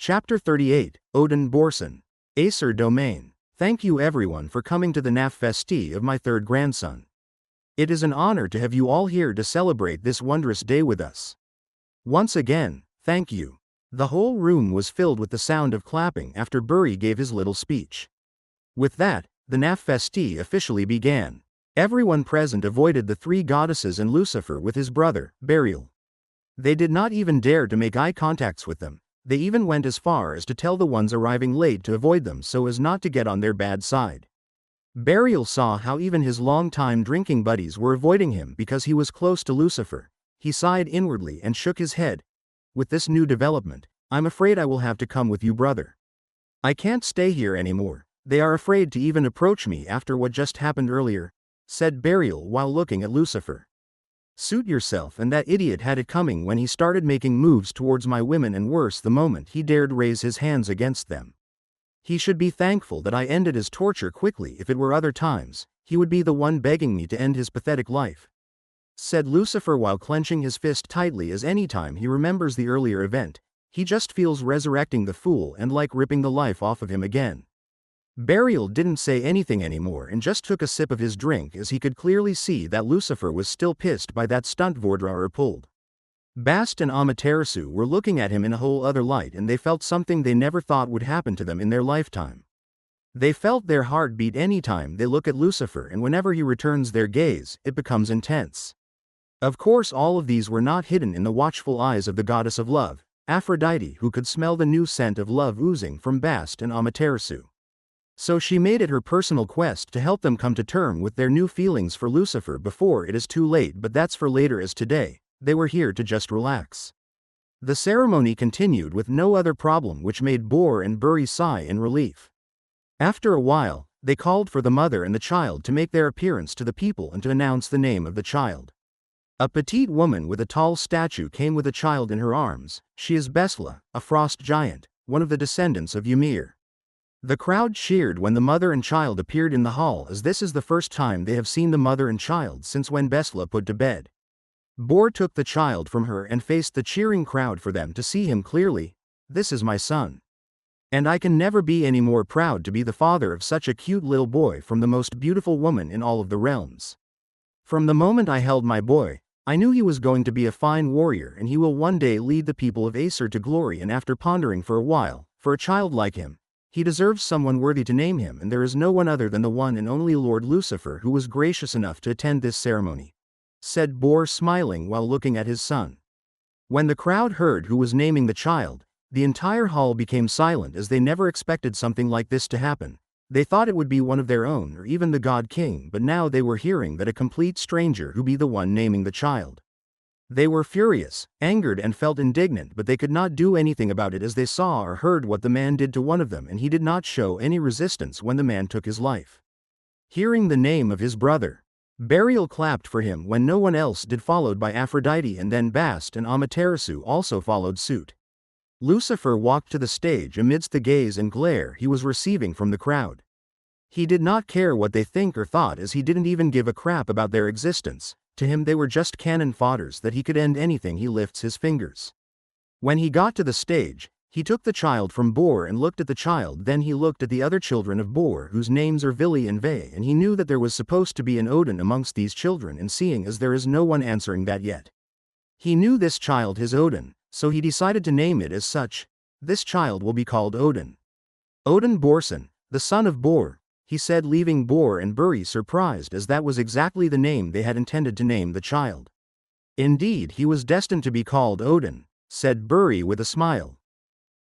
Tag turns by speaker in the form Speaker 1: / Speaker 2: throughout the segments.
Speaker 1: Chapter 38, Odin Borson. Acer Domain. Thank you everyone for coming to the NAF Festi of my third grandson. It is an honor to have you all here to celebrate this wondrous day with us. Once again, thank you. The whole room was filled with the sound of clapping after Buri gave his little speech. With that, the NAF Festi officially began. Everyone present avoided the three goddesses and Lucifer with his brother, Burial. They did not even dare to make eye contacts with them. They even went as far as to tell the ones arriving late to avoid them so as not to get on their bad side. Burial saw how even his long-time drinking buddies were avoiding him because he was close to Lucifer. He sighed inwardly and shook his head. With this new development, I'm afraid I will have to come with you, brother. I can't stay here anymore. They are afraid to even approach me after what just happened earlier, said Burial while looking at Lucifer. Suit yourself, and that idiot had it coming when he started making moves towards my women, and worse the moment he dared raise his hands against them. He should be thankful that I ended his torture quickly. If it were other times, he would be the one begging me to end his pathetic life, said Lucifer while clenching his fist tightly, as any time he remembers the earlier event, he just feels resurrecting the fool and like ripping the life off of him again. Burial didn't say anything anymore and just took a sip of his drink, as he could clearly see that Lucifer was still pissed by that stunt Vordraer pulled. Bast and Amaterasu were looking at him in a whole other light, and they felt something they never thought would happen to them in their lifetime. They felt their heart beat any time they look at Lucifer, and whenever he returns their gaze, it becomes intense. Of course, all of these were not hidden in the watchful eyes of the goddess of love, Aphrodite, who could smell the new scent of love oozing from Bast and Amaterasu. So she made it her personal quest to help them come to terms with their new feelings for Lucifer before it is too late, but that's for later, as today, they were here to just relax. The ceremony continued with no other problem, which made Bor and Buri sigh in relief. After a while, they called for the mother and the child to make their appearance to the people and to announce the name of the child. A petite woman with a tall statue came with a child in her arms. She is Besla, a frost giant, one of the descendants of Ymir. The crowd cheered when the mother and child appeared in the hall, as this is the first time they have seen the mother and child since when Besla put to bed. Bor took the child from her and faced the cheering crowd for them to see him clearly. This is my son. And I can never be any more proud to be the father of such a cute little boy from the most beautiful woman in all of the realms. From the moment I held my boy, I knew he was going to be a fine warrior, and he will one day lead the people of Acer to glory. And after pondering for a while, for a child like him, he deserves someone worthy to name him, and there is no one other than the one and only Lord Lucifer, who was gracious enough to attend this ceremony, said Bor, smiling while looking at his son. When the crowd heard who was naming the child, the entire hall became silent, as they never expected something like this to happen. They thought it would be one of their own or even the God King, but now they were hearing that a complete stranger who be the one naming the child. They were furious, angered, and felt indignant, but they could not do anything about it, as they saw or heard what the man did to one of them, and he did not show any resistance when the man took his life. Hearing the name of his brother, Burial clapped for him when no one else did, followed by Aphrodite, and then Bast and Amaterasu also followed suit. Lucifer walked to the stage amidst the gaze and glare he was receiving from the crowd. He did not care what they think or thought, as he didn't even give a crap about their existence. To him they were just cannon fodders that he could end anything he lifts his fingers. When he got to the stage, he took the child from Bor and looked at the child, then he looked at the other children of Bor, whose names are Vili and Ve, and he knew that there was supposed to be an Odin amongst these children, and seeing as there is no one answering that yet, he knew this child is Odin, so he decided to name it as such. This child will be called Odin. Odin Borson, the son of Bor, he said, leaving Bor and Buri surprised, as that was exactly the name they had intended to name the child. Indeed, he was destined to be called Odin, said Buri with a smile.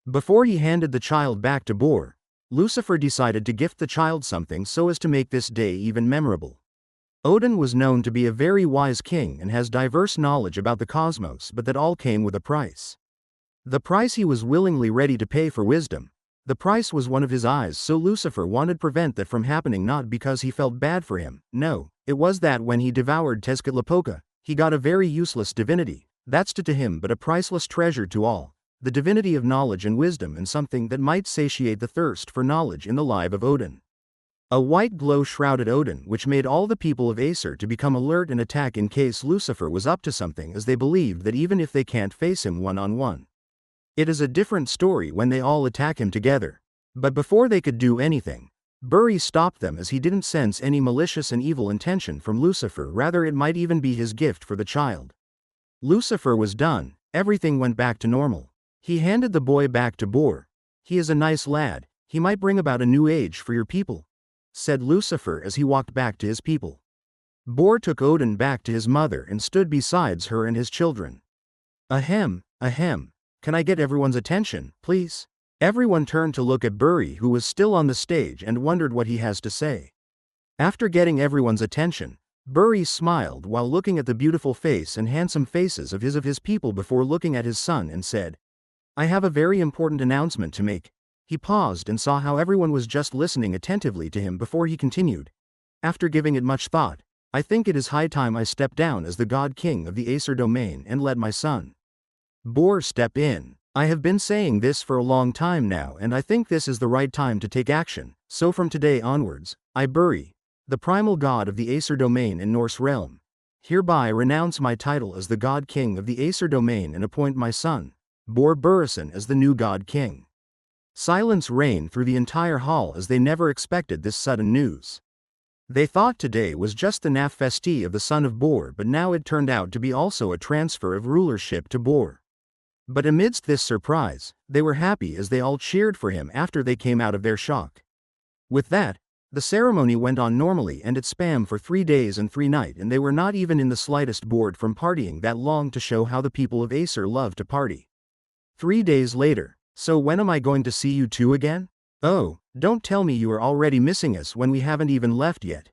Speaker 1: Before he handed the child back to Bor, Lucifer decided to gift the child something so as to make this day even memorable. Odin was known to be a very wise king and has diverse knowledge about the cosmos, but that all came with a price. The price he was willingly ready to pay for wisdom. The price was one of his eyes, so Lucifer wanted to prevent that from happening, not because he felt bad for him, no, it was that when he devoured Tezcatlipoca, he got a very useless divinity, that's to him but a priceless treasure to all, the divinity of knowledge and wisdom, and something that might satiate the thirst for knowledge in the life of Odin. A white glow shrouded Odin, which made all the people of Acer to become alert and attack in case Lucifer was up to something, as they believed that even if they can't face him one-on-one, It is a different story when they all attack him together. But before they could do anything, Buri stopped them as he didn't sense any malicious and evil intention from Lucifer, rather it might even be his gift for the child. Lucifer was done, everything went back to normal. He handed the boy back to Bor. "He is a nice lad, he might bring about a new age for your people," said Lucifer as he walked back to his people. Bor took Odin back to his mother and stood beside her and his children. Ahem, ahem. Can I get everyone's attention, please? Everyone turned to look at Buri, who was still on the stage, and wondered what he has to say. After getting everyone's attention, Buri smiled while looking at the beautiful face and handsome faces of his people before looking at his son and said, "I have a very important announcement to make." He paused and saw how everyone was just listening attentively to him before he continued. "After giving it much thought, I think it is high time I step down as the God King of the Acer domain and let my son Bor step in. I have been saying this for a long time now, and I think this is the right time to take action, so from today onwards, I, Buri, the primal god of the Acer domain in Norse realm, hereby renounce my title as the God King of the Acer domain and appoint my son, Bor Burison, as the new God King." Silence reigned through the entire hall as they never expected this sudden news. They thought today was just the Nafesti of the son of Bor, but now it turned out to be also a transfer of rulership to Bor. But amidst this surprise, they were happy as they all cheered for him after they came out of their shock. With that, the ceremony went on normally and it spanned for 3 days and 3 nights, and they were not even in the slightest bored from partying that long to show how the people of Acer love to party. 3 days later, "So when am I going to see you two again? Oh, don't tell me you are already missing us when we haven't even left yet."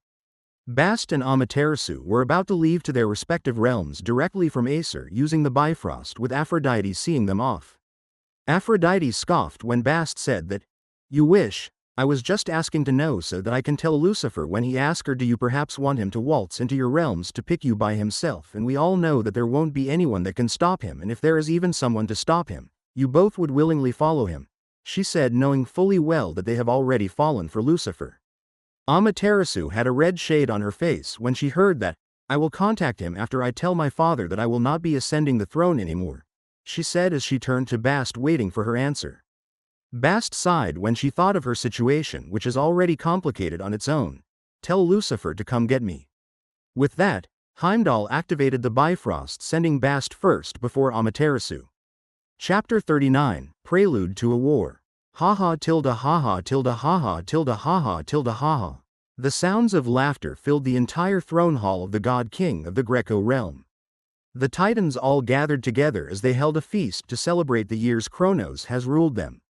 Speaker 1: Bast and Amaterasu were about to leave to their respective realms directly from Acer using the Bifrost, with Aphrodite seeing them off. Aphrodite scoffed when Bast said that, "You wish, I was just asking to know so that I can tell Lucifer when he asks her, do you perhaps want him to waltz into your realms to pick you by himself, and we all know that there won't be anyone that can stop him, and if there is even someone to stop him, you both would willingly follow him," she said, knowing fully well that they have already fallen for Lucifer. Amaterasu had a red shade on her face when she heard that, "I will contact him after I tell my father that I will not be ascending the throne anymore," she said as she turned to Bast, waiting for her answer. Bast sighed when she thought of her situation, which is already complicated on its own. "Tell Lucifer to come get me." With that, Heimdall activated the Bifrost, sending Bast first before Amaterasu. Chapter 39, Prelude to a War. Haha tilde haha tilde haha tilde haha tilde haha. The sounds of laughter filled the entire throne hall of the God King of the Greco realm. The Titans all gathered together as they held a feast to celebrate the years Kronos has ruled them.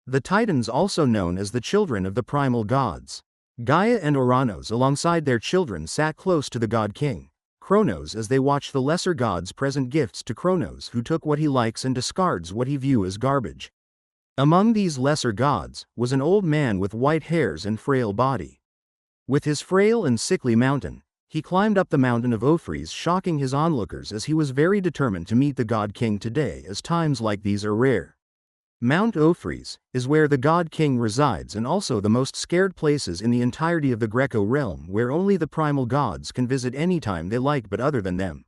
Speaker 1: The Titans, also known as the children of the primal gods, Gaia and Uranus alongside their children, sat close to the God King, Kronos, as they watched the lesser gods present gifts to Kronos, who took what he likes and discards what he views as garbage. Among these lesser gods was an old man with white hairs and frail body. With his frail and sickly mountain, he climbed up the mountain of Ophres, shocking his onlookers as he was very determined to meet the God King today, as times like these are rare. Mount Ophres is where the God King resides, and also the most scared places in the entirety of the Greco realm, where only the primal gods can visit anytime they like, but other than them,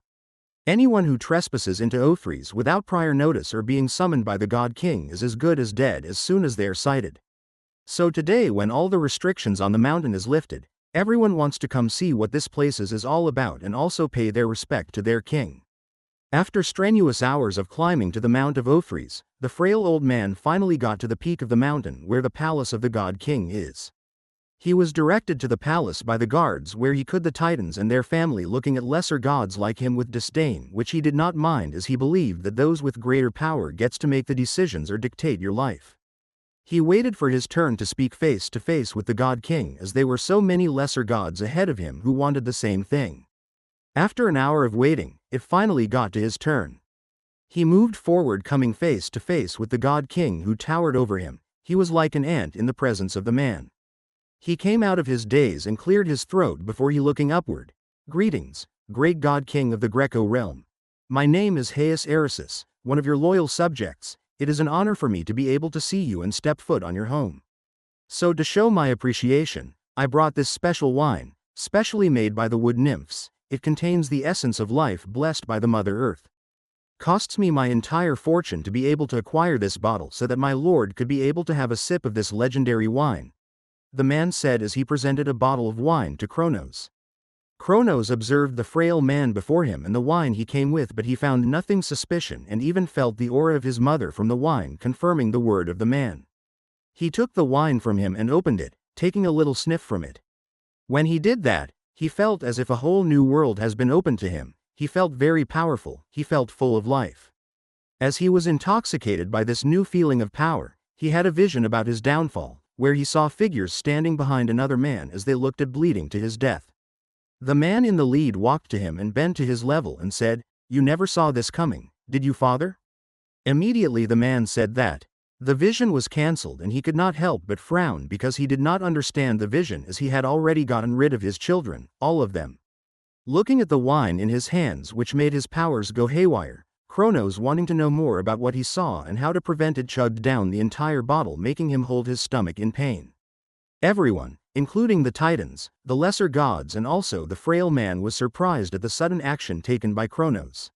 Speaker 1: anyone who trespasses into Ophres without prior notice or being summoned by the God King is as good as dead as soon as they are sighted. So today, when all the restrictions on the mountain is lifted, everyone wants to come see what this place is all about and also pay their respect to their king. After strenuous hours of climbing to the Mount of Ophres, the frail old man finally got to the peak of the mountain where the palace of the God King is. He was directed to the palace by the guards, where he could the Titans and their family looking at lesser gods like him with disdain, which he did not mind as he believed that those with greater power gets to make the decisions or dictate your life. He waited for his turn to speak face to face with the God King, as there were so many lesser gods ahead of him who wanted the same thing. After an hour of waiting, it finally got to his turn. He moved forward, coming face to face with the God King, who towered over him. He was like an ant in the presence of the man. He came out of his daze and cleared his throat before he looking upward. "Greetings, great God King of the Greco realm. My name is Haius Eresis, one of your loyal subjects. It is an honor for me to be able to see you and step foot on your home. So to show my appreciation, I brought this special wine, specially made by the wood nymphs. It contains the essence of life blessed by the Mother Earth. Costs me my entire fortune to be able to acquire this bottle so that my lord could be able to have a sip of this legendary wine," the man said as he presented a bottle of wine to Kronos. Kronos observed the frail man before him and the wine he came with, but he found nothing suspicious and even felt the aura of his mother from the wine, confirming the word of the man. He took the wine from him and opened it, taking a little sniff from it. When he did that, he felt as if a whole new world has been opened to him. He felt very powerful, he felt full of life. As he was intoxicated by this new feeling of power, he had a vision about his downfall, where he saw figures standing behind another man as they looked at bleeding to his death. The man in the lead walked to him and bent to his level and said, "You never saw this coming, did you, father?" Immediately the man said that the vision was cancelled, and he could not help but frown because he did not understand the vision, as he had already gotten rid of his children, all of them. Looking at the wine in his hands, which made his powers go haywire, Kronos, wanting to know more about what he saw and how to prevent it, chugged down the entire bottle, making him hold his stomach in pain. Everyone, including the Titans, the lesser gods, and also the frail man, was surprised at the sudden action taken by Kronos.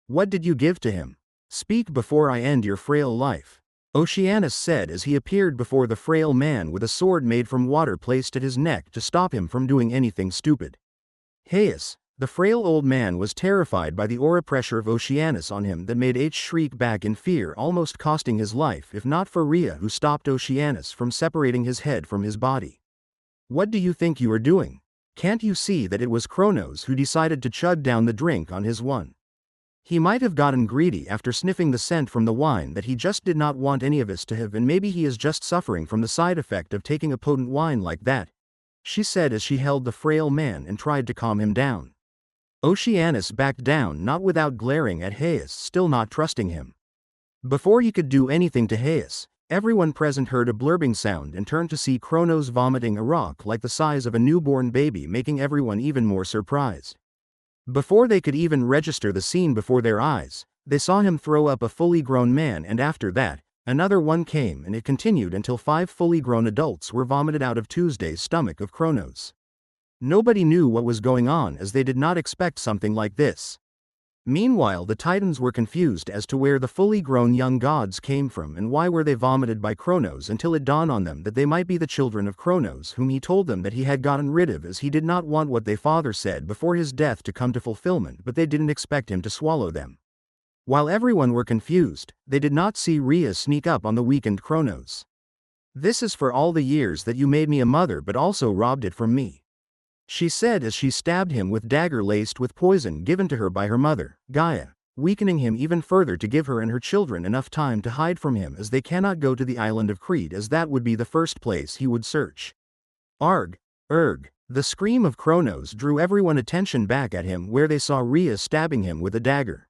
Speaker 1: "What did you give to him? Speak before I end your frail life," Oceanus said as he appeared before the frail man with a sword made from water placed at his neck to stop him from doing anything stupid. Hades, the frail old man, was terrified by the aura pressure of Oceanus on him that made H shriek back in fear, almost costing his life if not for Rhea, who stopped Oceanus from separating his head from his body. "What do you think you are doing? Can't you see that it was Kronos who decided to chug down the drink on his one? He might have gotten greedy after sniffing the scent from the wine that he just did not want any of us to have, and maybe he is just suffering from the side effect of taking a potent wine like that," she said as she held the frail man and tried to calm him down. Oceanus backed down, not without glaring at Hades, still not trusting him. Before he could do anything to Hades, everyone present heard a blurbing sound and turned to see Kronos vomiting a rock like the size of a newborn baby, making everyone even more surprised. Before they could even register the scene before their eyes, they saw him throw up a fully grown man, and after that, another one came, and it continued until 5 fully grown adults were vomited out of Tuesday's stomach of Kronos. Nobody knew what was going on, as they did not expect something like this. Meanwhile, the Titans were confused as to where the fully grown young gods came from and why were they vomited by Kronos, until it dawned on them that they might be the children of Kronos, whom he told them that he had gotten rid of, as he did not want what their father said before his death to come to fulfillment, but they didn't expect him to swallow them. While everyone were confused, they did not see Rhea sneak up on the weakened Kronos. "This is for all the years that you made me a mother but also robbed it from me," she said as she stabbed him with dagger laced with poison given to her by her mother, Gaia, weakening him even further to give her and her children enough time to hide from him, as they cannot go to the island of Crete, as that would be the first place he would search. Arg, erg, the scream of Kronos drew everyone's attention back at him, where they saw Rhea stabbing him with a dagger.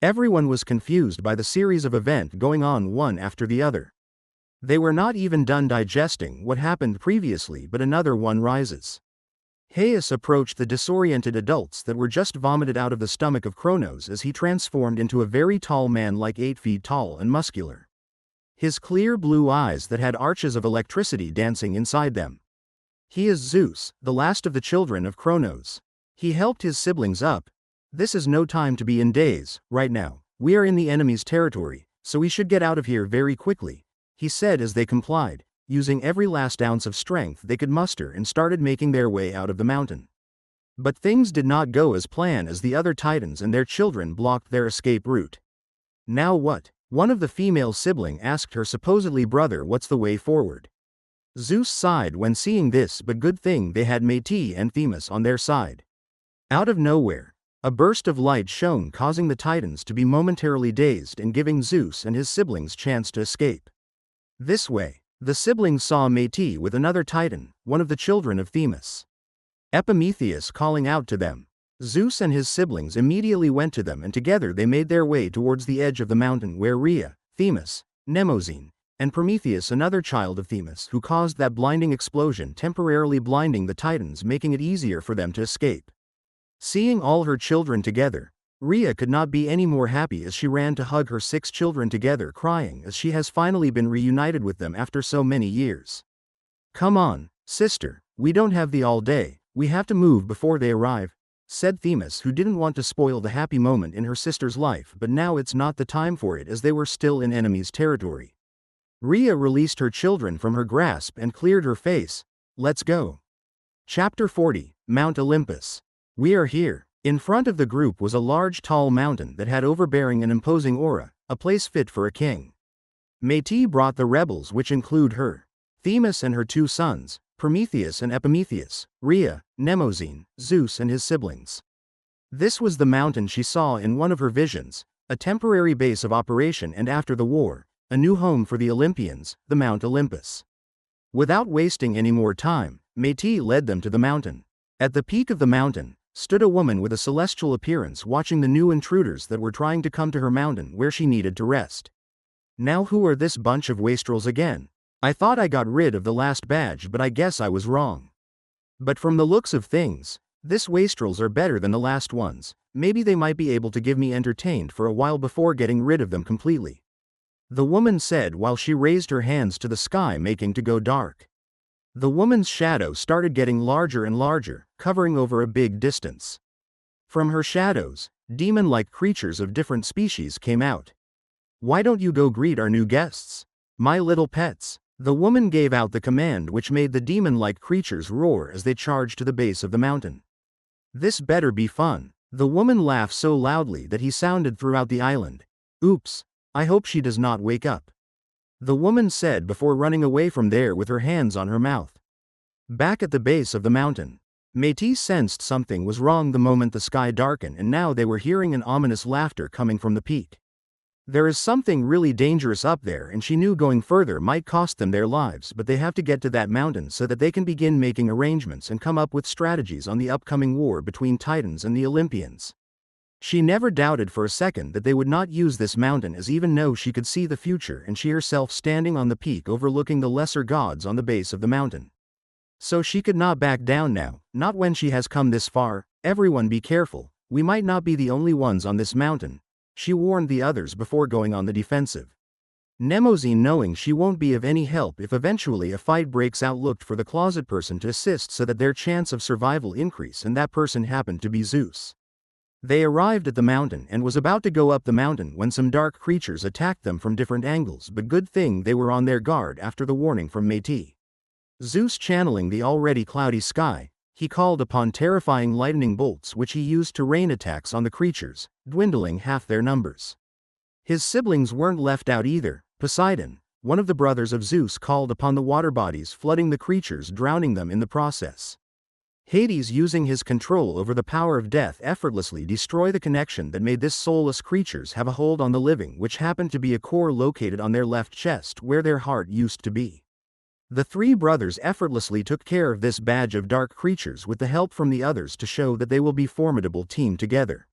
Speaker 1: Everyone was confused by the series of events going on one after the other. They were not even done digesting what happened previously, but another one rises. Hades approached the disoriented adults that were just vomited out of the stomach of Kronos as he transformed into a very tall man, like 8 feet tall and muscular. His clear blue eyes that had arches of electricity dancing inside them. He is Zeus, the last of the children of Kronos. He helped his siblings up. "This is no time to be in daze, right now. We are in the enemy's territory, so we should get out of here very quickly," he said as they complied, using every last ounce of strength they could muster, and started making their way out of the mountain. But things did not go as planned, as the other Titans and their children blocked their escape route. "Now what?" one of the female sibling asked her supposedly brother. "What's the way forward?" Zeus sighed when seeing this, but good thing they had Métis and Themis on their side. Out of nowhere, a burst of light shone, causing the Titans to be momentarily dazed and giving Zeus and his siblings chance to escape. This way, the siblings saw Métis with another Titan, one of the children of Themis. Epimetheus calling out to them. Zeus and his siblings immediately went to them, and together they made their way towards the edge of the mountain, where Rhea, Themis, Mnemosyne, and Prometheus, another child of Themis, who caused that blinding explosion, temporarily blinding the Titans, making it easier for them to escape. Seeing all her children together, Rhea could not be any more happy as she ran to hug her 6 children together, crying as she has finally been reunited with them after so many years. "Come on, sister, we don't have the all day, we have to move before they arrive," said Themis, who didn't want to spoil the happy moment in her sister's life, but now it's not the time for it as they were still in enemy's territory. Rhea released her children from her grasp and cleared her face. Let's go. Chapter 40, Mount Olympus. We are here. In front of the group was a large tall mountain that had overbearing and imposing aura, a place fit for a king. Métis brought the rebels, which include her, Themis and her 2 sons, Prometheus and Epimetheus, Rhea, Mnemosyne, Zeus and his siblings. This was the mountain she saw in one of her visions, a temporary base of operation and after the war, a new home for the Olympians, the Mount Olympus. Without wasting any more time, Métis led them to the mountain. At the peak of the mountain, stood a woman with a celestial appearance watching the new intruders that were trying to come to her mountain where she needed to rest. Now who are this bunch of wastrels again? I thought I got rid of the last badge, but I guess I was wrong. But from the looks of things, this wastrels are better than the last ones. Maybe they might be able to give me entertained for a while before getting rid of them completely. The woman said while she raised her hands to the sky, making to go dark. The woman's shadow started getting larger and larger, covering over a big distance. From her shadows, demon-like creatures of different species came out. Why don't you go greet our new guests? My little pets. The woman gave out the command, which made the demon-like creatures roar as they charged to the base of the mountain. This better be fun. The woman laughed so loudly that he sounded throughout the island. Oops. I hope she does not wake up. The woman said before running away from there with her hands on her mouth. Back at the base of the mountain, Métis sensed something was wrong the moment the sky darkened, and now they were hearing an ominous laughter coming from the peak. There is something really dangerous up there, and she knew going further might cost them their lives, but they have to get to that mountain so that they can begin making arrangements and come up with strategies on the upcoming war between Titans and the Olympians. She never doubted for a second that they would not use this mountain, as even though she could see the future and she herself standing on the peak overlooking the lesser gods on the base of the mountain. So she could not back down now, not when she has come this far. Everyone be careful, we might not be the only ones on this mountain, she warned the others before going on the defensive. Mnemosyne, knowing she won't be of any help if eventually a fight breaks out, looked for the closet person to assist so that their chance of survival increase, and that person happened to be Zeus. They arrived at the mountain and was about to go up the mountain when some dark creatures attacked them from different angles, but good thing they were on their guard after the warning from Métis. Zeus, channeling the already cloudy sky, he called upon terrifying lightning bolts which he used to rain attacks on the creatures, dwindling half their numbers. His siblings weren't left out either. Poseidon, one of the brothers of Zeus, called upon the water bodies, flooding the creatures, drowning them in the process. Hades, using his control over the power of death, effortlessly destroy the connection that made this soulless creatures have a hold on the living, which happened to be a core located on their left chest where their heart used to be. The 3 brothers effortlessly took care of this badge of dark creatures with the help from the others to show that they will be a formidable team together.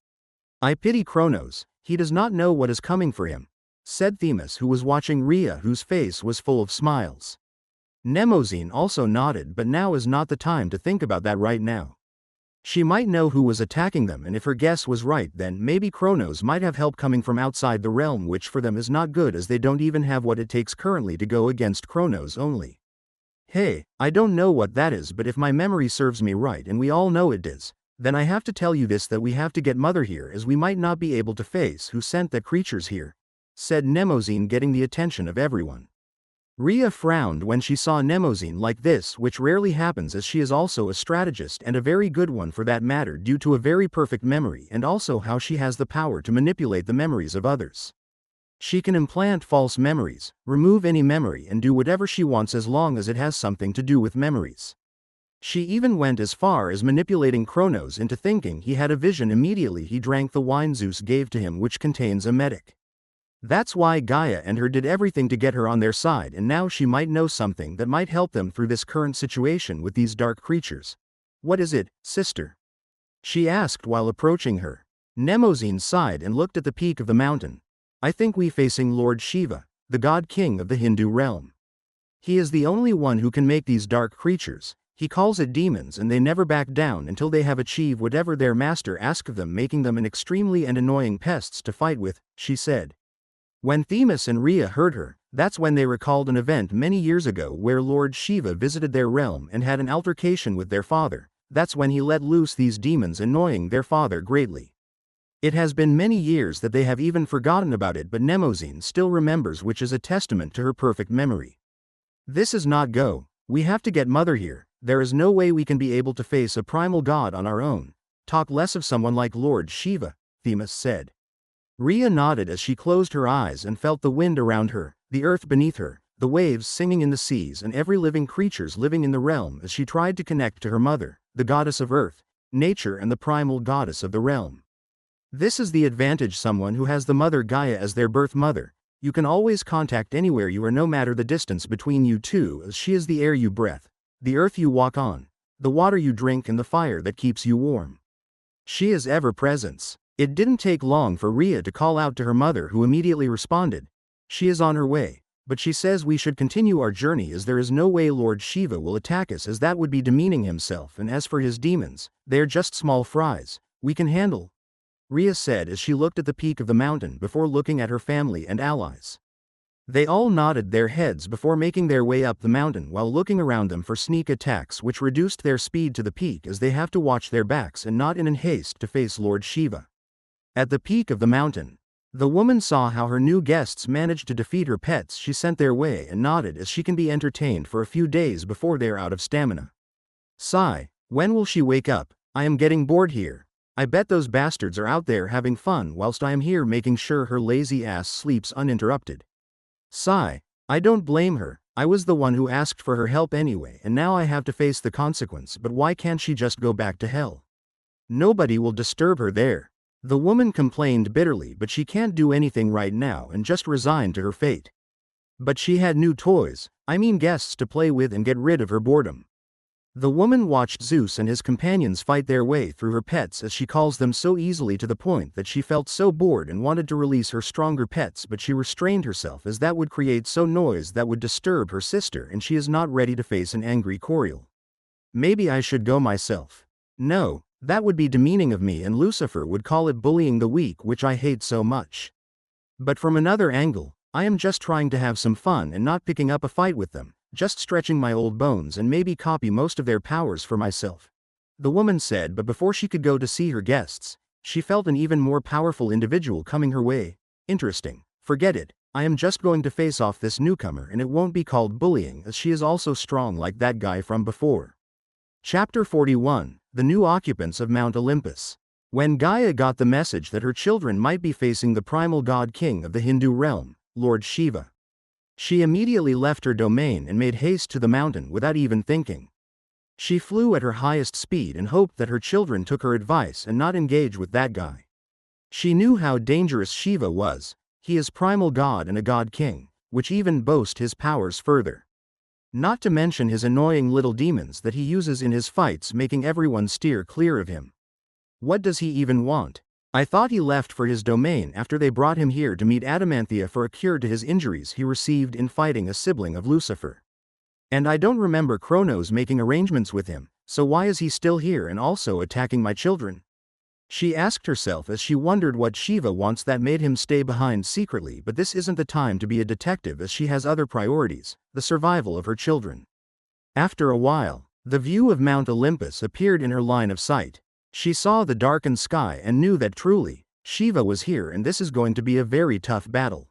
Speaker 1: I pity Kronos, he does not know what is coming for him, said Themis, who was watching Rhea, whose face was full of smiles. Mnemosyne also nodded, but now is not the time to think about that right now. She might know who was attacking them, and if her guess was right, then maybe Kronos might have help coming from outside the realm, which for them is not good as they don't even have what it takes currently to go against Kronos only. Hey, I don't know what that is, but if my memory serves me right, and we all know it is, then I have to tell you this, that we have to get Mother here, as we might not be able to face who sent the creatures here, said Mnemosyne, getting the attention of everyone. Rhea frowned when she saw Mnemosyne like this, which rarely happens as she is also a strategist, and a very good one for that matter, due to a very perfect memory and also how she has the power to manipulate the memories of others. She can implant false memories, remove any memory, and do whatever she wants as long as it has something to do with memories. She even went as far as manipulating Kronos into thinking he had a vision immediately he drank the wine Zeus gave to him, which contains a medic. That's why Gaia and her did everything to get her on their side, and now she might know something that might help them through this current situation with these dark creatures. What is it, sister? She asked while approaching her. Mnemosyne sighed and looked at the peak of the mountain. I think we facing Lord Shiva, the god king of the Hindu realm. He is the only one who can make these dark creatures. He calls it demons, and they never back down until they have achieved whatever their master asks of them, making them an extremely and annoying pests to fight with, she said. When Themis and Rhea heard her, that's when they recalled an event many years ago where Lord Shiva visited their realm and had an altercation with their father, that's when he let loose these demons, annoying their father greatly. It has been many years that they have even forgotten about it, but Mnemosyne still remembers, which is a testament to her perfect memory. This is not go. We have to get mother here. There is no way we can be able to face a primal god on our own. Talk less of someone like Lord Shiva, Themis said. Rhea nodded as she closed her eyes and felt the wind around her, the earth beneath her, the waves singing in the seas, and every living creatures living in the realm as she tried to connect to her mother, the goddess of earth, nature, and the primal goddess of the realm. This is the advantage someone who has the mother Gaia as their birth mother. You can always contact anywhere you are, no matter the distance between you two, as she is the air you breathe, the earth you walk on, the water you drink, and the fire that keeps you warm. She is ever-presence. It didn't take long for Rhea to call out to her mother, who immediately responded. She is on her way, but she says we should continue our journey as there is no way Lord Shiva will attack us, as that would be demeaning himself, and as for his demons, they are just small fries. We can handle, Rhea said as she looked at the peak of the mountain before looking at her family and allies. They all nodded their heads before making their way up the mountain while looking around them for sneak attacks, which reduced their speed to the peak as they have to watch their backs and not in haste to face Lord Shiva. At the peak of the mountain, the woman saw how her new guests managed to defeat her pets she sent their way and nodded as she can be entertained for a few days before they are out of stamina. Sigh, when will she wake up? I am getting bored here. I bet those bastards are out there having fun whilst I am here making sure her lazy ass sleeps uninterrupted. Sigh, I don't blame her. I was the one who asked for her help anyway, and now I have to face the consequence, but why can't she just go back to hell? Nobody will disturb her there. The woman complained bitterly, but she can't do anything right now and just resigned to her fate. But she had new toys, guests to play with and get rid of her boredom. The woman watched Zeus and his companions fight their way through her pets, as she calls them, so easily, to the point that she felt so bored and wanted to release her stronger pets, but she restrained herself as that would create so noise that would disturb her sister, and she is not ready to face an angry Coriol. Maybe I should go myself. No, that would be demeaning of me, and Lucifer would call it bullying the weak, which I hate so much. But from another angle, I am just trying to have some fun and not picking up a fight with them. Just stretching my old bones and maybe copy most of their powers for myself, the woman said, but before she could go to see her guests, she felt an even more powerful individual coming her way. Interesting. Forget it. I am just going to face off this newcomer, and it won't be called bullying, as she is also strong like that guy from before. Chapter 41. The New Occupants of Mount Olympus. When Gaia got the message that her children might be facing the primal god king of the Hindu realm, Lord Shiva, she immediately left her domain and made haste to the mountain without even thinking. She flew at her highest speed and hoped that her children took her advice and not engage with that guy. She knew how dangerous Shiva was. He is primal god and a god king, which even boast his powers further. Not to mention his annoying little demons that he uses in his fights, making everyone steer clear of him. What does he even want? I thought he left for his domain after they brought him here to meet Adamanthia for a cure to his injuries he received in fighting a sibling of Lucifer. And I don't remember Kronos making arrangements with him, so why is he still here and also attacking my children? She asked herself as she wondered what Shiva wants that made him stay behind secretly, but this isn't the time to be a detective, as she has other priorities, the survival of her children. After a while, the view of Mount Olympus appeared in her line of sight. She saw the darkened sky and knew that truly, Shiva was here, and this is going to be a very tough battle.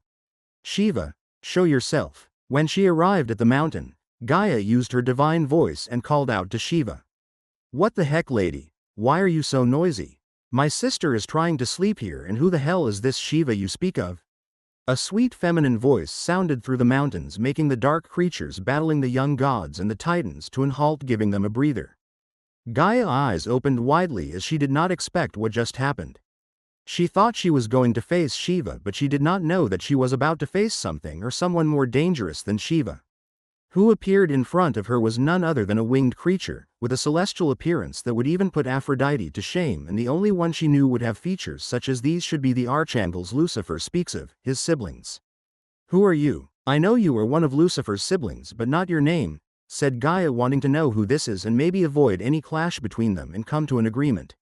Speaker 1: Shiva, show yourself. When she arrived at the mountain, Gaia used her divine voice and called out to Shiva. What the heck, lady? Why are you so noisy? My sister is trying to sleep here, and who the hell is this Shiva you speak of? A sweet feminine voice sounded through the mountains, making the dark creatures battling the young gods and the titans to an halt, giving them a breather. Gaia's eyes opened widely as she did not expect what just happened. She thought she was going to face Shiva, but she did not know that she was about to face something or someone more dangerous than Shiva. Who appeared in front of her was none other than a winged creature, with a celestial appearance that would even put Aphrodite to shame, and the only one she knew would have features such as these should be the archangels Lucifer speaks of, his siblings. Who are you? I know you are one of Lucifer's siblings, but not your name, said Gaia, wanting to know who this is and maybe avoid any clash between them and come to an agreement.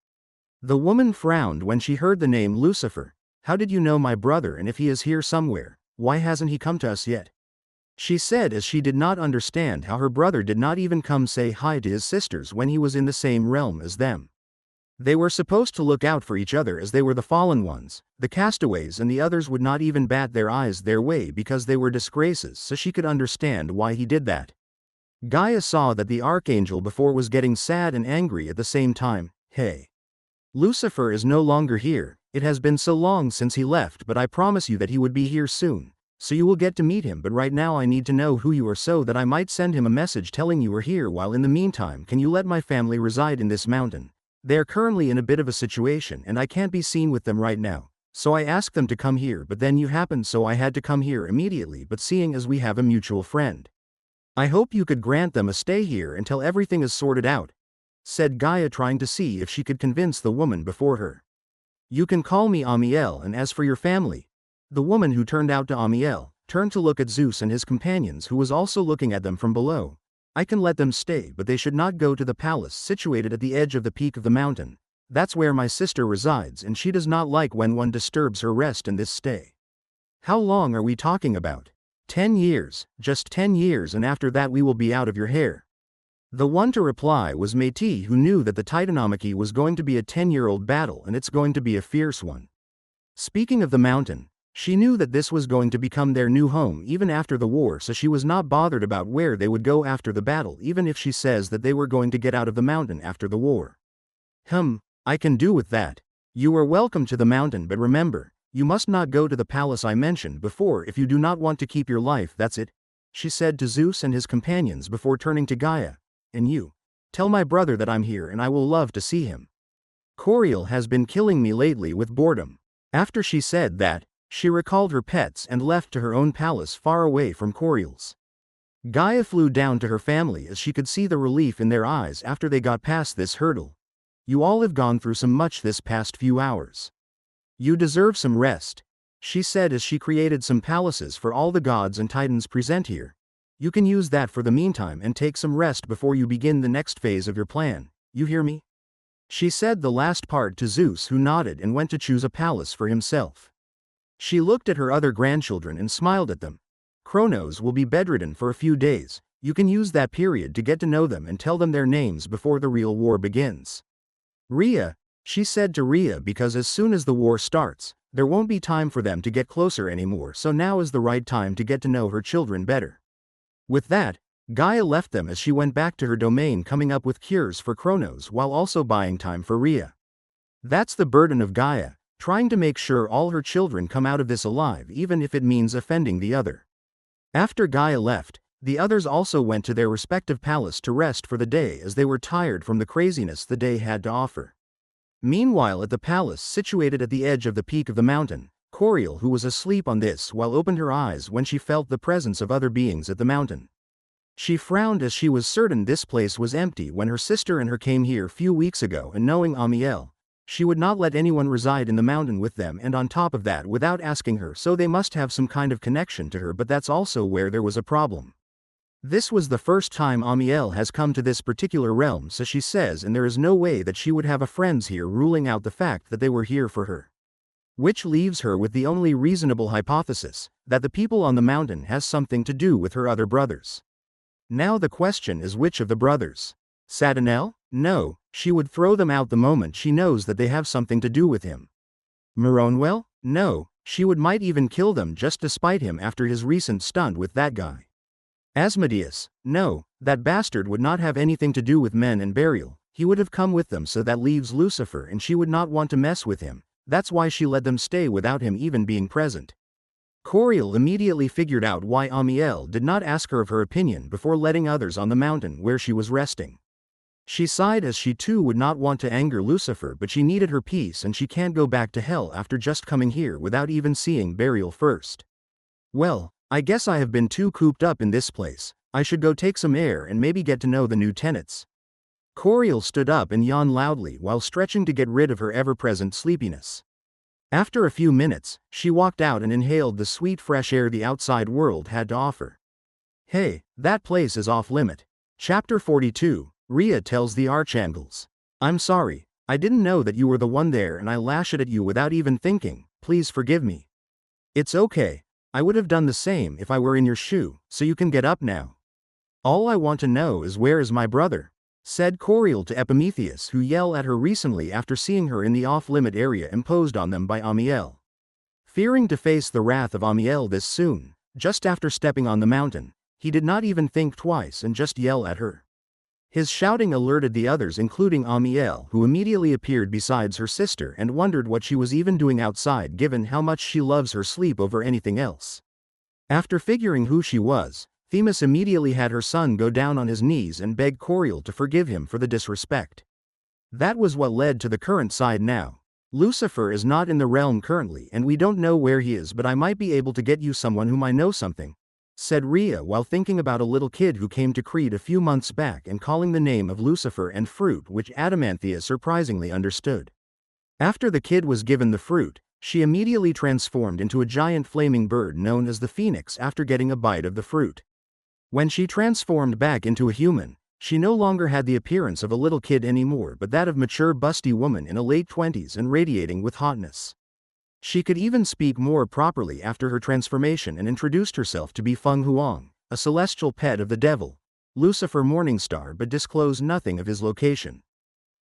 Speaker 1: The woman frowned when she heard the name Lucifer. How did you know my brother, and if he is here somewhere, why hasn't he come to us yet? she said as she did not understand how her brother did not even come say hi to his sisters when he was in the same realm as them. They were supposed to look out for each other as they were the fallen ones, the castaways, and the others would not even bat their eyes their way because they were disgraces, so she could understand why he did that. Gaia saw that the Archangel before was getting sad and angry at the same time. Hey. Lucifer is no longer here, it has been so long since he left, but I promise you that he would be here soon, so you will get to meet him, but right now I need to know who you are so that I might send him a message telling you are here, while in the meantime can you let my family reside in this mountain? They are currently in a bit of a situation and I can't be seen with them right now, so I asked them to come here, but then you happened, so I had to come here immediately, but seeing as we have a mutual friend, I hope you could grant them a stay here until everything is sorted out, said Gaia, trying to see if she could convince the woman before her. You can call me Amiel, and as for your family, the woman who turned out to Amiel turned to look at Zeus and his companions, who was also looking at them from below. I can let them stay, but they should not go to the palace situated at the edge of the peak of the mountain. That's where my sister resides, and she does not like when one disturbs her rest in this stay. How long are we talking about? 10 years, just 10 years, and after that we will be out of your hair. The one to reply was Métis, who knew that the Titanomachy was going to be a 10-year-old battle, and it's going to be a fierce one. Speaking of the mountain, she knew that this was going to become their new home even after the war, so she was not bothered about where they would go after the battle, even if she says that they were going to get out of the mountain after the war. I can do with that. You are welcome to the mountain, but remember, you must not go to the palace I mentioned before if you do not want to keep your life, that's it, she said to Zeus and his companions before turning to Gaia. And you, tell my brother that I'm here and I will love to see him. Coriel has been killing me lately with boredom. After she said that, she recalled her pets and left to her own palace far away from Coriel's. Gaia flew down to her family as she could see the relief in their eyes after they got past this hurdle. You all have gone through so much this past few hours. You deserve some rest, she said as she created some palaces for all the gods and titans present here. You can use that for the meantime and take some rest before you begin the next phase of your plan, you hear me? She said the last part to Zeus, who nodded and went to choose a palace for himself. She looked at her other grandchildren and smiled at them. Kronos will be bedridden for a few days, you can use that period to get to know them and tell them their names before the real war begins. Rhea, she said to Rhea, because as soon as the war starts, there won't be time for them to get closer anymore, so now is the right time to get to know her children better. With that, Gaia left them as she went back to her domain, coming up with cures for Kronos while also buying time for Rhea. That's the burden of Gaia, trying to make sure all her children come out of this alive, even if it means offending the other. After Gaia left, the others also went to their respective palace to rest for the day as they were tired from the craziness the day had to offer. Meanwhile, at the palace situated at the edge of the peak of the mountain, Coriel, who was asleep on this while opened her eyes when she felt the presence of other beings at the mountain. She frowned as she was certain this place was empty when her sister and her came here few weeks ago, and knowing Amiel, she would not let anyone reside in the mountain with them, and on top of that without asking her, so they must have some kind of connection to her, but that's also where there was a problem. This was the first time Amiel has come to this particular realm, so she says, and there is no way that she would have a friends here, ruling out the fact that they were here for her. Which leaves her with the only reasonable hypothesis, that the people on the mountain has something to do with her other brothers. Now the question is, which of the brothers? Satanel? No, she would throw them out the moment she knows that they have something to do with him. Moronwell? No, she might even kill them just to spite him after his recent stunt with that guy. Asmodeus? No, that bastard would not have anything to do with men and burial, he would have come with them, so that leaves Lucifer, and she would not want to mess with him, that's why she let them stay without him even being present. Coriel immediately figured out why Amiel did not ask her of her opinion before letting others on the mountain where she was resting. She sighed as she too would not want to anger Lucifer, but she needed her peace and she can't go back to hell after just coming here without even seeing burial first. Well, I guess I have been too cooped up in this place, I should go take some air and maybe get to know the new tenants. Coriel stood up and yawned loudly while stretching to get rid of her ever-present sleepiness. After a few minutes, she walked out and inhaled the sweet fresh air the outside world had to offer. Hey, that place is off limit. Chapter 42, Rhea tells the Archangels. I'm sorry, I didn't know that you were the one there and I lashed at you without even thinking, please forgive me. It's okay, I would have done the same if I were in your shoe, so you can get up now. All I want to know is where is my brother? Said Coriol to Epimetheus, who yelled at her recently after seeing her in the off-limit area imposed on them by Amiel. Fearing to face the wrath of Amiel this soon, just after stepping on the mountain, he did not even think twice and just yelled at her. His shouting alerted the others, including Amiel, who immediately appeared beside her sister and wondered what she was even doing outside given how much she loves her sleep over anything else. After figuring who she was, Themis immediately had her son go down on his knees and beg Coriol to forgive him for the disrespect. That was what led to the current side now. Lucifer is not in the realm currently and we don't know where he is, but I might be able to get you someone whom I know something, said Rhea while thinking about a little kid who came to Crete a few months back and calling the name of Lucifer and fruit, which Adamanthea surprisingly understood. After the kid was given the fruit, she immediately transformed into a giant flaming bird known as the Phoenix after getting a bite of the fruit. When she transformed back into a human, she no longer had the appearance of a little kid anymore but that of mature busty woman in her late 20s and radiating with hotness. She could even speak more properly after her transformation and introduced herself to be Feng Huang, a celestial pet of the devil, Lucifer Morningstar, but disclosed nothing of his location.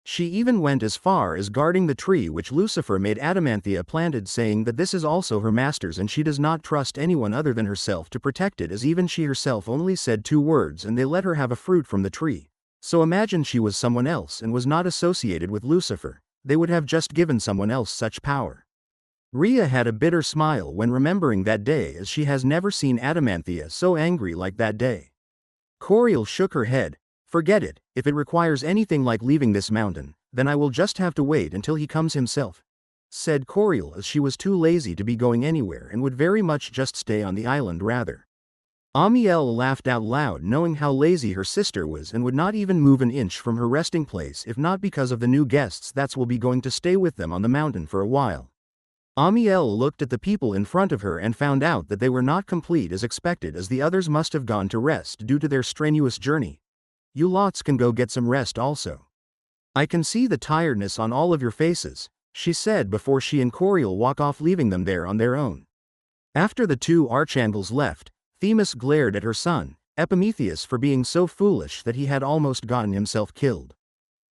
Speaker 1: She even went as far as guarding the tree which Lucifer made Adamanthea planted, saying that this is also her master's and she does not trust anyone other than herself to protect it, as even she herself only said 2 words and they let her have a fruit from the tree. So imagine she was someone else and was not associated with Lucifer, they would have just given someone else such power. Rhea had a bitter smile when remembering that day, as she has never seen Adamanthea so angry like that day. Coriol shook her head. Forget it, if it requires anything like leaving this mountain, then I will just have to wait until he comes himself, said Coriol, as she was too lazy to be going anywhere and would very much just stay on the island rather. Amiel laughed out loud knowing how lazy her sister was and would not even move an inch from her resting place if not because of the new guests that will be going to stay with them on the mountain for a while. Amiel looked at the people in front of her and found out that they were not complete as expected, as the others must have gone to rest due to their strenuous journey. You lots can go get some rest also. I can see the tiredness on all of your faces, she said before she and Coriol walk off, leaving them there on their own. After the 2 archangels left, Themis glared at her son, Epimetheus, for being so foolish that he had almost gotten himself killed.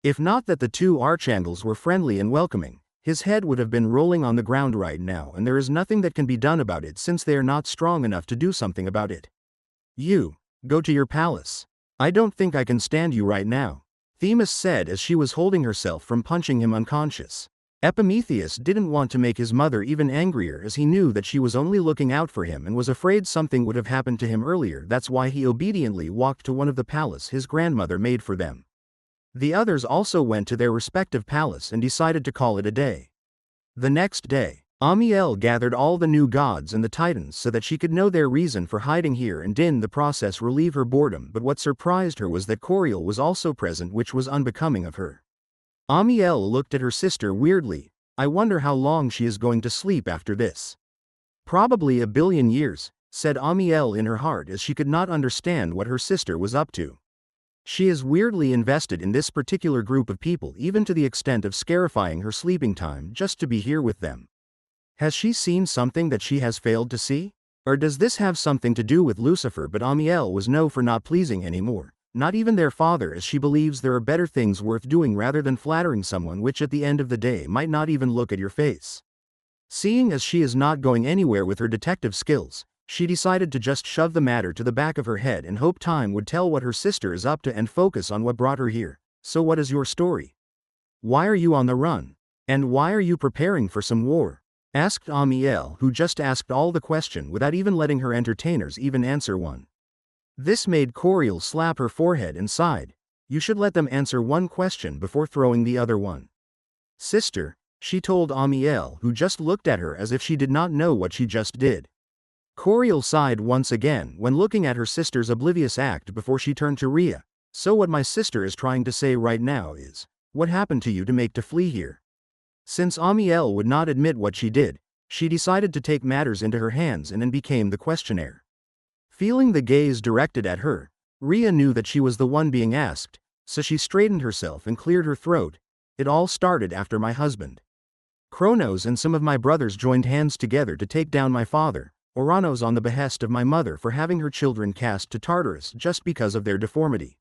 Speaker 1: If not that the 2 archangels were friendly and welcoming, his head would have been rolling on the ground right now, and there is nothing that can be done about it since they are not strong enough to do something about it. You, go to your palace. I don't think I can stand you right now, Themis said as she was holding herself from punching him unconscious. Epimetheus didn't want to make his mother even angrier, as he knew that she was only looking out for him and was afraid something would have happened to him earlier. That's why he obediently walked to one of the palace his grandmother made for them. The others also went to their respective palace and decided to call it a day. The next day, Amiel gathered all the new gods and the titans so that she could know their reason for hiding here and in the process relieve her boredom, but what surprised her was that Coriol was also present, which was unbecoming of her. Amiel looked at her sister weirdly. I wonder how long she is going to sleep after this. Probably a billion years, said Amiel in her heart, as she could not understand what her sister was up to. She is weirdly invested in this particular group of people, even to the extent of scarifying her sleeping time just to be here with them. Has she seen something that she has failed to see? Or does this have something to do with Lucifer? But Amiel was no for not pleasing anymore, not even their father, as she believes there are better things worth doing rather than flattering someone which at the end of the day might not even look at your face. Seeing as she is not going anywhere with her detective skills, she decided to just shove the matter to the back of her head and hope time would tell what her sister is up to and focus on what brought her here. So what is your story? Why are you on the run? And why are you preparing for some war? Asked Amiel, who just asked all the question without even letting her entertainers even answer one. This made Coriol slap her forehead and sighed. You should let them answer one question before throwing the other one. Sister, she told Amiel, who just looked at her as if she did not know what she just did. Coriol sighed once again when looking at her sister's oblivious act before she turned to Rhea. So what my sister is trying to say right now is, what happened to you to make to flee here? Since Amiel would not admit what she did, she decided to take matters into her hands and then became the questioner. Feeling the gaze directed at her, Rhea knew that she was the one being asked, so she straightened herself and cleared her throat. It all started after my husband Kronos and some of my brothers joined hands together to take down my father, Kronos on the behest of my mother for having her children cast to Tartarus just because of their deformity.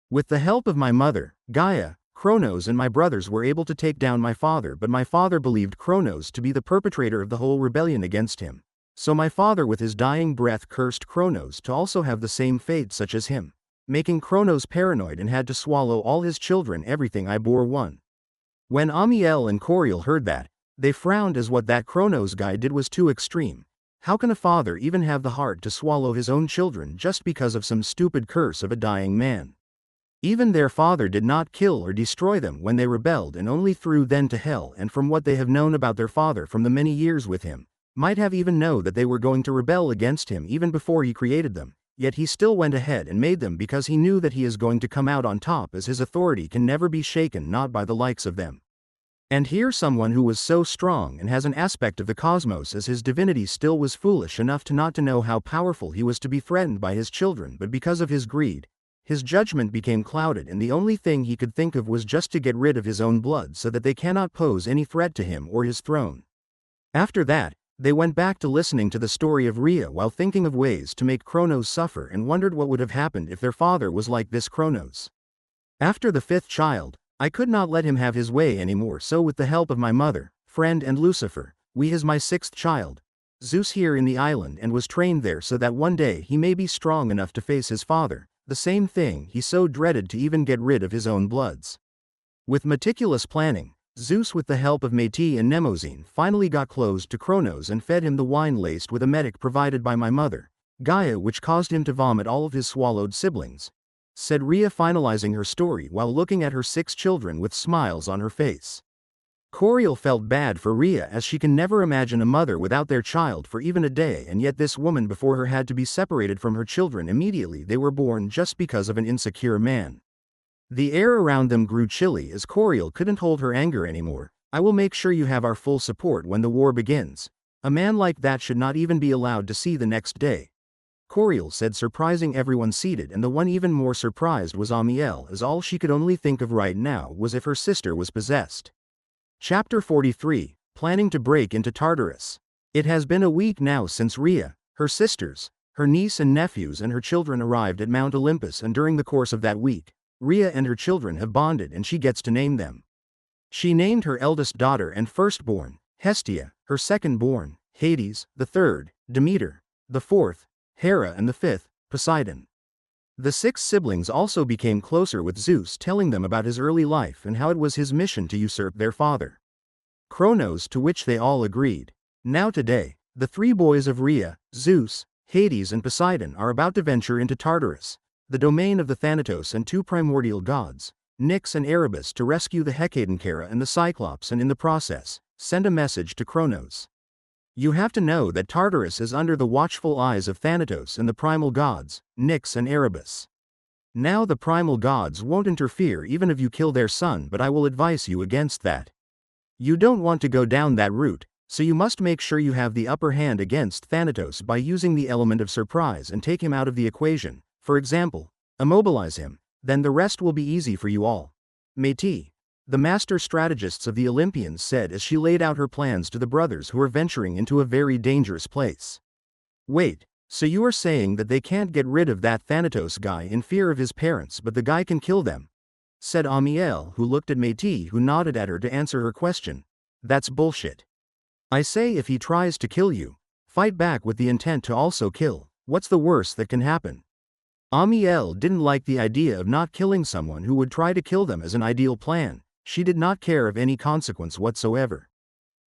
Speaker 1: With the help of my mother, Gaia, Kronos and my brothers were able to take down my father, but my father believed Kronos to be the perpetrator of the whole rebellion against him. So my father with his dying breath cursed Kronos to also have the same fate such as him, making Kronos paranoid and had to swallow all his children. Everything I bore one. When Amiel and Coriel heard that, they frowned as what that Kronos guy did was too extreme. How can a father even have the heart to swallow his own children just because of some stupid curse of a dying man? Even their father did not kill or destroy them when they rebelled and only threw them to hell, and from what they have known about their father from the many years with him, might have even known that they were going to rebel against him even before he created them, yet he still went ahead and made them because he knew that he is going to come out on top, as his authority can never be shaken, not by the likes of them. And here someone who was so strong and has an aspect of the cosmos as his divinity still was foolish enough to not to know how powerful he was to be threatened by his children, but because of his greed, his judgment became clouded and the only thing he could think of was just to get rid of his own blood so that they cannot pose any threat to him or his throne. After that, they went back to listening to the story of Rhea while thinking of ways to make Kronos suffer and wondered what would have happened if their father was like this Kronos. After the fifth child, I could not let him have his way anymore, so with the help of my mother, friend and Lucifer, we is my sixth child, Zeus here in the island, and was trained there so that one day he may be strong enough to face his father, the same thing he so dreaded, to even get rid of his own bloods. With meticulous planning, Zeus with the help of Métis and Mnemosyne finally got close to Kronos and fed him the wine laced with emetic provided by my mother, Gaia, which caused him to vomit all of his swallowed siblings, said Rhea, finalizing her story while looking at her 6 children with smiles on her face. Coriel felt bad for Rhea as she can never imagine a mother without their child for even a day, and yet this woman before her had to be separated from her children immediately they were born just because of an insecure man. The air around them grew chilly as Coriel couldn't hold her anger anymore. I will make sure you have our full support when the war begins. A man like that should not even be allowed to see the next day, Coriel said, surprising everyone seated, and the one even more surprised was Amiel, as all she could only think of right now was if her sister was possessed. Chapter 43, Planning to Break into Tartarus. It has been a week now since Rhea, her sisters, her niece and nephews and her children arrived at Mount Olympus, and during the course of that week, Rhea and her children have bonded and she gets to name them. She named her eldest daughter and firstborn, Hestia, her second-born, Hades, the third, Demeter, the fourth, Hera, and the fifth, Poseidon. The 6 siblings also became closer with Zeus, telling them about his early life and how it was his mission to usurp their father, Kronos, to which they all agreed. Now today, the 3 boys of Rhea, Zeus, Hades and Poseidon, are about to venture into Tartarus, the domain of the Thanatos and 2 primordial gods, Nyx and Erebus, to rescue the Hecatonchera and the Cyclops, and in the process, send a message to Kronos. You have to know that Tartarus is under the watchful eyes of Thanatos and the primal gods, Nyx and Erebus. Now the primal gods won't interfere even if you kill their son, but I will advise you against that. You don't want to go down that route, so you must make sure you have the upper hand against Thanatos by using the element of surprise and take him out of the equation. For example, immobilize him, then the rest will be easy for you all. Métis, the master strategists of the Olympians, said as she laid out her plans to the brothers who were venturing into a very dangerous place. Wait, so you are saying that they can't get rid of that Thanatos guy in fear of his parents, but the guy can kill them? Said Amiel, who looked at Métis, who nodded at her to answer her question. That's bullshit. I say if he tries to kill you, fight back with the intent to also kill. What's the worst that can happen? Amiel didn't like the idea of not killing someone who would try to kill them as an ideal plan. She did not care of any consequence whatsoever.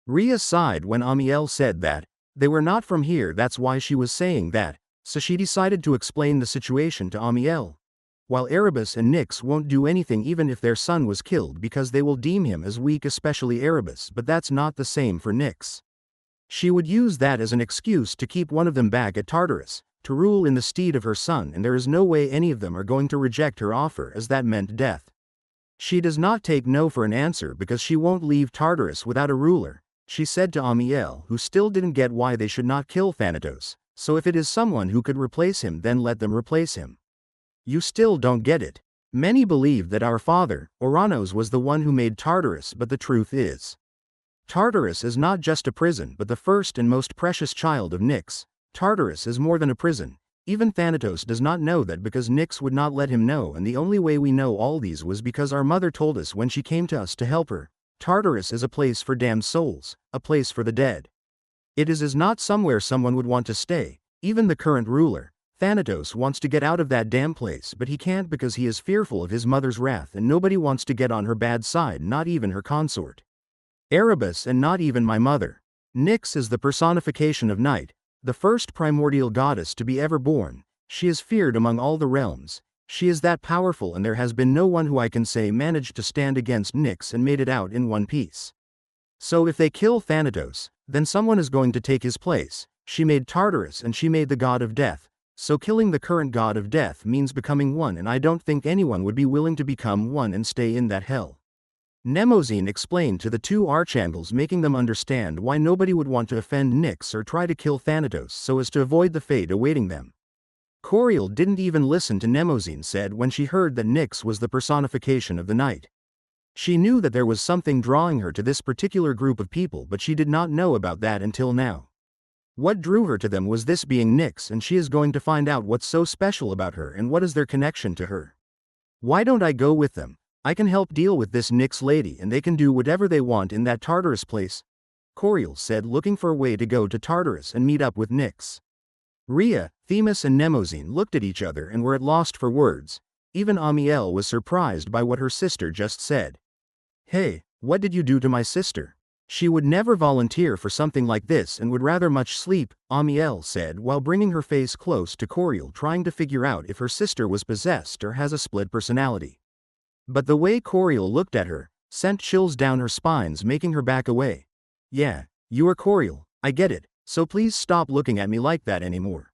Speaker 1: Rhea sighed when Amiel said that. They were not from here, that's why she was saying that, so she decided to explain the situation to Amiel. While Erebus and Nyx won't do anything even if their son was killed because they will deem him as weak, especially Erebus, but that's not the same for Nyx. She would use that as an excuse to keep one of them back at Tartarus, to rule in the stead of her son, and there is no way any of them are going to reject her offer, as that meant death. She does not take no for an answer because she won't leave Tartarus without a ruler, she said to Amiel, who still didn't get why they should not kill Thanatos, so if it is someone who could replace him then let them replace him. You still don't get it. Many believe that our father, Kronos, was the one who made Tartarus, but the truth is, Tartarus is not just a prison but the first and most precious child of Nyx, Tartarus is more than a prison. Even Thanatos does not know that because Nyx would not let him know, and the only way we know all these was because our mother told us when she came to us to help her. Tartarus is a place for damned souls, a place for the dead. It is not somewhere someone would want to stay. Even the current ruler, Thanatos, wants to get out of that damn place, but he can't because he is fearful of his mother's wrath, and nobody wants to get on her bad side, not even her consort Erebus, and not even my mother. Nyx is the personification of night, the first primordial goddess to be ever born. She is feared among all the realms. She is that powerful, and there has been no one who I can say managed to stand against Nyx and made it out in one piece. So if they kill Thanatos, then someone is going to take his place. She made Tartarus and she made the god of death. So killing the current god of death means becoming one, and I don't think anyone would be willing to become one and stay in that hell. Mnemosyne explained to the two archangels, making them understand why nobody would want to offend Nyx or try to kill Thanatos so as to avoid the fate awaiting them. Coriel didn't even listen to Mnemosyne said when she heard that Nyx was the personification of the night. She knew that there was something drawing her to this particular group of people, but she did not know about that until now. What drew her to them was this being Nyx, and she is going to find out what's so special about her and what is their connection to her. Why don't I go with them? I can help deal with this Nyx lady, and they can do whatever they want in that Tartarus place, Coriel said, looking for a way to go to Tartarus and meet up with Nyx. Rhea, Themis and Mnemosyne looked at each other and were at lost for words. Even Amiel was surprised by what her sister just said. Hey, what did you do to my sister? She would never volunteer for something like this and would rather much sleep, Amiel said while bringing her face close to Coriel, trying to figure out if her sister was possessed or has a split personality. But the way Coriel looked at her sent chills down her spines, making her back away. Yeah, you are Coriel, I get it, so please stop looking at me like that anymore.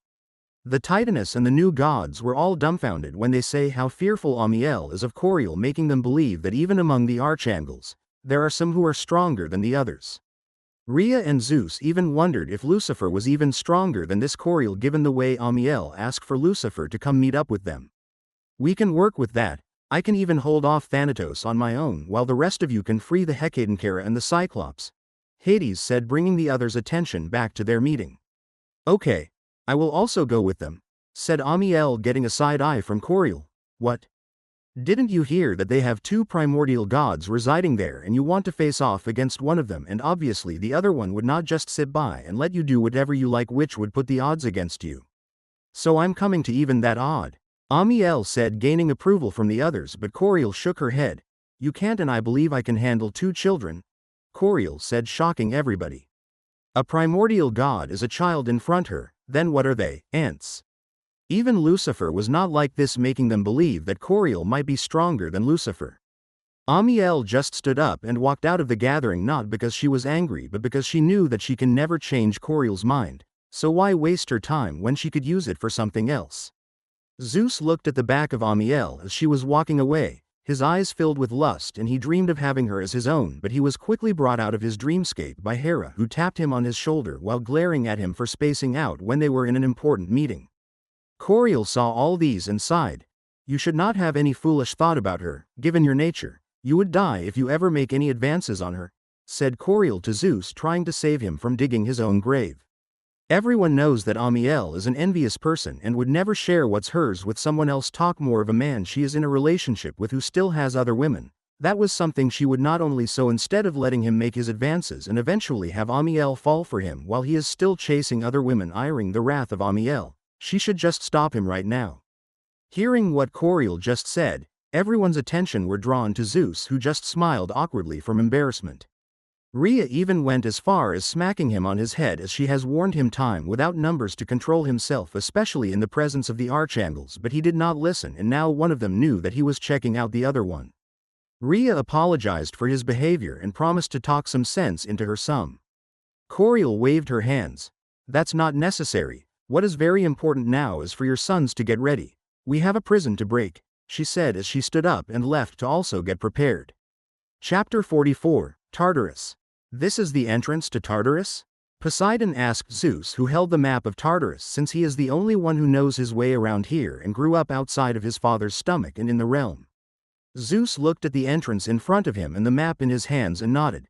Speaker 1: The Titaness and the new gods were all dumbfounded when they say how fearful Amiel is of Coriel, making them believe that even among the archangels, there are some who are stronger than the others. Rhea and Zeus even wondered if Lucifer was even stronger than this Coriel, given the way Amiel asked for Lucifer to come meet up with them. We can work with that. I can even hold off Thanatos on my own while the rest of you can free the Hecatonchera and the Cyclops, Hades said, bringing the others' attention back to their meeting. Okay, I will also go with them, said Amiel, getting a side eye from Coriel. What? Didn't you hear that they have two primordial gods residing there and you want to face off against one of them, and obviously the other one would not just sit by and let you do whatever you like, which would put the odds against you. So I'm coming to even that odd, Amiel said, gaining approval from the others, but Coriel shook her head. You can't, and I believe I can handle 2 children, Coriel said, shocking everybody. A primordial god is a child in front her, then what are they, ants? Even Lucifer was not like this, making them believe that Coriel might be stronger than Lucifer. Amiel just stood up and walked out of the gathering, not because she was angry but because she knew that she can never change Coriel's mind, so why waste her time when she could use it for something else? Zeus looked at the back of Amiel as she was walking away, his eyes filled with lust, and he dreamed of having her as his own, but he was quickly brought out of his dreamscape by Hera, who tapped him on his shoulder while glaring at him for spacing out when they were in an important meeting. Coriel saw all these and sighed. You should not have any foolish thought about her, given your nature. You would die if you ever make any advances on her, said Coriel to Zeus, trying to save him from digging his own grave. Everyone knows that Amiel is an envious person and would never share what's hers with someone else. Talk more of a man she is in a relationship with who still has other women. That was something she would not only. So instead of letting him make his advances and eventually have Amiel fall for him while he is still chasing other women, airing the wrath of Amiel, she should just stop him right now. Hearing what Coriel just said, everyone's attention were drawn to Zeus, who just smiled awkwardly from embarrassment. Rhea even went as far as smacking him on his head, as she has warned him time without numbers to control himself, especially in the presence of the archangels, but he did not listen, and now one of them knew that he was checking out the other one. Rhea apologized for his behavior and promised to talk some sense into her some. Coriel waved her hands. That's not necessary. What is very important now is for your sons to get ready. We have a prison to break, she said as she stood up and left to also get prepared. Chapter 44, Tartarus. This is the entrance to Tartarus? Poseidon asked Zeus, who held the map of Tartarus, since he is the only one who knows his way around here and grew up outside of his father's stomach and in the realm. Zeus looked at the entrance in front of him and the map in his hands and nodded.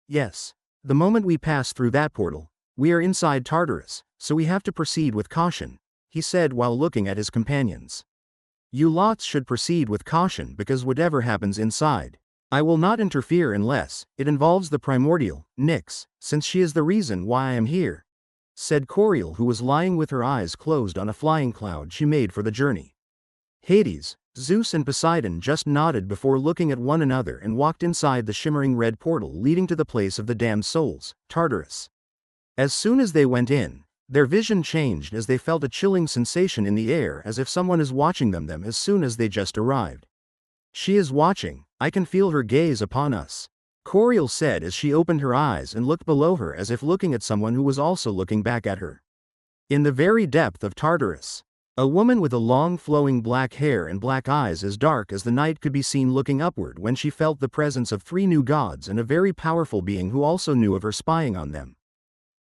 Speaker 1: Yes. The moment we pass through that portal, we are inside Tartarus. so we have to proceed with caution, he said while looking at his companions. You lots should proceed with caution because whatever happens inside, I will not interfere unless it involves the primordial, Nyx, since she is the reason why I am here, said Coriel, who was lying with her eyes closed on a flying cloud she made for the journey. Hades, Zeus and Poseidon just nodded before looking at one another and walked inside the shimmering red portal leading to the place of the damned souls, Tartarus. As soon as they went in, their vision changed as they felt a chilling sensation in the air as if someone is watching them as soon as they just arrived. She is watching, I can feel her gaze upon us, Coriel said as she opened her eyes and looked below her as if looking at someone who was also looking back at her. In the very depth of Tartarus, a woman with a long flowing black hair and black eyes as dark as the night could be seen looking upward when she felt the presence of 3 new gods and a very powerful being who also knew of her spying on them.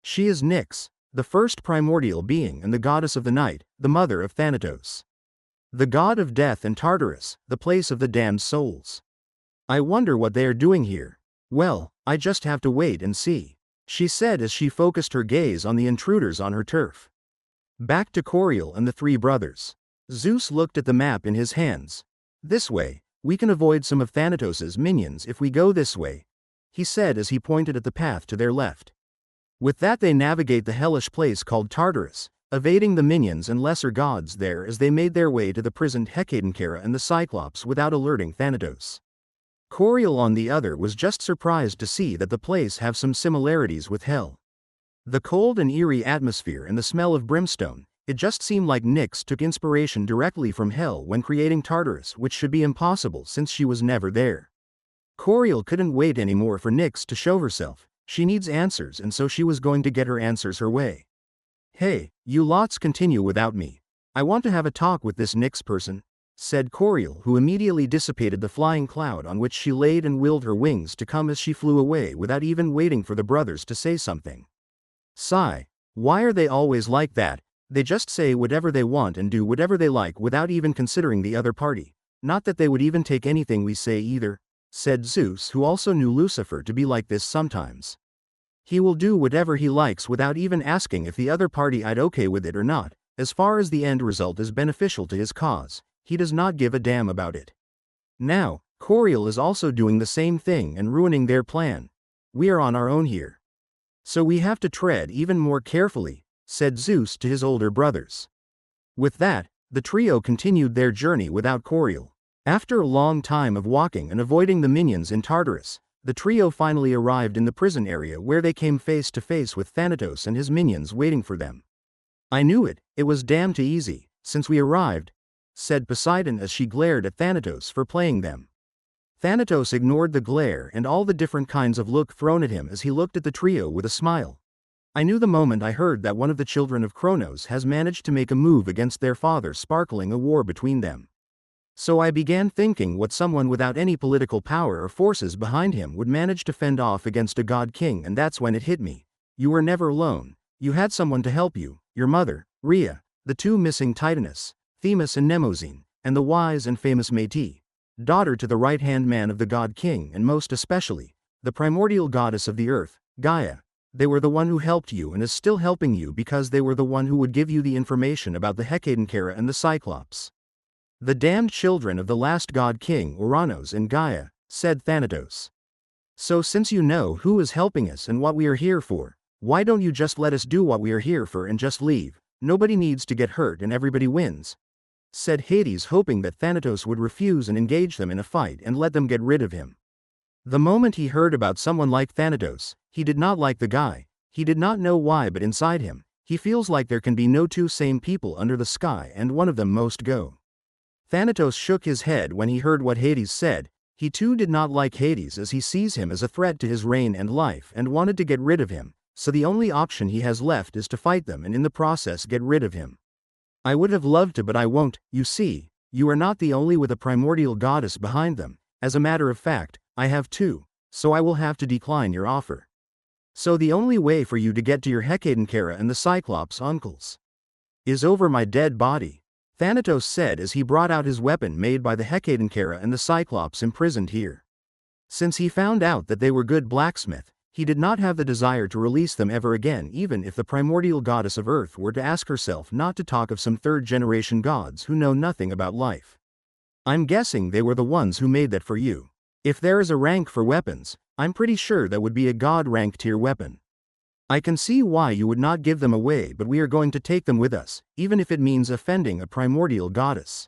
Speaker 1: She is Nyx, the first primordial being and the goddess of the night, the mother of Thanatos, the god of death, and Tartarus, the place of the damned souls. I wonder what they are doing here. Well, I just have to wait and see, she said as she focused her gaze on the intruders on her turf. Back to Coriel and the 3 brothers. Zeus looked at the map in his hands. This way, we can avoid some of Thanatos's minions if we go this way, he said as he pointed at the path to their left. With that they navigate the hellish place called Tartarus, evading the minions and lesser gods there as they made their way to the prisoned Hecatoncheira and the Cyclops without alerting Thanatos. Coriel on the other was just surprised to see that the place have some similarities with hell. The cold and eerie atmosphere and the smell of brimstone, it just seemed like Nyx took inspiration directly from hell when creating Tartarus, which should be impossible since she was never there. Coriel couldn't wait anymore for Nyx to show herself, she needs answers and so she was going to get her answers her way. Hey, you lots continue without me. I want to have a talk with this Nyx person, said Coriel, who immediately dissipated the flying cloud on which she laid and willed her wings to come as she flew away without even waiting for the brothers to say something. Sigh, why are they always like that? They just say whatever they want and do whatever they like without even considering the other party. Not that they would even take anything we say either, said Zeus, who also knew Lucifer to be like this sometimes. He will do whatever he likes without even asking if the other party is okay with it or not, as far as the end result is beneficial to his cause, he does not give a damn about it. Now, Coriel is also doing the same thing and ruining their plan. We are on our own here, so we have to tread even more carefully, said Zeus to his older brothers. With that, the trio continued their journey without Coriel. After a long time of walking and avoiding the minions in Tartarus, the trio finally arrived in the prison area where they came face to face with Thanatos and his minions waiting for them. I knew it, it was damn too easy, since we arrived, said Poseidon as she glared at Thanatos for playing them. Thanatos ignored the glare and all the different kinds of look thrown at him as he looked at the trio with a smile. I knew the moment I heard that one of the children of Kronos has managed to make a move against their father, sparkling a war between them. So I began thinking what someone without any political power or forces behind him would manage to fend off against a god king, and that's when it hit me. You were never alone. You had someone to help you, your mother, Rhea, the 2 missing Titanus, Themis and Mnemosyne, and the wise and famous Métis, daughter to the right-hand man of the god king, and most especially, the primordial goddess of the earth, Gaia. They were the one who helped you and is still helping you because they were the one who would give you the information about the Hecatoncheira and the Cyclops. The damned children of the last god king, Uranos and Gaia, said Thanatos. So since you know who is helping us and what we are here for, why don't you just let us do what we are here for and just leave? Nobody needs to get hurt and everybody wins, said Hades, hoping that Thanatos would refuse and engage them in a fight and let them get rid of him. The moment he heard about someone like Thanatos, he did not like the guy. He did not know why, but inside him, he feels like there can be no 2 same people under the sky and one of them must go. Thanatos shook his head when he heard what Hades said. He too did not like Hades as he sees him as a threat to his reign and life and wanted to get rid of him, so the only option he has left is to fight them and in the process get rid of him. I would have loved to, but I won't. You see, you are not the only with a primordial goddess behind them. As a matter of fact, I have 2, so I will have to decline your offer. So the only way for you to get to your Hecatoncheira and the Cyclops uncles is over my dead body, Thanatos said as he brought out his weapon made by the Hecatoncheira and the Cyclops imprisoned here. Since he found out that they were good blacksmith, He did not have the desire to release them ever again, even if the primordial goddess of Earth were to ask herself not to talk of some third-generation gods who know nothing about life. I'm guessing they were the ones who made that for you. If there is a rank for weapons, I'm pretty sure that would be a god rank tier weapon. I can see why you would not give them away, but we are going to take them with us, even if it means offending a primordial goddess.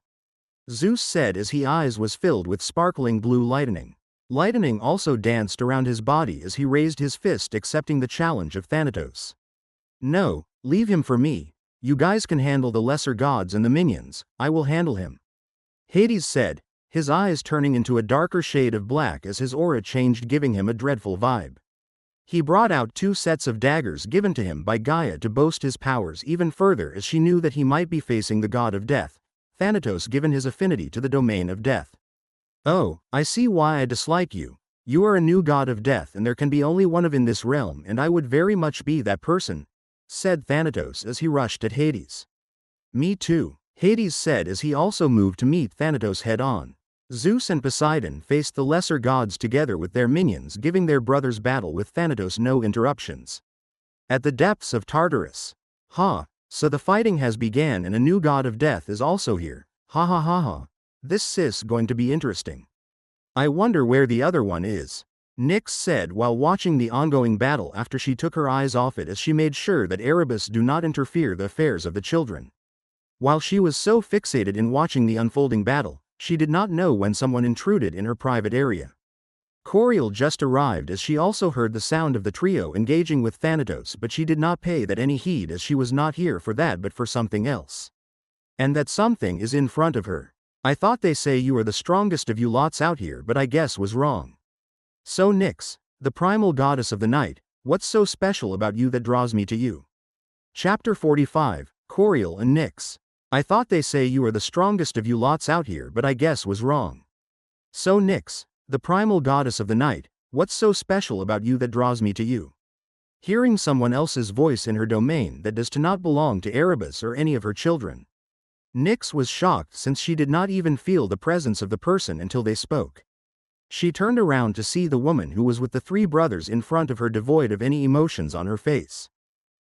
Speaker 1: Zeus said as his eyes was filled with sparkling blue lightning. Lightning also danced around his body as he raised his fist, accepting the challenge of Thanatos. No, leave him for me. You guys can handle the lesser gods and the minions, I will handle him. Hades said, his eyes turning into a darker shade of black as his aura changed, giving him a dreadful vibe. He brought out 2 sets of daggers given to him by Gaia to boast his powers even further, as she knew that he might be facing the god of death, Thanatos, given his affinity to the domain of death. Oh, I see why I dislike you. You are a new god of death and there can be only one of in this realm, and I would very much be that person, said Thanatos as he rushed at Hades. Me too, Hades said as he also moved to meet Thanatos head on. Zeus and Poseidon faced the lesser gods together with their minions, giving their brothers battle with Thanatos no interruptions. At the depths of Tartarus. So the fighting has began and a new god of death is also here. Ha ha ha ha. This is going to be interesting. I wonder where the other one is, Nyx said while watching the ongoing battle after she took her eyes off it as she made sure that Erebus do not interfere the affairs of the children. While she was so fixated in watching the unfolding battle, she did not know when someone intruded in her private area. Coriel just arrived as she also heard the sound of the trio engaging with Thanatos, but she did not pay that any heed as she was not here for that but for something else. And that something is in front of her. I thought they say you are the strongest of you lots out here, but I guess was wrong. So Nyx, the primal goddess of the night, what's so special about you that draws me to you? Chapter 45, Coriel and Nyx. I thought they say you are the strongest of you lots out here, but I guess was wrong. So Nyx, the primal goddess of the night, what's so special about you that draws me to you? Hearing someone else's voice in her domain that does not belong to Erebus or any of her children. Nyx was shocked since she did not even feel the presence of the person until they spoke. She turned around to see the woman who was with the 3 brothers in front of her, devoid of any emotions on her face.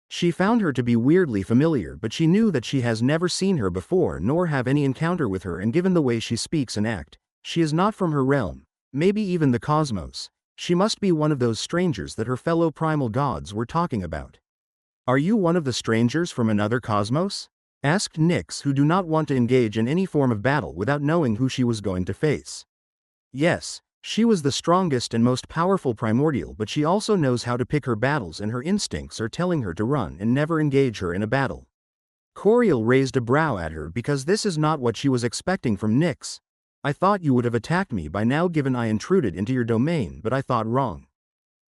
Speaker 1: She found her to be weirdly familiar, but she knew that she has never seen her before nor have any encounter with her, and given the way she speaks and acts, she is not from her realm, maybe even the cosmos. She must be one of those strangers that her fellow primal gods were talking about. Are you one of the strangers from another cosmos? Asked Nyx, who do not want to engage in any form of battle without knowing who she was going to face. Yes, she was the strongest and most powerful primordial, but she also knows how to pick her battles, and her instincts are telling her to run and never engage her in a battle. Coriel raised a brow at her because this is not what she was expecting from Nyx. I thought you would have attacked me by now given I intruded into your domain, but I thought wrong.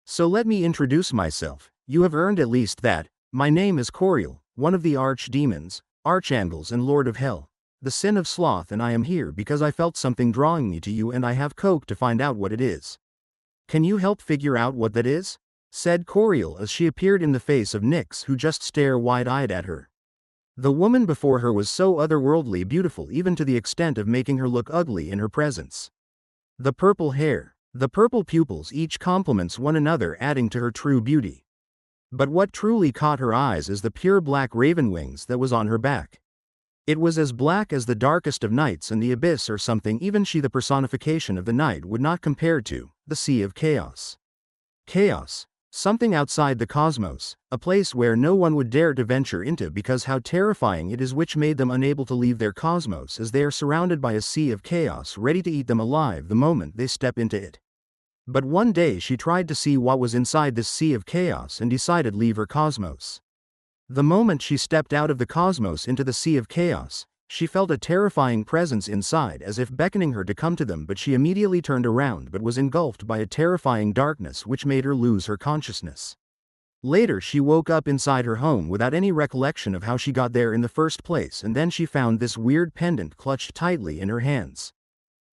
Speaker 1: So let me introduce myself. You have earned at least that. My name is Coriel, one of the archdemons, archangels and lord of hell, the sin of sloth, and I am here because I felt something drawing me to you and I have coke to find out what it is. Can you help figure out what that is? Said Coriel as she appeared in the face of Nyx, who just stared wide-eyed at her. The woman before her was so otherworldly beautiful, even to the extent of making her look ugly in her presence. The purple hair, the purple pupils each complements one another, adding to her true beauty. But what truly caught her eyes is the pure black raven wings that was on her back. It was as black as the darkest of nights and the abyss or something even she, the personification of the night, would not compare to, the sea of chaos. Chaos, something outside the cosmos, a place where no one would dare to venture into because how terrifying it is, which made them unable to leave their cosmos as they are surrounded by a sea of chaos ready to eat them alive the moment they step into it. But one day she tried to see what was inside this sea of chaos and decided to leave her cosmos. The moment she stepped out of the cosmos into the sea of chaos, she felt a terrifying presence inside, as if beckoning her to come to them, but she immediately turned around but was engulfed by a terrifying darkness which made her lose her consciousness. Later she woke up inside her home without any recollection of how she got there in the first place, and then she found this weird pendant clutched tightly in her hands.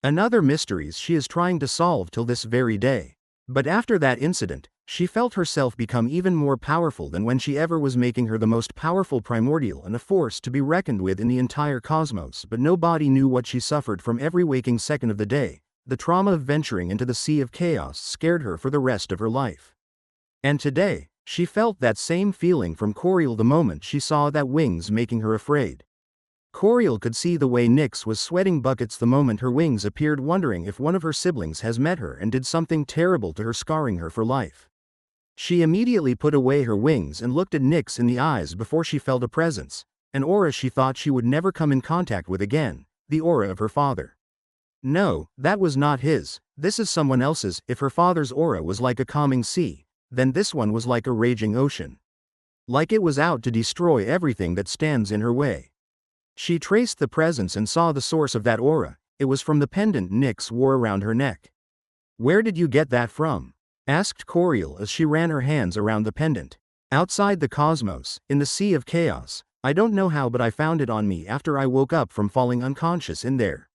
Speaker 1: Another mysteries she is trying to solve till this very day. But after that incident, she felt herself become even more powerful than when she ever was, making her the most powerful primordial and a force to be reckoned with in the entire cosmos. But nobody knew what she suffered from every waking second of the day. The trauma of venturing into the sea of chaos scared her for the rest of her life. And today, she felt that same feeling from Coriel the moment she saw that wings, making her afraid. Coriel could see the way Nyx was sweating buckets the moment her wings appeared, wondering if one of her siblings has met her and did something terrible to her, scarring her for life. She immediately put away her wings and looked at Nyx in the eyes before she felt a presence, an aura she thought she would never come in contact with again, the aura of her father. No, that was not his, this is someone else's. If her father's aura was like a calming sea, then this one was like a raging ocean. Like it was out to destroy everything that stands in her way. She traced the presence and saw the source of that aura. It was from the pendant Nyx wore around her neck. "Where did you get that from?" asked Coriel as she ran her hands around the pendant. "Outside the cosmos, in the sea of chaos. I don't know how, but I found it on me after I woke up from falling unconscious in there,"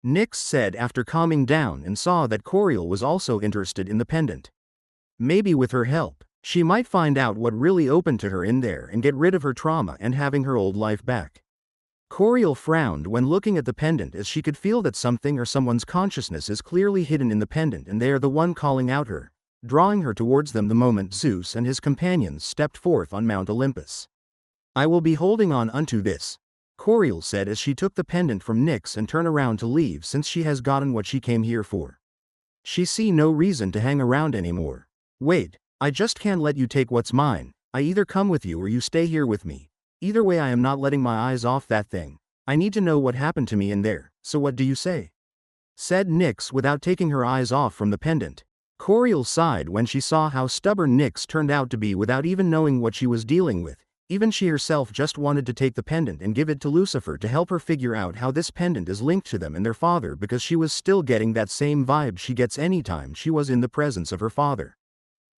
Speaker 1: Nyx said after calming down and saw that Coriel was also interested in the pendant. Maybe with her help, she might find out what really opened to her in there and get rid of her trauma and having her old life back. Coriel frowned when looking at the pendant, as she could feel that something or someone's consciousness is clearly hidden in the pendant, and they are the one calling out her, drawing her towards them the moment Zeus and his companions stepped forth on Mount Olympus. "I will be holding on unto this," Coriel said as she took the pendant from Nyx and turned around to leave, since she has gotten what she came here for. She see no reason to hang around anymore. "Wait, I just can't let you take what's mine. I either come with you or you stay here with me. Either way, I am not letting my eyes off that thing. I need to know what happened to me in there, so what do you say?" said Nyx without taking her eyes off from the pendant. Coriel sighed when she saw how stubborn Nyx turned out to be without even knowing what she was dealing with. Even she herself just wanted to take the pendant and give it to Lucifer to help her figure out how this pendant is linked to them and their father, because she was still getting that same vibe she gets anytime she was in the presence of her father.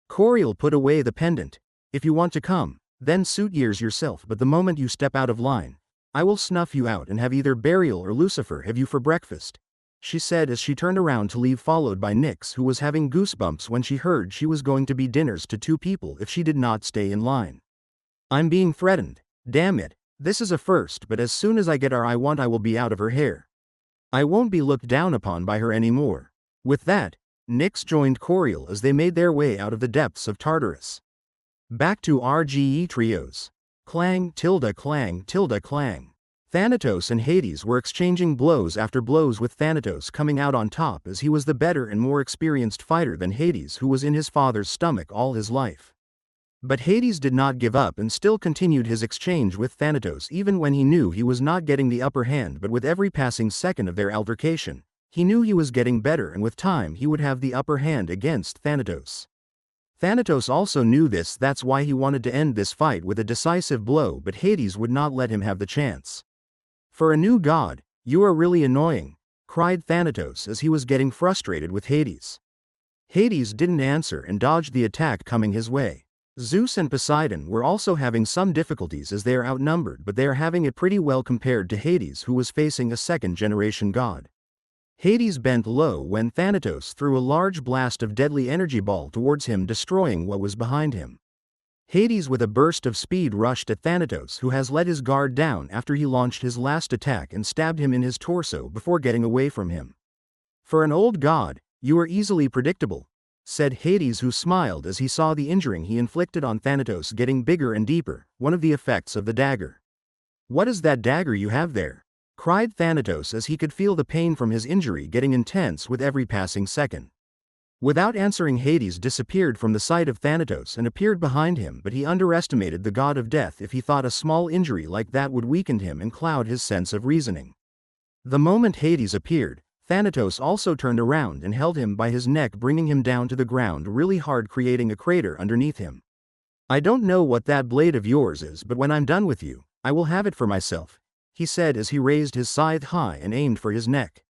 Speaker 1: Coriel put away the pendant. "If you want to come, then suit yourself, but the moment you step out of line, I will snuff you out and have either Burial or Lucifer have you for breakfast," she said as she turned around to leave, followed by Nyx, who was having goosebumps when she heard she was going to be dinners to 2 people if she did not stay in line. "I'm being threatened. Damn it, this is a first, but as soon as I get her I want, I will be out of her hair. I won't be looked down upon by her anymore." With that, Nyx joined Coriel as they made their way out of the depths of Tartarus. Back to RGE trios. Clang, tilde clang, tilde clang. Thanatos and Hades were exchanging blows after blows, with Thanatos coming out on top as he was the better and more experienced fighter than Hades, who was in his father's stomach all his life. But Hades did not give up and still continued his exchange with Thanatos even when he knew he was not getting the upper hand, but with every passing second of their altercation, he knew he was getting better, and with time he would have the upper hand against Thanatos. Thanatos also knew this, that's why he wanted to end this fight with a decisive blow, but Hades would not let him have the chance. "For a new god, you are really annoying," cried Thanatos as he was getting frustrated with Hades. Hades didn't answer and dodged the attack coming his way. Zeus and Poseidon were also having some difficulties as they are outnumbered, but they are having it pretty well compared to Hades, who was facing a second-generation god. Hades bent low when Thanatos threw a large blast of deadly energy ball towards him, destroying what was behind him. Hades with a burst of speed rushed at Thanatos, who has let his guard down after he launched his last attack and stabbed him in his torso before getting away from him. "For an old god, you are easily predictable," said Hades, who smiled as he saw the injuring he inflicted on Thanatos getting bigger and deeper, one of the effects of the dagger. "What is that dagger you have there?" cried Thanatos as he could feel the pain from his injury getting intense with every passing second. Without answering, Hades disappeared from the sight of Thanatos and appeared behind him, but he underestimated the god of death if he thought a small injury like that would weaken him and cloud his sense of reasoning. The moment Hades appeared, Thanatos also turned around and held him by his neck, bringing him down to the ground really hard, creating a crater underneath him. "I don't know what that blade of yours is, but when I'm done with you, I will have it for myself," he said as he raised his scythe high and aimed for his neck.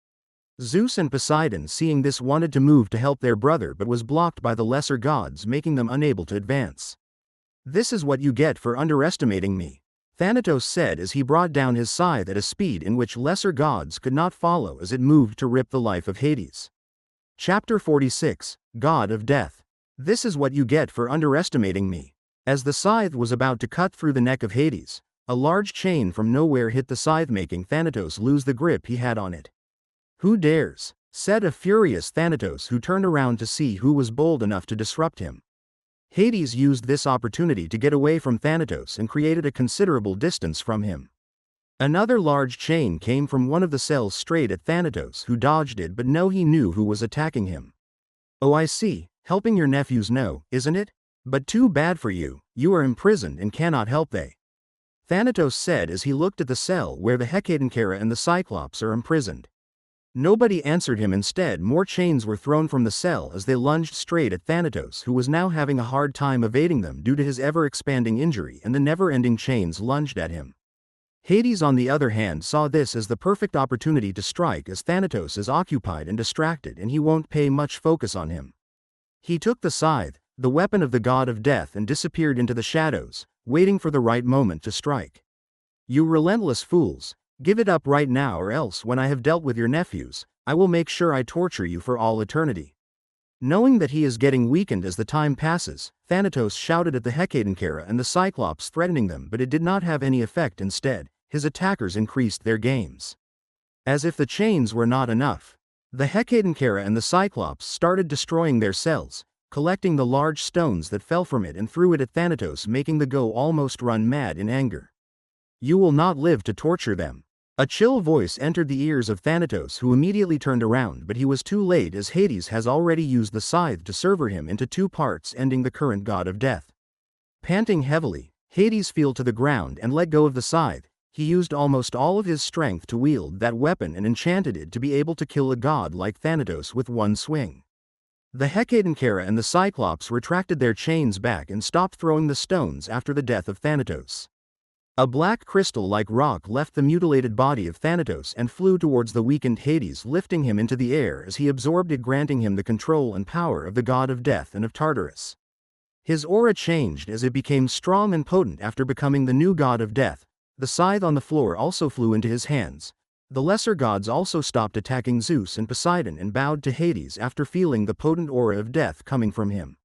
Speaker 1: Zeus and Poseidon, seeing this, wanted to move to help their brother but was blocked by the lesser gods, making them unable to advance. "This is what you get for underestimating me," Thanatos said as he brought down his scythe at a speed in which lesser gods could not follow as it moved to rip the life of Hades. Chapter 46, God of Death. "This is what you get for underestimating me." As the scythe was about to cut through the neck of Hades, a large chain from nowhere hit the scythe, making Thanatos lose the grip he had on it. "Who dares?" said a furious Thanatos, who turned around to see who was bold enough to disrupt him. Hades used this opportunity to get away from Thanatos and created a considerable distance from him. Another large chain came from one of the cells straight at Thanatos, who dodged it, but he knew who was attacking him. "Oh, I see, helping your nephews, no, isn't it? But too bad for you, you are imprisoned and cannot help they," Thanatos said as he looked at the cell where the Hecatoncheira and the Cyclops are imprisoned. Nobody answered him. Instead, more chains were thrown from the cell as they lunged straight at Thanatos, who was now having a hard time evading them due to his ever-expanding injury, and the never-ending chains lunged at him. Hades, on the other hand, saw this as the perfect opportunity to strike, as Thanatos is occupied and distracted and he won't pay much focus on him. He took the scythe, the weapon of the god of death, and disappeared into the shadows, waiting for the right moment to strike. "You relentless fools, give it up right now, or else when I have dealt with your nephews, I will make sure I torture you for all eternity." Knowing that he is getting weakened as the time passes, Thanatos shouted at the Hecatoncheira and the Cyclops, threatening them, but it did not have any effect. Instead, his attackers increased their games. As if the chains were not enough, the Hecatoncheira and the Cyclops started destroying their cells, collecting the large stones that fell from it and threw it at Thanatos, making the Go almost run mad in anger. "You will not live to torture them." A chill voice entered the ears of Thanatos, who immediately turned around, but he was too late as Hades has already used the scythe to sever him into two parts, ending the current god of death. Panting heavily, Hades fell to the ground and let go of the scythe. He used almost all of his strength to wield that weapon and enchanted it to be able to kill a god like Thanatos with one swing. The Hecatoncheira and the Cyclops retracted their chains back and stopped throwing the stones after the death of Thanatos. A black crystal-like rock left the mutilated body of Thanatos and flew towards the weakened Hades, lifting him into the air as he absorbed it, granting him the control and power of the god of death and of Tartarus. His aura changed as it became strong and potent after becoming the new god of death. The scythe on the floor also flew into his hands. The lesser gods also stopped attacking Zeus and Poseidon and bowed to Hades after feeling the potent aura of death coming from him.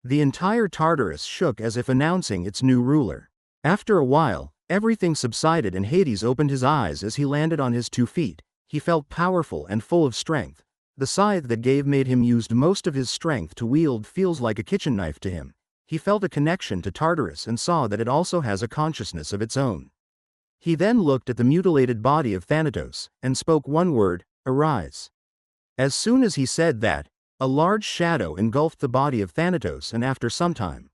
Speaker 1: The entire Tartarus shook as if announcing its new ruler. After a while, everything subsided and Hades opened his eyes as he landed on his 2 feet. He felt powerful and full of strength. The scythe that made him used most of his strength to wield feels like a kitchen knife to him. He felt a connection to Tartarus and saw that it also has a consciousness of its own. He then looked at the mutilated body of Thanatos and spoke one word: "Arise." As soon as he said that, a large shadow engulfed the body of Thanatos, and after some time,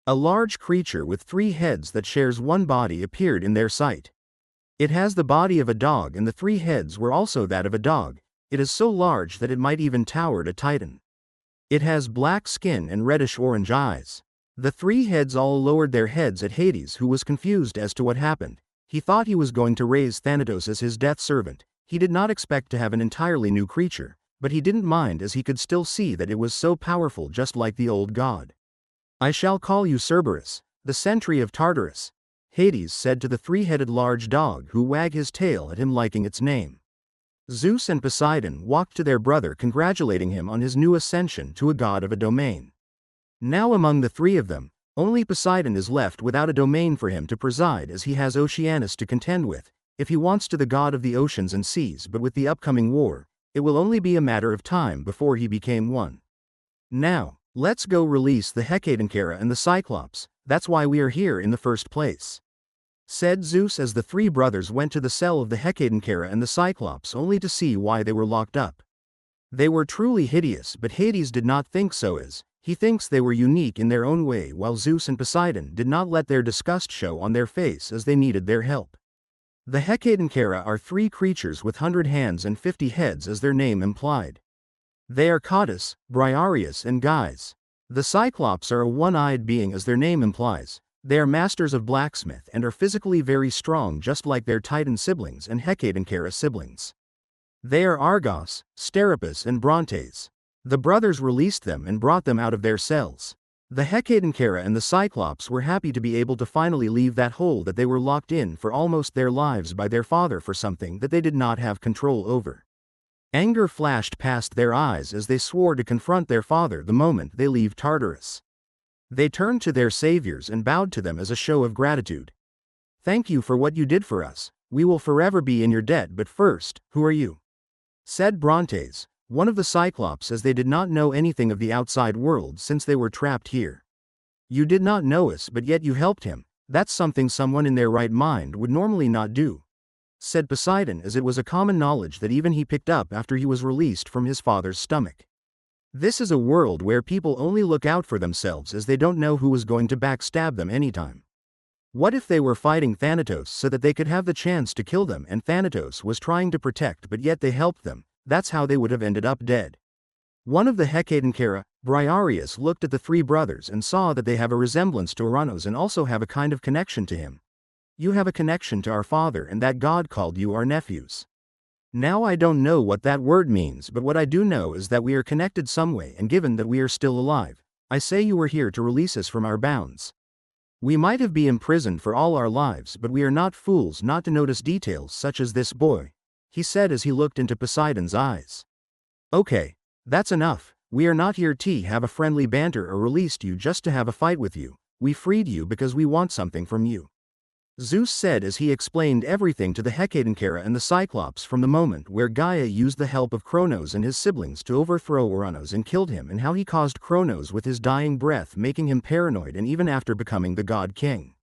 Speaker 1: a large creature with 3 heads that shares one body appeared in their sight. It has the body of a dog, and the 3 heads were also that of a dog. It is so large that it might even tower a titan. It has black skin and reddish-orange eyes. The 3 heads all lowered their heads at Hades, who was confused as to what happened. He thought he was going to raise Thanatos as his death servant. He did not expect to have an entirely new creature, but he didn't mind as he could still see that it was so powerful, just like the old god. "I shall call you Cerberus, the sentry of Tartarus," Hades said to the 3-headed large dog, who wagged his tail at him, liking its name. Zeus and Poseidon walked to their brother, congratulating him on his new ascension to a god of a domain. Now among the 3 of them, only Poseidon is left without a domain for him to preside, as he has Oceanus to contend with, if he wants to, the god of the oceans and seas. But with the upcoming war, it will only be a matter of time before he became one. "Now, let's go release the Hecatoncheira and the Cyclops. That's why we are here in the first place," said Zeus as the 3 brothers went to the cell of the Hecatoncheira and the Cyclops, only to see why they were locked up. They were truly hideous, but Hades did not think so, as he thinks they were unique in their own way, while Zeus and Poseidon did not let their disgust show on their face as they needed their help. The Hecatoncheira are 3 creatures with 100 hands and 50 heads, as their name implied. They are Cottus, Briareus and Guys. The Cyclops are a one-eyed being, as their name implies. They are masters of blacksmith and are physically very strong, just like their Titan siblings and Hecatoncheira siblings. They are Argos, Steropus and Brontes. The brothers released them and brought them out of their cells. The Hecatoncheira and the Cyclops were happy to be able to finally leave that hole that they were locked in for almost their lives by their father for something that they did not have control over. Anger flashed past their eyes as they swore to confront their father the moment they leave Tartarus. They turned to their saviors and bowed to them as a show of gratitude. "Thank you for what you did for us. We will forever be in your debt, but first, who are you?" said Brontes, one of the Cyclops, as they did not know anything of the outside world since they were trapped here. You did not know us, but yet you helped him. That's something someone in their right mind would normally not do," said Poseidon, as it was a common knowledge that even he picked up after he was released from his father's stomach. This is a world where people only look out for themselves, as they don't know who is going to backstab them anytime. What if they were fighting Thanatos so that they could have the chance to kill them, and Thanatos was trying to protect, but yet they helped them? That's how they would have ended up dead. One of the Hecatoncheira, Briareus, looked at the three brothers and saw that they have a resemblance to Kronos and also have a kind of connection to him. "You have a connection to our father, and that God called you our nephews." Now I don't know what that word means, but what I do know is that we are connected some way, and given that we are still alive, I say you were here to release us from our bounds. We might have been imprisoned for all our lives, but we are not fools not to notice details such as this, boy, he said as he looked into Poseidon's eyes. "Okay, that's enough. We are not here to have a friendly banter or released you just to have a fight with you. We freed you because we want something from you," Zeus said as he explained everything to the Hecatoncheira and the Cyclops, from the moment where Gaia used the help of Kronos and his siblings to overthrow Kronos and killed him, and how he caused Kronos with his dying breath, making him paranoid, and even after becoming the God King,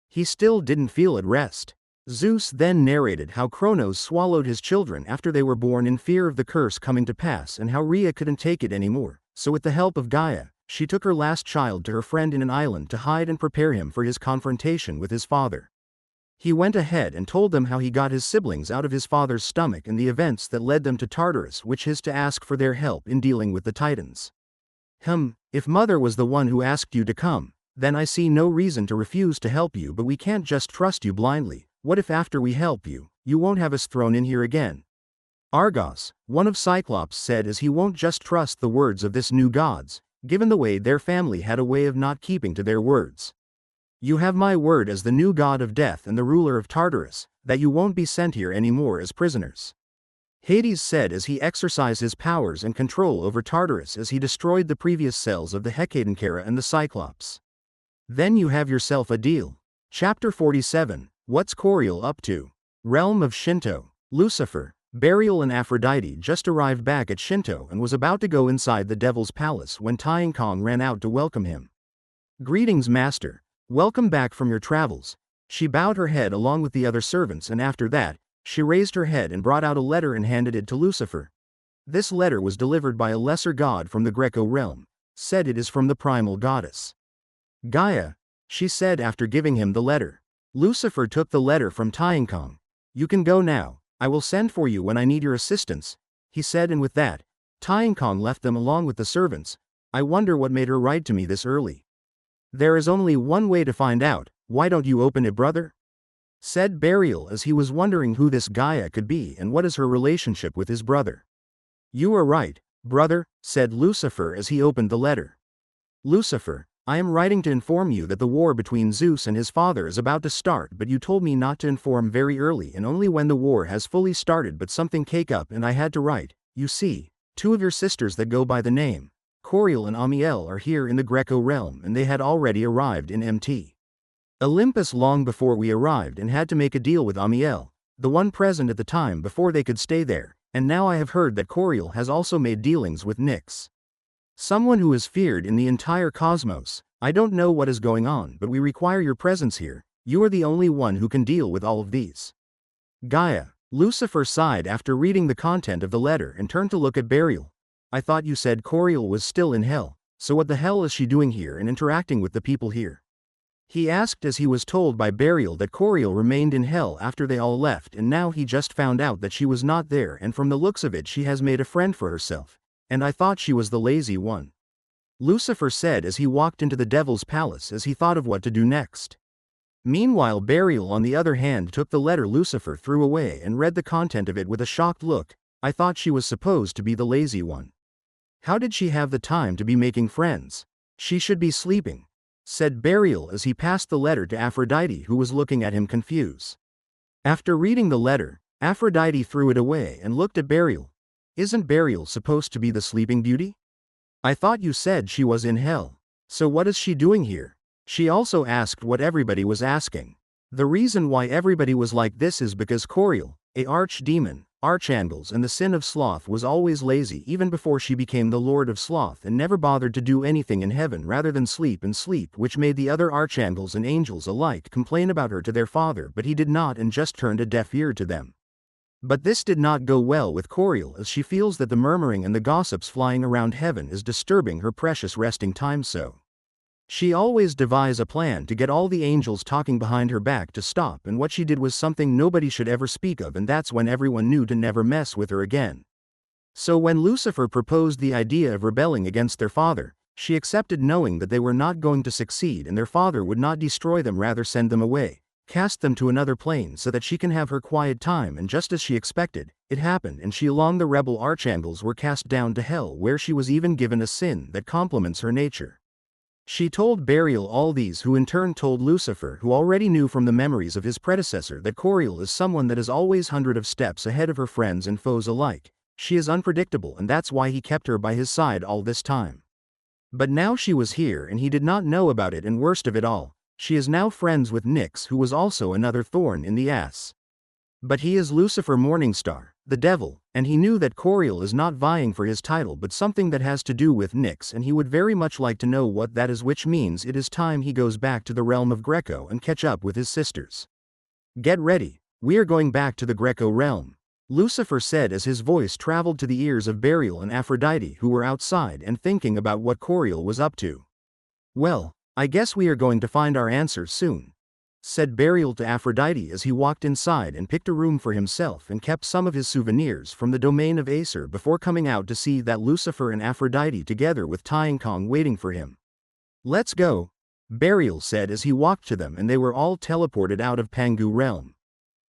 Speaker 1: he still didn't feel at rest. Zeus then narrated how Kronos swallowed his children after they were born in fear of the curse coming to pass, and how Rhea couldn't take it anymore, so with the help of Gaia, she took her last child to her friend in an island to hide and prepare him for his confrontation with his father. He went ahead and told them how he got his siblings out of his father's stomach and the events that led them to Tartarus, which is to ask for their help in dealing with the Titans. If Mother was the one who asked you to come, then I see no reason to refuse to help you, but we can't just trust you blindly. What if after we help you, you won't have us thrown in here again?" Argos, one of Cyclops, said as he won't just trust the words of this new gods, given the way their family had a way of not keeping to their words. "You have my word as the new god of death and the ruler of Tartarus, that you won't be sent here anymore as prisoners," Hades said as he exercised his powers and control over Tartarus as he destroyed the previous cells of the Hecatoncheira and the Cyclops. "Then you have yourself a deal." Chapter 47, What's Coriol up to? Realm of Shinto. Lucifer, Burial and Aphrodite just arrived back at Shinto and was about to go inside the Devil's Palace when Kong ran out to welcome him. "Greetings, Master. Welcome back from your travels." She bowed her head along with the other servants, and after that, she raised her head and brought out a letter and handed it to Lucifer. This letter was delivered by a lesser god from the Greco realm. Said it is from the primal goddess Gaia, she said after giving him the letter. Lucifer took the letter from Kong. "You can go now. I will send for you when I need your assistance," he said, and with that, Kong left them along with the servants. "I wonder what made her write to me this early." "There is only one way to find out. Why don't you open it, brother?" said Burial as he was wondering who this Gaia could be and what is her relationship with his brother. "You are right, brother," said Lucifer as he opened the letter. "Lucifer, I am writing to inform you that the war between Zeus and his father is about to start, but you told me not to inform very early and only when the war has fully started, but something came up and I had to write. You see, two of your sisters that go by the name Coriol and Amiel are here in the Greco realm, and they had already arrived in Olympus long before we arrived and had to make a deal with Amiel, the one present at the time, before they could stay there, and now I have heard that Coriol has also made dealings with Nyx, someone who is feared in the entire cosmos. I don't know what is going on, but we require your presence here. You are the only one who can deal with all of these." Gaia, Lucifer sighed after reading the content of the letter and turned to look at Burial. "I thought you said Coriol was still in hell, so what the hell is she doing here and interacting with the people here?" he asked as he was told by Burial that Coriol remained in hell after they all left, and now he just found out that she was not there, and from the looks of it she has made a friend for herself. "And I thought she was the lazy one," Lucifer said as he walked into the Devil's Palace as he thought of what to do next. Meanwhile, Burial on the other hand took the letter Lucifer threw away and read the content of it with a shocked look. "I thought she was supposed to be the lazy one. How did she have the time to be making friends? She should be sleeping," said Burial as he passed the letter to Aphrodite, who was looking at him confused. After reading the letter, Aphrodite threw it away and looked at Burial. "Isn't Burial supposed to be the Sleeping Beauty? I thought you said she was in hell. So what is she doing here?" She also asked what everybody was asking. The reason why everybody was like this is because Coriol, a archdemon, archangels, and the sin of sloth was always lazy even before she became the Lord of Sloth, and never bothered to do anything in heaven rather than sleep and sleep, which made the other archangels and angels alike complain about her to their father, but he did not and just turned a deaf ear to them. But this did not go well with Coriel, as she feels that the murmuring and the gossips flying around heaven is disturbing her precious resting time, so she always devised a plan to get all the angels talking behind her back to stop, and what she did was something nobody should ever speak of, and that's when everyone knew to never mess with her again. So when Lucifer proposed the idea of rebelling against their father, she accepted, knowing that they were not going to succeed and their father would not destroy them, rather send them away, cast them to another plane so that she can have her quiet time. And just as she expected, it happened, and she along the rebel archangels were cast down to hell, where she was even given a sin that complements her nature. She told Burial all these, who in turn told Lucifer, who already knew from the memories of his predecessor that Coriel is someone that is always hundreds of steps ahead of her friends and foes alike. She is unpredictable, and that's why he kept her by his side all this time. But now she was here and he did not know about it, and worst of it all, she is now friends with Nyx, who was also another thorn in the ass. But he is Lucifer Morningstar, the devil, and he knew that Coriel is not vying for his title but something that has to do with Nyx, and he would very much like to know what that is, which means it is time he goes back to the realm of Greco and catch up with his sisters. Get ready, we are going back to the Greco realm, Lucifer said as his voice traveled to the ears of Burial and Aphrodite, who were outside and thinking about what Coriel was up to. Well, I guess we are going to find our answers soon, said Burial to Aphrodite as he walked inside and picked a room for himself and kept some of his souvenirs from the domain of Acer before coming out to see that Lucifer and Aphrodite together with Kong waiting for him. Let's go, Burial said as he walked to them, and they were all teleported out of Pangu realm.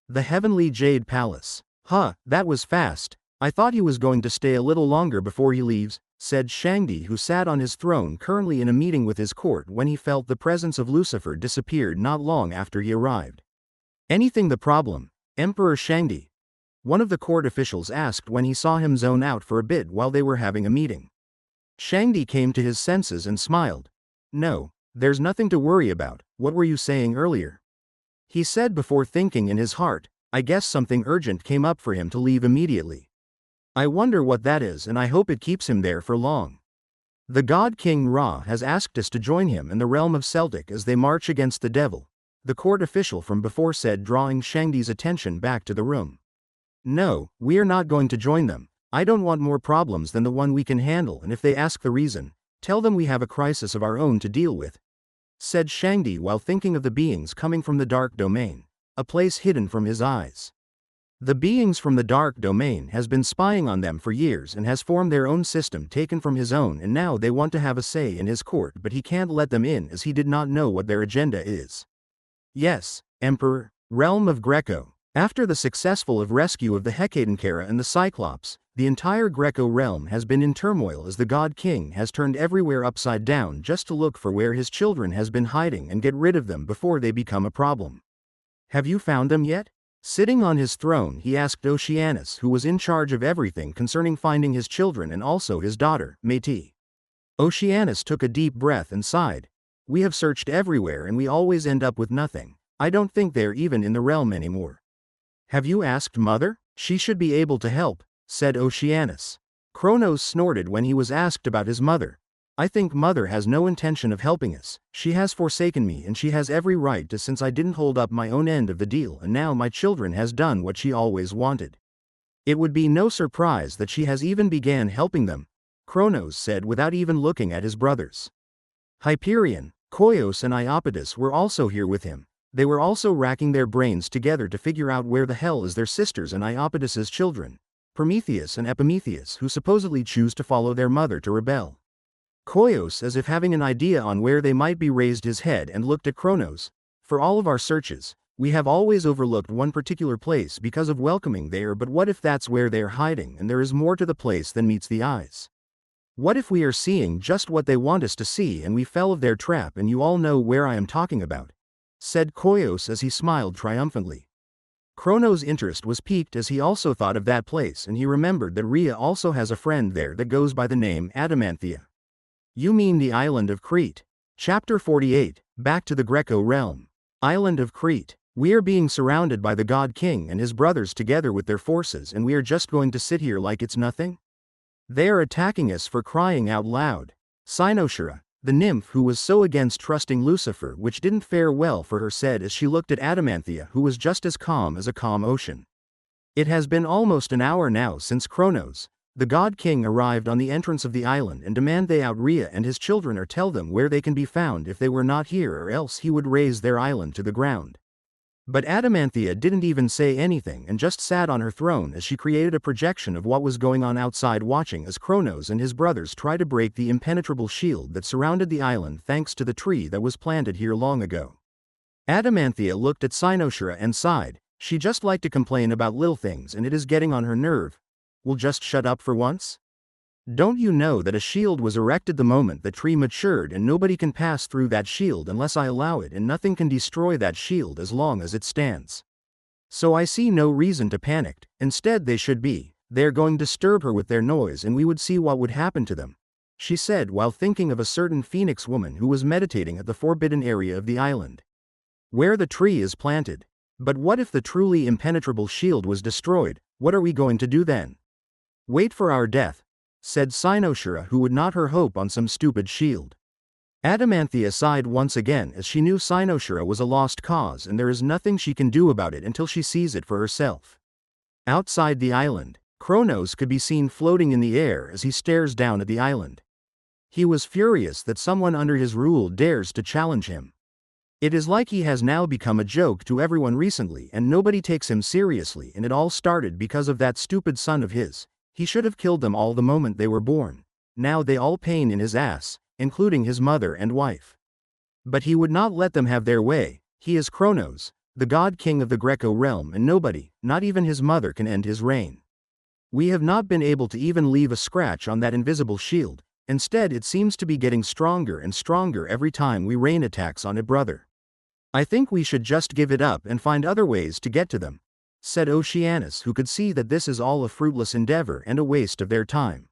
Speaker 1: The Heavenly Jade Palace. Huh, that was fast. I thought he was going to stay a little longer before he leaves, said Shangdi, who sat on his throne currently in a meeting with his court when he felt the presence of Lucifer disappeared not long after he arrived. Anything the problem, Emperor Shangdi? One of the court officials asked when he saw him zone out for a bit while they were having a meeting. Shangdi came to his senses and smiled. No, there's nothing to worry about. What were you saying earlier? He said before thinking in his heart, I guess something urgent came up for him to leave immediately. I wonder what that is, and I hope it keeps him there for long. The god King Ra has asked us to join him in the realm of Celtic as they march against the devil, the court official from before said, drawing Shangdi's attention back to the room. No, we are not going to join them. I don't want more problems than the one we can handle, and if they ask the reason, tell them we have a crisis of our own to deal with, said Shangdi while thinking of the beings coming from the dark domain, a place hidden from his eyes. The beings from the dark domain has been spying on them for years and has formed their own system taken from his own, and now they want to have a say in his court, but he can't let them in as he did not know what their agenda is. Yes, Emperor, realm of Greco. After the successful rescue of the Hecatonchera and the Cyclops, the entire Greco realm has been in turmoil as the god king has turned everywhere upside down just to look for where his children has been hiding and get rid of them before they become a problem. Have you found them yet? Sitting on his throne, he asked Oceanus, who was in charge of everything concerning finding his children and also his daughter, Métis. Oceanus took a deep breath and sighed. We have searched everywhere and we always end up with nothing. I don't think they're even in the realm anymore. Have you asked Mother? She should be able to help, said Oceanus. Kronos snorted when he was asked about his mother. I think Mother has no intention of helping us. She has forsaken me and she has every right to, since I didn't hold up my own end of the deal, and now my children has done what she always wanted. It would be no surprise that she has even began helping them, Kronos said without even looking at his brothers. Hyperion, Koios and Iapetus were also here with him. They were also racking their brains together to figure out where the hell is their sisters and Iapetus's children, Prometheus and Epimetheus, who supposedly choose to follow their mother to rebel. Koios, as if having an idea on where they might be, raised his head and looked at Kronos. For all of our searches, we have always overlooked one particular place because of welcoming there, but what if that's where they're hiding and there is more to the place than meets the eyes? What if we are seeing just what they want us to see and we fell of their trap, and you all know where I am talking about, said Koios as he smiled triumphantly. Kronos' interest was piqued as he also thought of that place, and he remembered that Rhea also has a friend there that goes by the name Adamanthia. You mean the island of Crete? Chapter 48, Back to the Greco realm. Island of Crete. We are being surrounded by the God King and his brothers together with their forces, and we are just going to sit here like it's nothing? They are attacking us for crying out loud. Cynosura, the nymph who was so against trusting Lucifer, which didn't fare well for her, said as she looked at Adamanthea, who was just as calm as a calm ocean. It has been almost an hour now since Kronos, the God King, arrived on the entrance of the island and demand they out Rhea and his children, or tell them where they can be found if they were not here, or else he would raze their island to the ground. But Adamanthea didn't even say anything and just sat on her throne as she created a projection of what was going on outside, watching as Kronos and his brothers try to break the impenetrable shield that surrounded the island thanks to the tree that was planted here long ago. Adamanthea looked at Cynosura and sighed. She just liked to complain about little things, and it is getting on her nerve. Will just shut up for once? Don't you know that a shield was erected the moment the tree matured, and nobody can pass through that shield unless I allow it, and nothing can destroy that shield as long as it stands. So I see no reason to panic. Instead they should be. They're going to disturb her with their noise, and we would see what would happen to them, she said while thinking of a certain phoenix woman who was meditating at the forbidden area of the island, where the tree is planted. But what if the truly impenetrable shield was destroyed? What are we going to do then? Wait for our death, said Cynosura, who would not her hope on some stupid shield. Adamanthea sighed once again as she knew Cynosura was a lost cause, and there is nothing she can do about it until she sees it for herself. Outside the island, Kronos could be seen floating in the air as he stares down at the island. He was furious that someone under his rule dares to challenge him. It is like he has now become a joke to everyone recently, and nobody takes him seriously, and it all started because of that stupid son of his. He should have killed them all the moment they were born. Now they all pain in his ass, including his mother and wife. But he would not let them have their way. He is Kronos, the God King of the Greco realm, and nobody, not even his mother, can end his reign. We have not been able to even leave a scratch on that invisible shield. Instead, it seems to be getting stronger and stronger every time we rain attacks on it, brother. I think we should just give it up and find other ways to get to them, said Oceanus, who could see that this is all a fruitless endeavor and a waste of their time.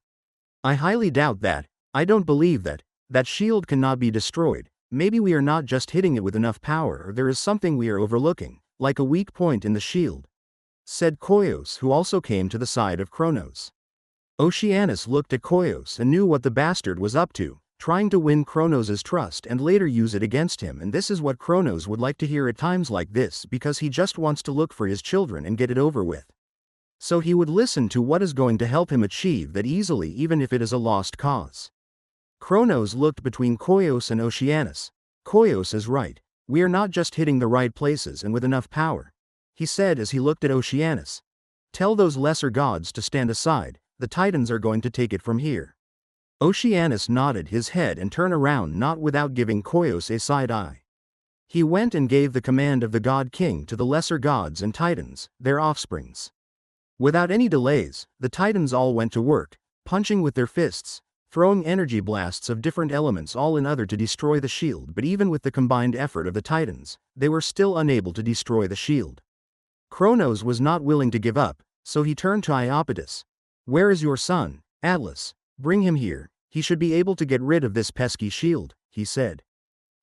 Speaker 1: I highly doubt that. I don't believe that. That shield cannot be destroyed. Maybe we are not just hitting it with enough power, or there is something we are overlooking, like a weak point in the shield, said Koios, who also came to the side of Kronos. Oceanus looked at Koios and knew what the bastard was up to, trying to win Kronos' trust and later use it against him, and this is what Kronos would like to hear at times like this, because he just wants to look for his children and get it over with. So he would listen to what is going to help him achieve that easily, even if it is a lost cause. Kronos looked between Koios and Oceanus. Koios is right. We are not just hitting the right places and with enough power, he said as he looked at Oceanus. Tell those lesser gods to stand aside. The Titans are going to take it from here. Oceanus nodded his head and turned around, not without giving Koios a side eye. He went and gave the command of the God King to the lesser gods and Titans, their offsprings. Without any delays, the Titans all went to work, punching with their fists, throwing energy blasts of different elements all in order to destroy the shield, but even with the combined effort of the Titans, they were still unable to destroy the shield. Kronos was not willing to give up, so he turned to Iapetus. Where is your son, Atlas? Bring him here. He should be able to get rid of this pesky shield, he said.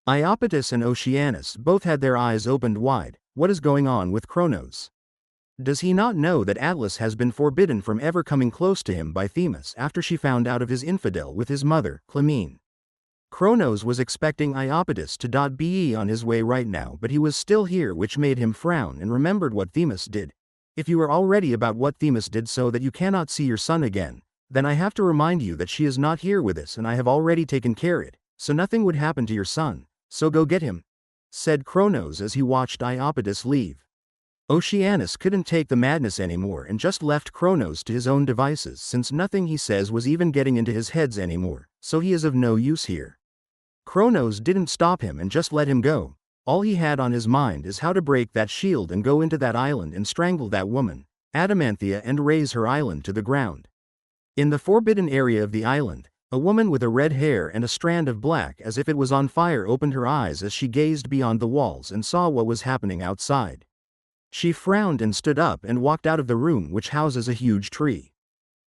Speaker 1: Iapetus and Oceanus both had their eyes opened wide. What is going on with Kronos? Does he not know that Atlas has been forbidden from ever coming close to him by Themis after she found out of his infidel with his mother, Clymene? Kronos was expecting Iapetus to be on his way right now, but he was still here, which made him frown and remembered what Themis did. If you are already about what Themis did so that you cannot see your son again, then I have to remind you that she is not here with us, and I have already taken care of it, so nothing would happen to your son, so go get him, said Kronos as he watched Iapetus leave. Oceanus couldn't take the madness anymore and just left Kronos to his own devices, since nothing he says was even getting into his heads anymore, so he is of no use here. Kronos didn't stop him and just let him go. All he had on his mind is how to break that shield and go into that island and strangle that woman, Adamanthea, and raze her island to the ground. In the forbidden area of the island, a woman with a red hair and a strand of black as if it was on fire opened her eyes as she gazed beyond the walls and saw what was happening outside. She frowned and stood up and walked out of the room, which houses a huge tree.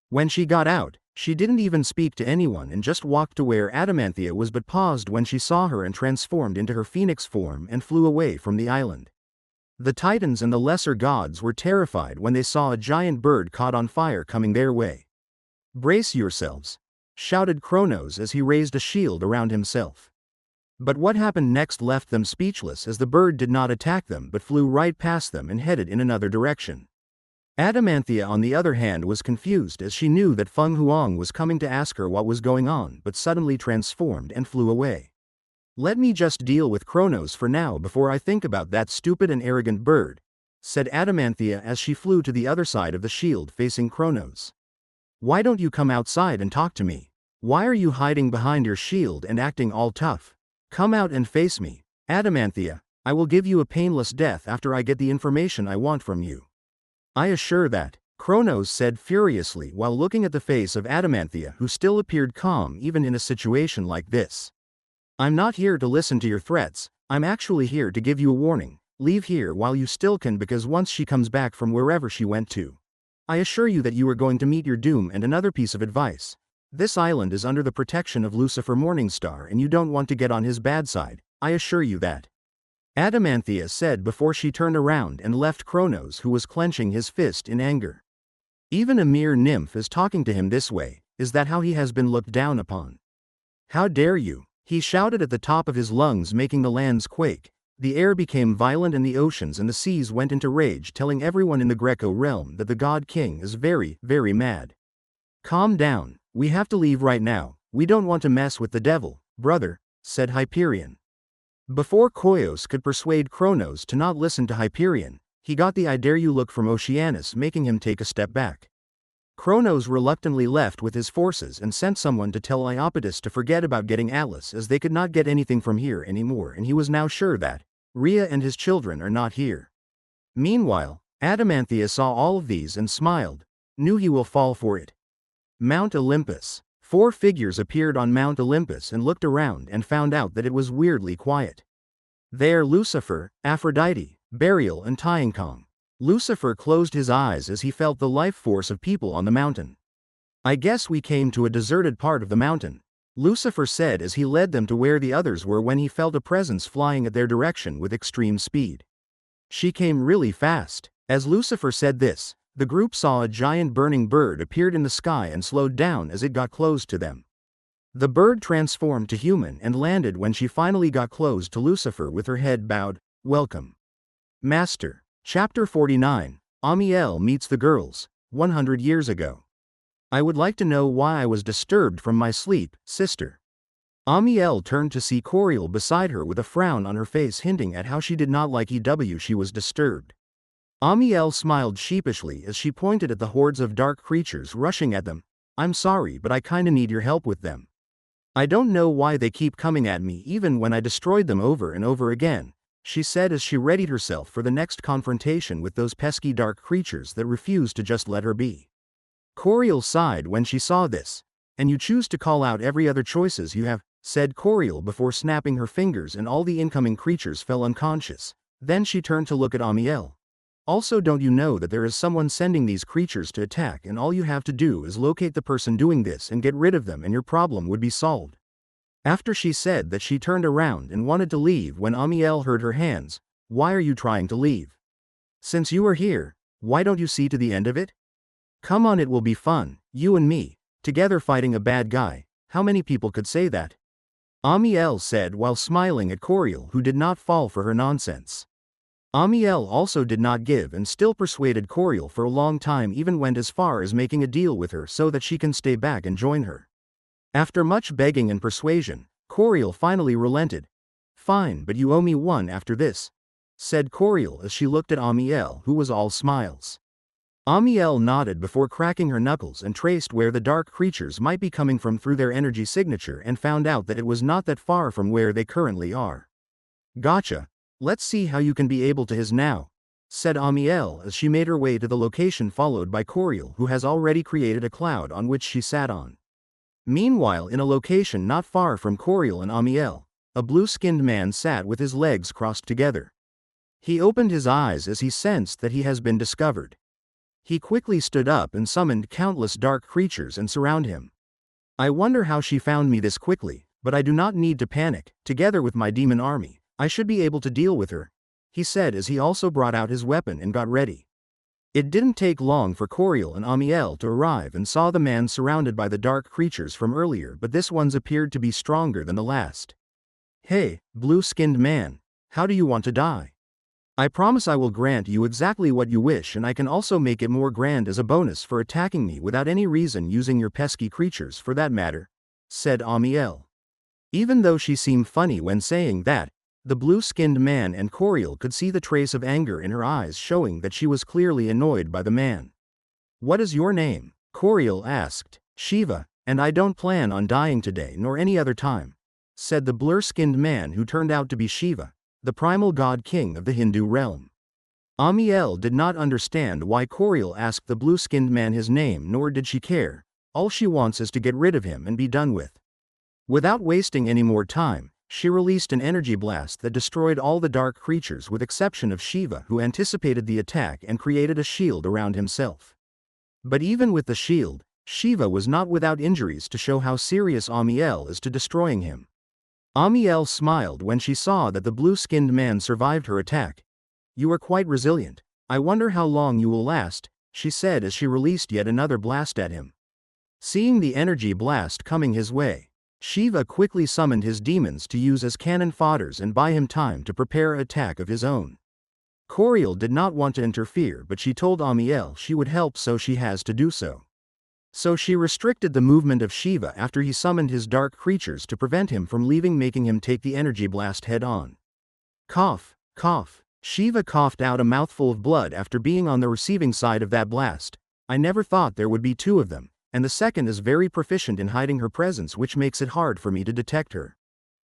Speaker 1: When she got out, she didn't even speak to anyone and just walked to where Adamanthea was, but paused when she saw her and transformed into her phoenix form and flew away from the island. The Titans and the lesser gods were terrified when they saw a giant bird caught on fire coming their way. "Brace yourselves," shouted Kronos as he raised a shield around himself. But what happened next left them speechless, as the bird did not attack them but flew right past them and headed in another direction. Adamanthea, on the other hand, was confused as she knew that Feng Huang was coming to ask her what was going on, but suddenly transformed and flew away. "Let me just deal with Kronos for now before I think about that stupid and arrogant bird," said Adamanthea as she flew to the other side of the shield facing Kronos. "Why don't you come outside and talk to me? Why are you hiding behind your shield and acting all tough? Come out and face me, Adamanthea. I will give you a painless death after I get the information I want from you." "I assure that," Kronos said furiously while looking at the face of Adamanthea, who still appeared calm even in a situation like this. "I'm not here to listen to your threats, I'm actually here to give you a warning. Leave here while you still can, because once she comes back from wherever she went to, I assure you that you are going to meet your doom. And another piece of advice. This island is under the protection of Lucifer Morningstar, and you don't want to get on his bad side, I assure you that," Adamanthea said before she turned around and left Kronos, who was clenching his fist in anger. Even a mere nymph is talking to him this way. Is that how he has been looked down upon? "How dare you!" he shouted at the top of his lungs, making the lands quake. The air became violent and the oceans and the seas went into rage, telling everyone in the Greco realm that the God King is very, very mad. "Calm down, we have to leave right now. We don't want to mess with the devil, brother," said Hyperion. Before Koios could persuade Kronos to not listen to Hyperion, he got the "I dare you" look from Oceanus, making him take a step back. Kronos reluctantly left with his forces and sent someone to tell Iapetus to forget about getting Atlas, as they could not get anything from here anymore, and he was now sure that Rhea and his children are not here. Meanwhile, Adamanthea saw all of these and smiled, knew he will fall for it. Mount Olympus. 4 figures appeared on Mount Olympus and looked around and found out that it was weirdly quiet. There Lucifer, Aphrodite, Burial and Tainkong. Lucifer closed his eyes as he felt the life force of people on the mountain. "I guess we came to a deserted part of the mountain," Lucifer said as he led them to where the others were, when he felt a presence flying at their direction with extreme speed. "She came really fast." As Lucifer said this, the group saw a giant burning bird appeared in the sky and slowed down as it got close to them. The bird transformed to human and landed when she finally got close to Lucifer with her head bowed. "Welcome, Master." Chapter 49, Amiel meets the girls, 100 years ago. "I would like to know why I was disturbed from my sleep, sister." Amiel turned to see Coriel beside her with a frown on her face, hinting at how she did not like she was disturbed. Amiel smiled sheepishly as she pointed at the hordes of dark creatures rushing at them. "I'm sorry, but I kinda need your help with them. I don't know why they keep coming at me even when I destroyed them over and over again," she said as she readied herself for the next confrontation with those pesky dark creatures that refused to just let her be. Coriel sighed when she saw this. "And you choose to call out every other choices you have," said Coriel before snapping her fingers, and all the incoming creatures fell unconscious. Then she turned to look at Amiel. "Also, don't you know that there is someone sending these creatures to attack, and all you have to do is locate the person doing this and get rid of them and your problem would be solved?" After she said that, she turned around and wanted to leave when Amiel heard her hands. "Why are you trying to leave? Since you are here, why don't you see to the end of it? Come on, it will be fun, you and me, together fighting a bad guy." "How many people could say that?" Amiel said while smiling at Coriel, who did not fall for her nonsense. Amiel also did not give and still persuaded Coriel for a long time, even went as far as making a deal with her so that she can stay back and join her. After much begging and persuasion, Coriel finally relented. "Fine, but you owe me one after this," said Coriel as she looked at Amiel, who was all smiles. Amiel nodded before cracking her knuckles and traced where the dark creatures might be coming from through their energy signature and found out that it was not that far from where they currently are. "Gotcha. Let's see how you can be able to his now," said Amiel as she made her way to the location, followed by Coriel, who has already created a cloud on which she sat on. Meanwhile, in a location not far from Coriel and Amiel, a blue-skinned man sat with his legs crossed together. He opened his eyes as he sensed that he has been discovered. He quickly stood up and summoned countless dark creatures and surround him. "I wonder how she found me this quickly, but I do not need to panic. Together with my demon army, I should be able to deal with her," he said as he also brought out his weapon and got ready. It didn't take long for Coriel and Amiel to arrive and saw the man surrounded by the dark creatures from earlier, but this one's appeared to be stronger than the last. Hey, blue-skinned man, how do you want to die? I promise I will grant you exactly what you wish, and I can also make it more grand as a bonus for attacking me without any reason, using your pesky creatures for that matter, said Amiel. Even though she seemed funny when saying that, the blue-skinned man and Coriel could see the trace of anger in her eyes, showing that she was clearly annoyed by the man. What is your name? Coriel asked. Shiva, and I don't plan on dying today nor any other time, said the blur-skinned man, who turned out to be Shiva, the primal god king of the Hindu realm. Amiel did not understand why Coriel asked the blue-skinned man his name, nor did she care. All she wants is to get rid of him and be done with. Without wasting any more time, she released an energy blast that destroyed all the dark creatures with exception of Shiva, who anticipated the attack and created a shield around himself. But even with the shield, Shiva was not without injuries to show how serious Amiel is to destroying him. Amiel smiled when she saw that the blue-skinned man survived her attack. You are quite resilient. I wonder how long you will last, she said as she released yet another blast at him. Seeing the energy blast coming his way, Shiva quickly summoned his demons to use as cannon fodders and buy him time to prepare an attack of his own. Coriel did not want to interfere, but she told Amiel she would help, so she has to do so. So she restricted the movement of Shiva after he summoned his dark creatures to prevent him from leaving, making him take the energy blast head on. Cough, cough. Shiva coughed out a mouthful of blood after being on the receiving side of that blast. I never thought there would be two of them, and the second is very proficient in hiding her presence, which makes it hard for me to detect her.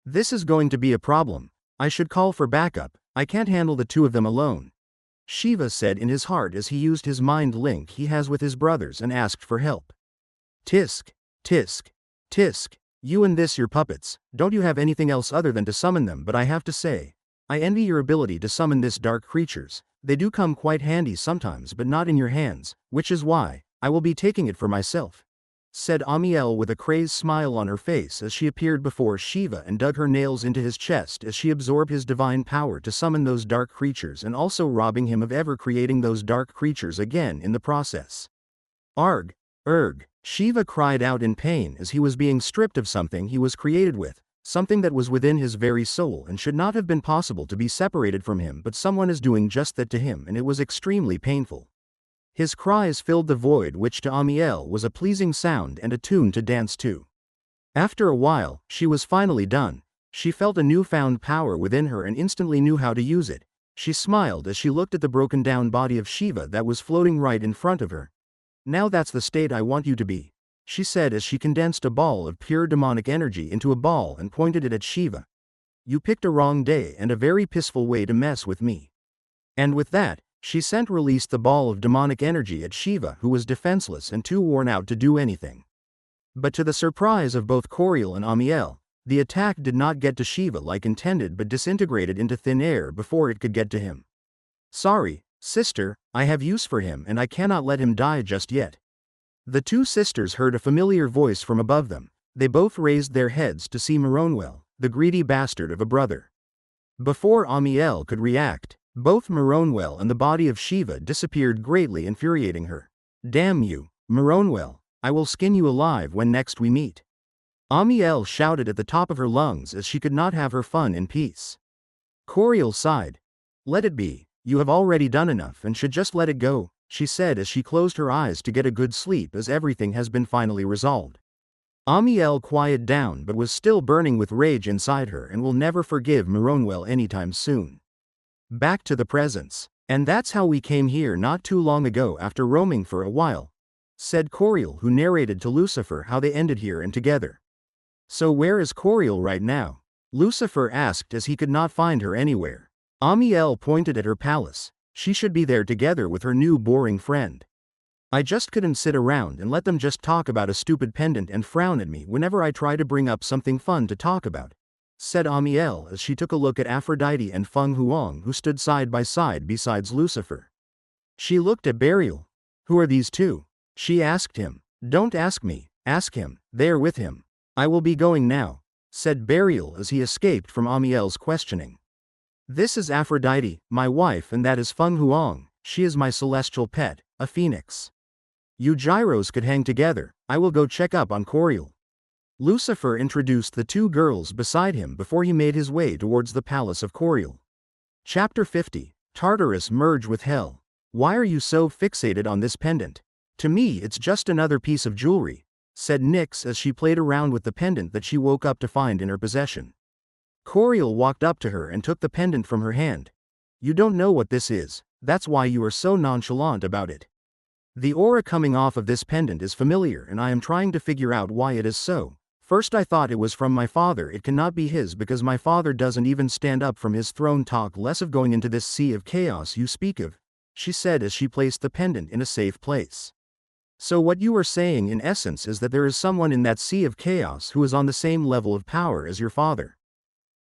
Speaker 1: This is going to be a problem. I should call for backup. I can't handle the two of them alone, Shiva said in his heart as he used his mind link he has with his brothers and asked for help. Tisk, tisk, tisk, you and this your puppets, don't you have anything else other than to summon them? But I have to say, I envy your ability to summon this dark creatures. They do come quite handy sometimes, but not in your hands, which is why I will be taking it for myself, said Amiel with a crazed smile on her face as she appeared before Shiva and dug her nails into his chest as she absorbed his divine power to summon those dark creatures, and also robbing him of ever creating those dark creatures again in the process. Arg, erg, Shiva cried out in pain as he was being stripped of something he was created with, something that was within his very soul and should not have been possible to be separated from him, but someone is doing just that to him, and it was extremely painful. His cries filled the void, which to Amiel was a pleasing sound and a tune to dance to. After a while, she was finally done. She felt a newfound power within her and instantly knew how to use it. She smiled as she looked at the broken down body of Shiva that was floating right in front of her. Now that's the state I want you to be, she said as she condensed a ball of pure demonic energy into a ball and pointed it at Shiva. You picked a wrong day and a very peaceful way to mess with me. And with that, she released the ball of demonic energy at Shiva, who was defenseless and too worn out to do anything. But to the surprise of both Coriel and Amiel, the attack did not get to Shiva like intended but disintegrated into thin air before it could get to him. Sorry, sister, I have use for him and I cannot let him die just yet. The two sisters heard a familiar voice from above them. They both raised their heads to see Moronwell, the greedy bastard of a brother. Before Amiel could react, both Moronwell and the body of Shiva disappeared, greatly infuriating her. Damn you, Moronwell, I will skin you alive when next we meet. Amiel shouted at the top of her lungs as she could not have her fun in peace. Coriel sighed. Let it be, you have already done enough and should just let it go, she said as she closed her eyes to get a good sleep as everything has been finally resolved. Amiel quieted down but was still burning with rage inside her and will never forgive Moronwell anytime soon. Back to the presence. And that's how we came here not too long ago after roaming for a while, said Coriel, who narrated to Lucifer how they ended here and together. So where is Coriel right now? Lucifer asked as he could not find her anywhere. Amiel pointed at her palace. She should be there together with her new boring friend. I just couldn't sit around and let them just talk about a stupid pendant and frown at me whenever I try to bring up something fun to talk about, said Amiel as she took a look at Aphrodite and Feng Huang, who stood side by side besides Lucifer. She looked at Burial. Who are these two? She asked him. Don't ask me, ask him, they are with him. I will be going now, said Burial as he escaped from Amiel's questioning. This is Aphrodite, my wife, and that is Feng Huang. She is my celestial pet, a phoenix. You gyros could hang together. I will go check up on Coriol. Lucifer introduced the two girls beside him before he made his way towards the palace of Coriol. Chapter 50. Tartarus merge with Hell. Why are you so fixated on this pendant? To me it's just another piece of jewelry, said Nyx as she played around with the pendant that she woke up to find in her possession. Coriol walked up to her and took the pendant from her hand. You don't know what this is, that's why you are so nonchalant about it. The aura coming off of this pendant is familiar and I am trying to figure out why it is so. First I thought it was from my father. It cannot be his because my father doesn't even stand up from his throne. Talk less of going into this sea of chaos you speak of, she said as she placed the pendant in a safe place. So what you are saying in essence is that there is someone in that sea of chaos who is on the same level of power as your father?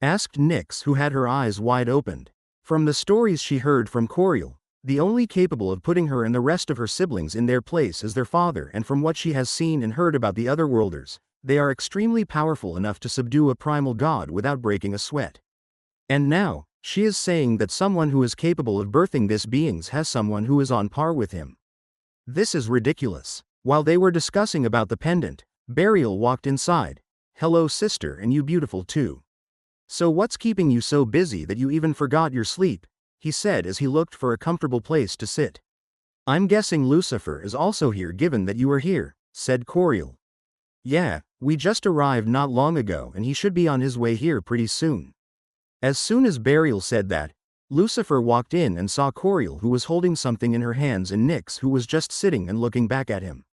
Speaker 1: Asked Nyx, who had her eyes wide opened. From the stories she heard from Coriol, the only capable of putting her and the rest of her siblings in their place is their father, and from what she has seen and heard about the otherworlders, they are extremely powerful enough to subdue a primal god without breaking a sweat. And now, she is saying that someone who is capable of birthing these beings has someone who is on par with him. This is ridiculous. While they were discussing about the pendant, Burial walked inside. Hello sister, and you beautiful too. So what's keeping you so busy that you even forgot your sleep? He said as he looked for a comfortable place to sit. I'm guessing Lucifer is also here given that you are here, said Coriol. Yeah, we just arrived not long ago and he should be on his way here pretty soon. As soon as Burial said that, Lucifer walked in and saw Coriol, who was holding something in her hands, and Nyx, who was just sitting and looking back at him.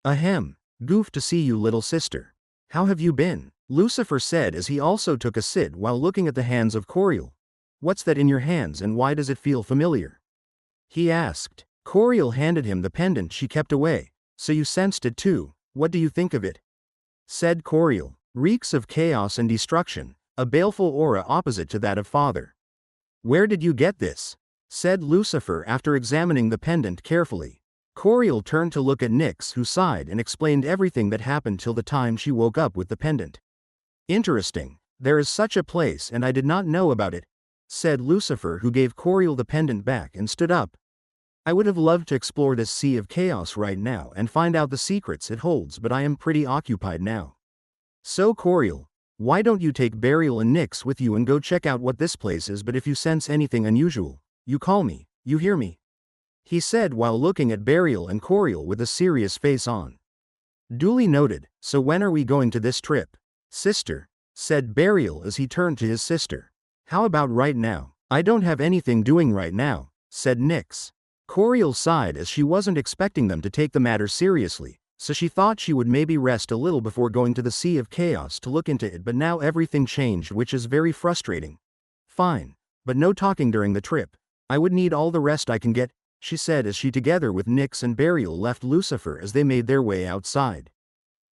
Speaker 1: Ahem, goof to see you little sister. How have you been? Lucifer said as he also took a sit while looking at the hands of Coriol. What's that in your hands and why does it feel familiar? He asked. Coriol handed him the pendant she kept away. So you sensed it too, what do you think of it? Said Coriol. Reeks of chaos and destruction, a baleful aura opposite to that of father. Where did you get this? Said Lucifer after examining the pendant carefully. Coriol turned to look at Nyx, who sighed and explained everything that happened till the time she woke up with the pendant. Interesting, there is such a place and I did not know about it, said Lucifer, who gave Coriol the pendant back and stood up. I would have loved to explore this sea of chaos right now and find out the secrets it holds, but I am pretty occupied now. So Coriol, why don't you take Burial and Nyx with you and go check out what this place is, but if you sense anything unusual, you call me, you hear me? He said while looking at Burial and Coriol with a serious face on. Duly noted, so when are we going to this trip? Sister, said Burial as he turned to his sister. How about right now? I don't have anything doing right now, said Nyx. Coriol sighed as she wasn't expecting them to take the matter seriously, so she thought she would maybe rest a little before going to the Sea of Chaos to look into it, but now everything changed, which is very frustrating. Fine, but no talking during the trip. I would need all the rest I can get, she said as she together with Nyx and Burial left Lucifer as they made their way outside.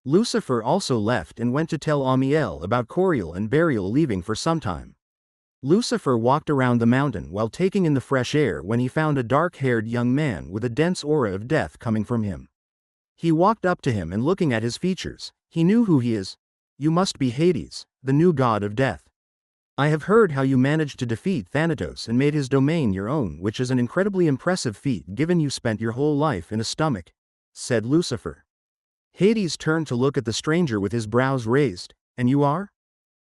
Speaker 1: Lucifer also left and went to tell Amiel about Coriol and Burial leaving for some time. Lucifer walked around the mountain while taking in the fresh air when he found a dark-haired young man with a dense aura of death coming from him. He walked up to him and looking at his features, he knew who he is. You must be Hades, the new god of death. I have heard how you managed to defeat Thanatos and made his domain your own, which is an incredibly impressive feat given you spent your whole life in a stomach, said Lucifer. Hades turned to look at the stranger with his brows raised. And you are?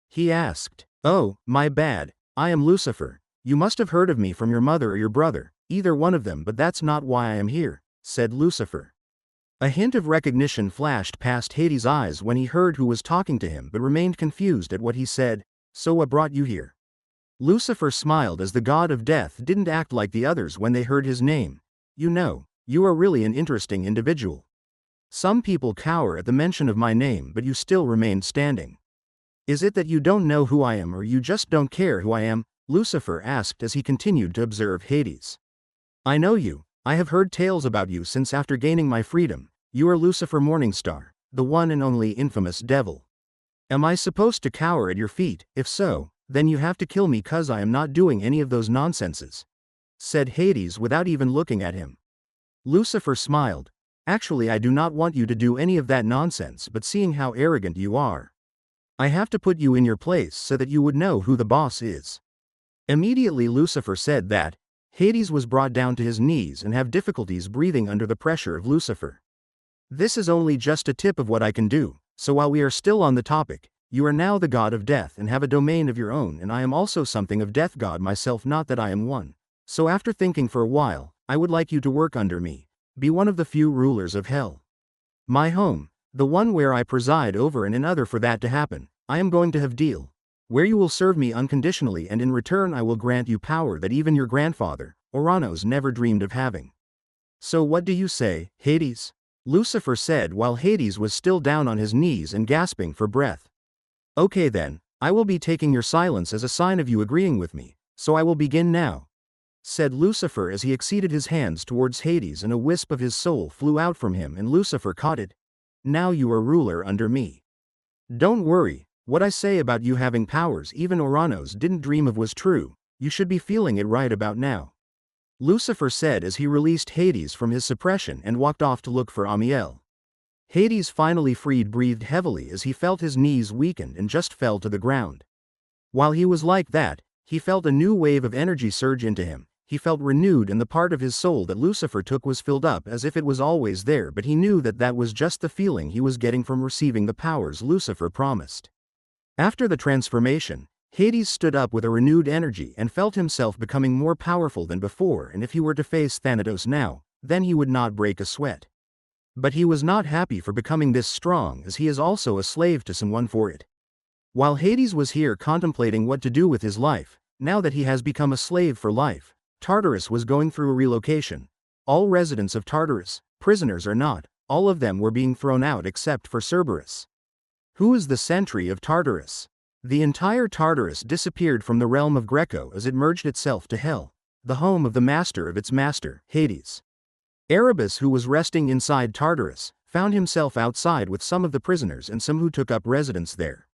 Speaker 1: He asked. Oh, my bad, I am Lucifer. You must have heard of me from your mother or your brother, either one of them, but that's not why I am here, said Lucifer. A hint of recognition flashed past Hades' eyes when he heard who was talking to him but remained confused at what he said. So what brought you here? Lucifer smiled as the god of death didn't act like the others when they heard his name. You know, you are really an interesting individual. Some people cower at the mention of my name, but you still remained standing. Is it that you don't know who I am or you just don't care who I am? Lucifer asked as he continued to observe Hades. I know you. I have heard tales about you since after gaining my freedom. You are Lucifer Morningstar, the one and only infamous devil. Am I supposed to cower at your feet? If so, then you have to kill me, 'cause I am not doing any of those nonsenses, said Hades without even looking at him. Lucifer smiled. Actually, I do not want you to do any of that nonsense, but seeing how arrogant you are, I have to put you in your place so that you would know who the boss is. Immediately Lucifer said that Hades was brought down to his knees and have difficulties breathing under the pressure of Lucifer. This is only just a tip of what I can do, so while we are still on the topic, you are now the god of death and have a domain of your own, and I am also something of death god myself, not that I am one. So after thinking for a while, I would like you to work under me, be one of the few rulers of hell. My home, the one where I preside over, and in order for that to happen, I am going to have deal, where you will serve me unconditionally, and in return I will grant you power that even your grandfather, Kronos, never dreamed of having. So what do you say, Hades? Lucifer said while Hades was still down on his knees and gasping for breath. Okay then, I will be taking your silence as a sign of you agreeing with me, so I will begin now, said Lucifer as he extended his hands towards Hades, and a wisp of his soul flew out from him and Lucifer caught it. Now you are ruler under me. Don't worry, what I say about you having powers even Kronos didn't dream of was true, you should be feeling it right about now, Lucifer said as he released Hades from his suppression and walked off to look for Amiel. Hades, finally freed, breathed heavily as he felt his knees weakened and just fell to the ground. While he was like that, he felt a new wave of energy surge into him. He felt renewed, and the part of his soul that Lucifer took was filled up as if it was always there, but he knew that that was just the feeling he was getting from receiving the powers Lucifer promised. After the transformation, Hades stood up with a renewed energy and felt himself becoming more powerful than before, and if he were to face Thanos now, then he would not break a sweat. But he was not happy for becoming this strong, as he is also a slave to someone for it. While Hades was here contemplating what to do with his life, now that he has become a slave for life, Tartarus was going through a relocation. All residents of Tartarus, prisoners or not, all of them were being thrown out except for Cerberus, who is the sentry of Tartarus. The entire Tartarus disappeared from the realm of Greco as it merged itself to Hell, the home of the master of its master, Hades. Erebus, who was resting inside Tartarus, found himself outside with some of the prisoners and some who took up residence there.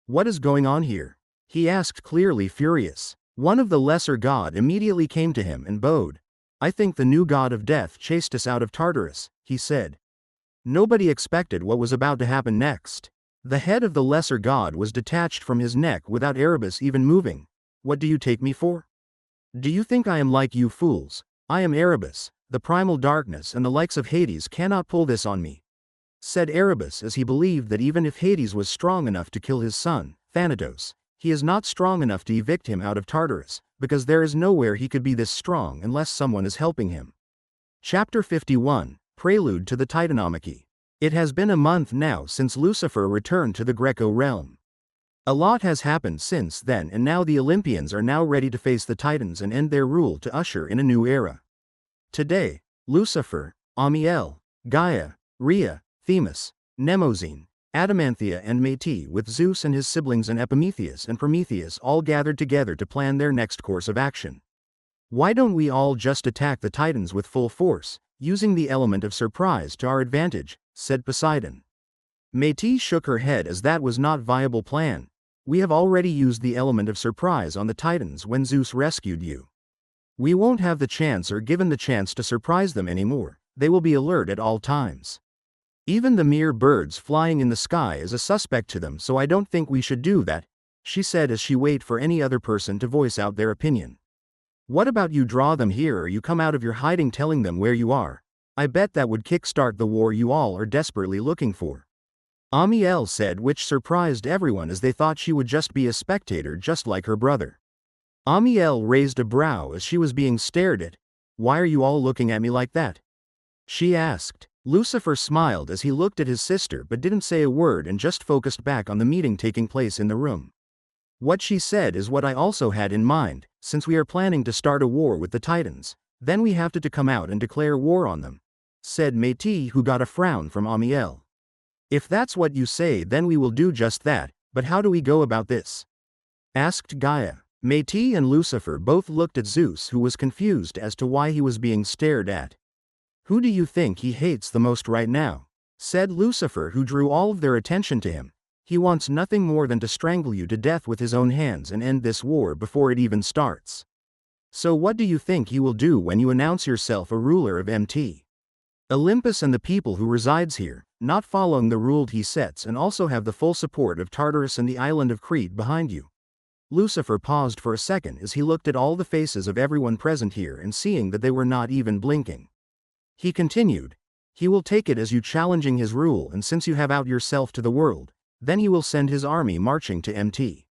Speaker 1: What is going on here? He asked, clearly furious. One of the lesser god immediately came to him and bowed. I think the new god of death chased us out of Tartarus, he said. Nobody expected what was about to happen next. The head of the lesser god was detached from his neck without Erebus even moving. What do you take me for? Do you think I am like you fools? I am Erebus, the primal darkness, and the likes of Hades cannot pull this on me, said Erebus, as he believed that even if Hades was strong enough to kill his son, Thanatos, he is not strong enough to evict him out of Tartarus, because there is nowhere he could be this strong unless someone is helping him. Chapter 51, Prelude to the Titanomachy. It has been a month now since Lucifer returned to the Greco realm. A lot has happened since then, and now the Olympians are now ready to face the Titans and end their rule to usher in a new era. Today, Lucifer, Amiel, Gaia, Rhea, Themis, Mnemosyne, Adamanthea and Métis, with Zeus and his siblings and Epimetheus and Prometheus, all gathered together to plan their next course of action. Why don't we all just attack the Titans with full force, using the element of surprise to our advantage, said Poseidon. Métis shook her head as that was not a viable plan. We have already used the element of surprise on the Titans when Zeus rescued you. We won't have the chance or given the chance to surprise them anymore. They will be alert at all times. Even the mere birds flying in the sky is a suspect to them, so I don't think we should do that, she said as she waited for any other person to voice out their opinion. What about you draw them here, or you come out of your hiding telling them where you are? I bet that would kickstart the war you all are desperately looking for, Amiel said, which surprised everyone as they thought she would just be a spectator just like her brother. Amiel raised a brow as she was being stared at. Why are you all looking at me like that? She asked. Lucifer smiled as he looked at his sister but didn't say a word and just focused back on the meeting taking place in the room. What she said is what I also had in mind. Since we are planning to start a war with the Titans, then we have to come out and declare war on them, said Métis, who got a frown from Amiel. If that's what you say, then we will do just that, but how do we go about this? Asked Gaia. Métis and Lucifer both looked at Zeus, who was confused as to why he was being stared at. Who do you think he hates the most right now? Said Lucifer, who drew all of their attention to him. He wants nothing more than to strangle you to death with his own hands and end this war before it even starts. So what do you think he will do when you announce yourself a ruler of MT? Olympus and the people who resides here, not following the rule he sets, and also have the full support of Tartarus and the island of Crete behind you. Lucifer paused for a second as he looked at all the faces of everyone present here and seeing that they were not even blinking. He continued, "He will take it as you challenging his rule, and since you have out yourself to the world, then he will send his army marching to Mt.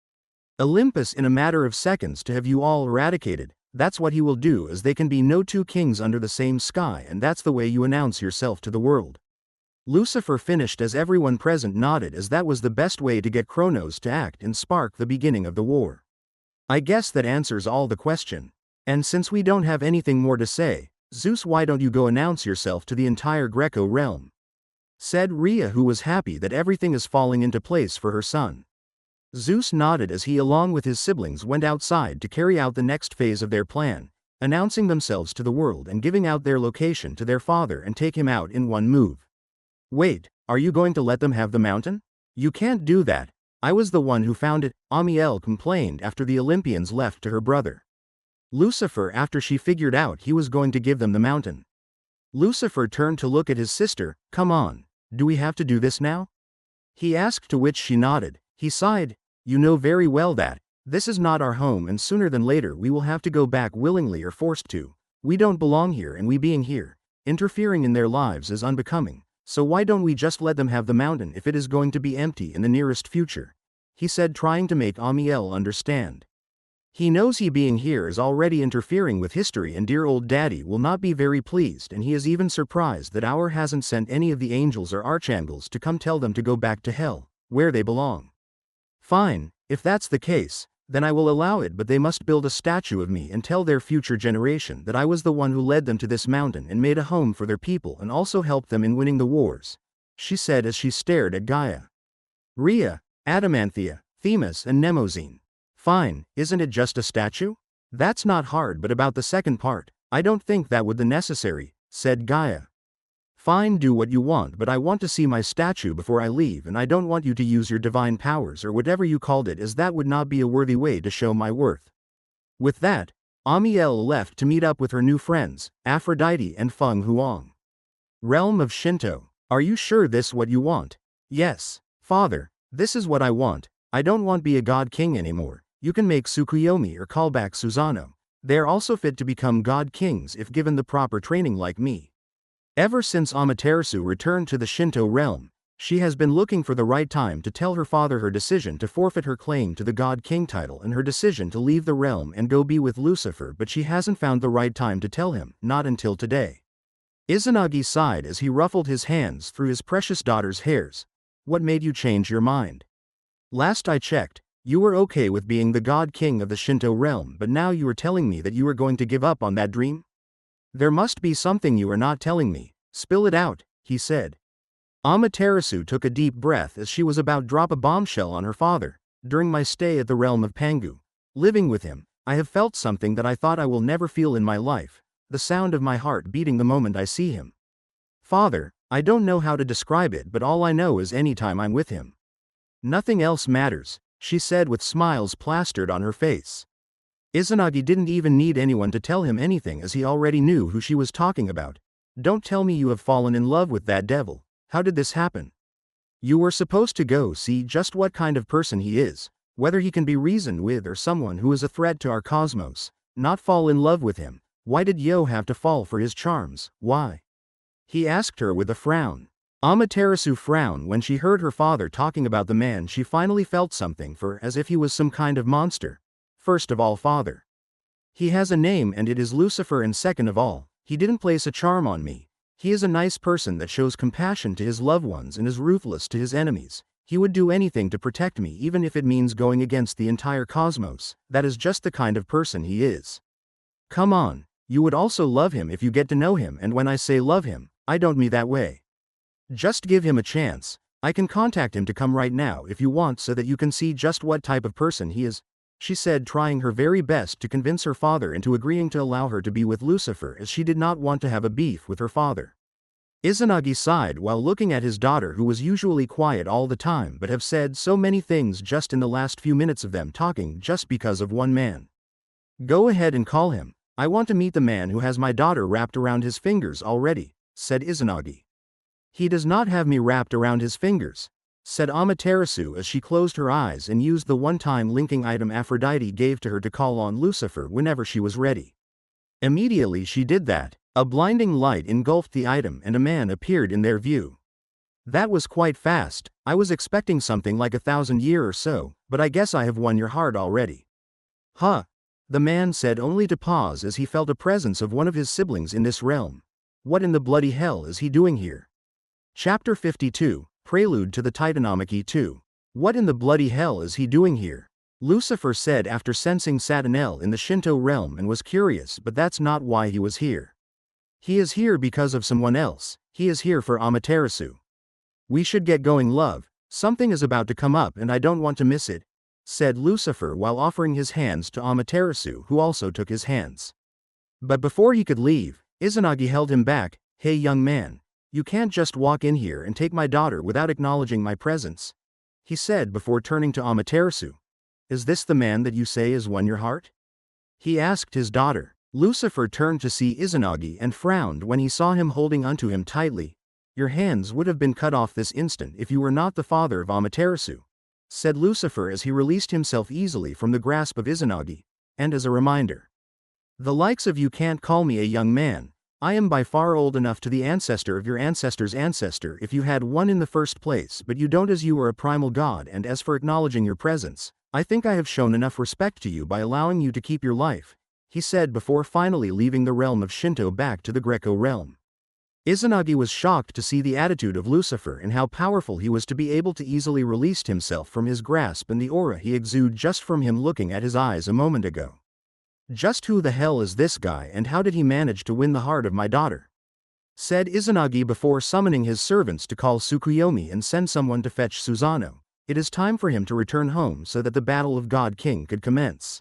Speaker 1: Olympus in a matter of seconds to have you all eradicated. That's what he will do, as they can be no two kings under the same sky, and that's the way you announce yourself to the world." Lucifer finished as everyone present nodded, as that was the best way to get Kronos to act and spark the beginning of the war. "I guess that answers all the question. And since we don't have anything more to say, Zeus, why don't you go announce yourself to the entire Greco realm?" said Rhea, who was happy that everything is falling into place for her son. Zeus nodded as he along with his siblings went outside to carry out the next phase of their plan, announcing themselves to the world and giving out their location to their father and take him out in one move. "Wait, are you going to let them have the mountain? You can't do that. I was the one who found it," Amiel complained after the Olympians left to her brother Lucifer after she figured out he was going to give them the mountain. Lucifer turned to look at his sister. "Come on, do we have to do this now?" he asked, to which she nodded. He sighed, "You know very well that this is not our home, and sooner than later we will have to go back willingly or forced to. We don't belong here, and we being here, interfering in their lives is unbecoming. So why don't we just let them have the mountain if it is going to be empty in the nearest future?" he said, trying to make Amiel understand. He knows he being here is already interfering with history, and dear old daddy will not be very pleased, and he is even surprised that our hasn't sent any of the angels or archangels to come tell them to go back to hell, where they belong. "Fine, if that's the case, then I will allow it, but they must build a statue of me and tell their future generation that I was the one who led them to this mountain and made a home for their people and also helped them in winning the wars," she said as she stared at Gaia, Rhea, Adamanthea, Themis and Mnemosyne. "Fine, isn't it just a statue? That's not hard, but about the second part, I don't think that would be necessary," said Gaia. "Fine, do what you want, but I want to see my statue before I leave, and I don't want you to use your divine powers or whatever you called it, as that would not be a worthy way to show my worth." With that, Amiel left to meet up with her new friends, Aphrodite and Feng Huang. "Realm of Shinto, are you sure this what you want?" "Yes, father, this is what I want. I don't want to be a god king anymore. You can make Tsukuyomi or call back Susanoo. They are also fit to become god kings if given the proper training like me." Ever since Amaterasu returned to the Shinto realm, she has been looking for the right time to tell her father her decision to forfeit her claim to the god king title and her decision to leave the realm and go be with Lucifer, but she hasn't found the right time to tell him, not until today. Izanagi sighed as he ruffled his hands through his precious daughter's hairs. "What made you change your mind? Last I checked, you were okay with being the god king of the Shinto realm, but now you are telling me that you are going to give up on that dream? There must be something you are not telling me. Spill it out," he said. Amaterasu took a deep breath as she was about to drop a bombshell on her father. "During my stay at the realm of Pangu, living with him, I have felt something that I thought I will never feel in my life, the sound of my heart beating the moment I see him. Father, I don't know how to describe it, but all I know is anytime I'm with him, nothing else matters," she said with smiles plastered on her face. Izanagi didn't even need anyone to tell him anything, as he already knew who she was talking about. "Don't tell me you have fallen in love with that devil. How did this happen? You were supposed to go see just what kind of person he is, whether he can be reasoned with or someone who is a threat to our cosmos, not fall in love with him. Why did Yo have to fall for his charms? Why?" he asked her with a frown. Amaterasu frowned when she heard her father talking about the man she finally felt something for, as if he was some kind of monster. "First of all, father, he has a name and it is Lucifer, and second of all, he didn't place a charm on me. He is a nice person that shows compassion to his loved ones and is ruthless to his enemies. He would do anything to protect me, even if it means going against the entire cosmos. That is just the kind of person he is. Come on, you would also love him if you get to know him, and when I say love him, I don't mean that way. Just give him a chance. I can contact him to come right now if you want, so that you can see just what type of person he is," she said, trying her very best to convince her father into agreeing to allow her to be with Lucifer, as she did not want to have a beef with her father. Izanagi sighed while looking at his daughter, who was usually quiet all the time but have said so many things just in the last few minutes of them talking just because of one man. "Go ahead and call him. I want to meet the man who has my daughter wrapped around his fingers already," said Izanagi. "He does not have me wrapped around his fingers. said Amaterasu as she closed her eyes and used the one-time linking item Aphrodite gave to her to call on Lucifer whenever she was ready. Immediately she did that, a blinding light engulfed the item and a man appeared in their view. That was quite fast. I was expecting something like 1,000 years or so, but I guess I have won your heart already. Huh? The man said, only to pause as he felt a presence of one of his siblings in this realm. What in the bloody hell is he doing here? Chapter 52, Prelude to the Titanomachy 2. What in the bloody hell is he doing here? Lucifer said after sensing Samael in the Shinto realm and was curious, but that's not why he was here. He is here because of someone else. He is here for Amaterasu. We should get going, love. Something is about to come up and I don't want to miss it, said Lucifer while offering his hands to Amaterasu, who also took his hands. But before he could leave, Izanagi held him back. Hey young man, you can't just walk in here and take my daughter without acknowledging my presence, he said before turning to Amaterasu. Is this the man that you say has won your heart? He asked his daughter. Lucifer turned to see Izanagi and frowned when he saw him holding onto him tightly. Your hands would have been cut off this instant if you were not the father of Amaterasu, said Lucifer as he released himself easily from the grasp of Izanagi, and as a reminder. The likes of you can't call me a young man. I am by far old enough to the ancestor of your ancestor's ancestor if you had one in the first place, but you don't, as you are a primal god, and as for acknowledging your presence, I think I have shown enough respect to you by allowing you to keep your life, he said before finally leaving the realm of Shinto back to the Greco realm. Izanagi was shocked to see the attitude of Lucifer and how powerful he was to be able to easily release himself from his grasp and the aura he exuded just from him looking at his eyes a moment ago. Just who the hell is this guy and how did he manage to win the heart of my daughter? Said Izanagi before summoning his servants to call Tsukuyomi and send someone to fetch Susanoo. It is time for him to return home so that the battle of God King could commence.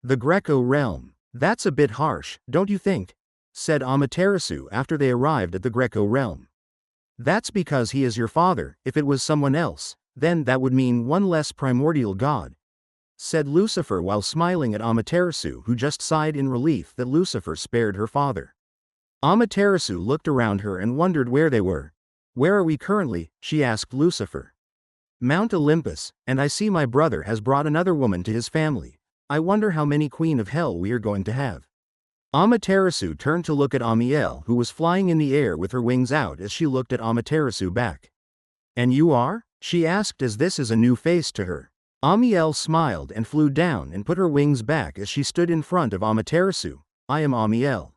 Speaker 1: The Greco realm. That's a bit harsh, don't you think? Said Amaterasu after they arrived at the Greco realm. That's because he is your father. If it was someone else, then that would mean one less primordial god, said Lucifer while smiling at Amaterasu, who just sighed in relief that Lucifer spared her father. Amaterasu looked around her and wondered where they were. Where are we currently? She asked Lucifer. Mount Olympus, and I see my brother has brought another woman to his family. I wonder how many Queen of Hell we are going to have. Amaterasu turned to look at Amiel, who was flying in the air with her wings out as she looked at Amaterasu back. And you are? She asked as this is a new face to her. Amiel smiled and flew down and put her wings back as she stood in front of Amaterasu. I am Amiel,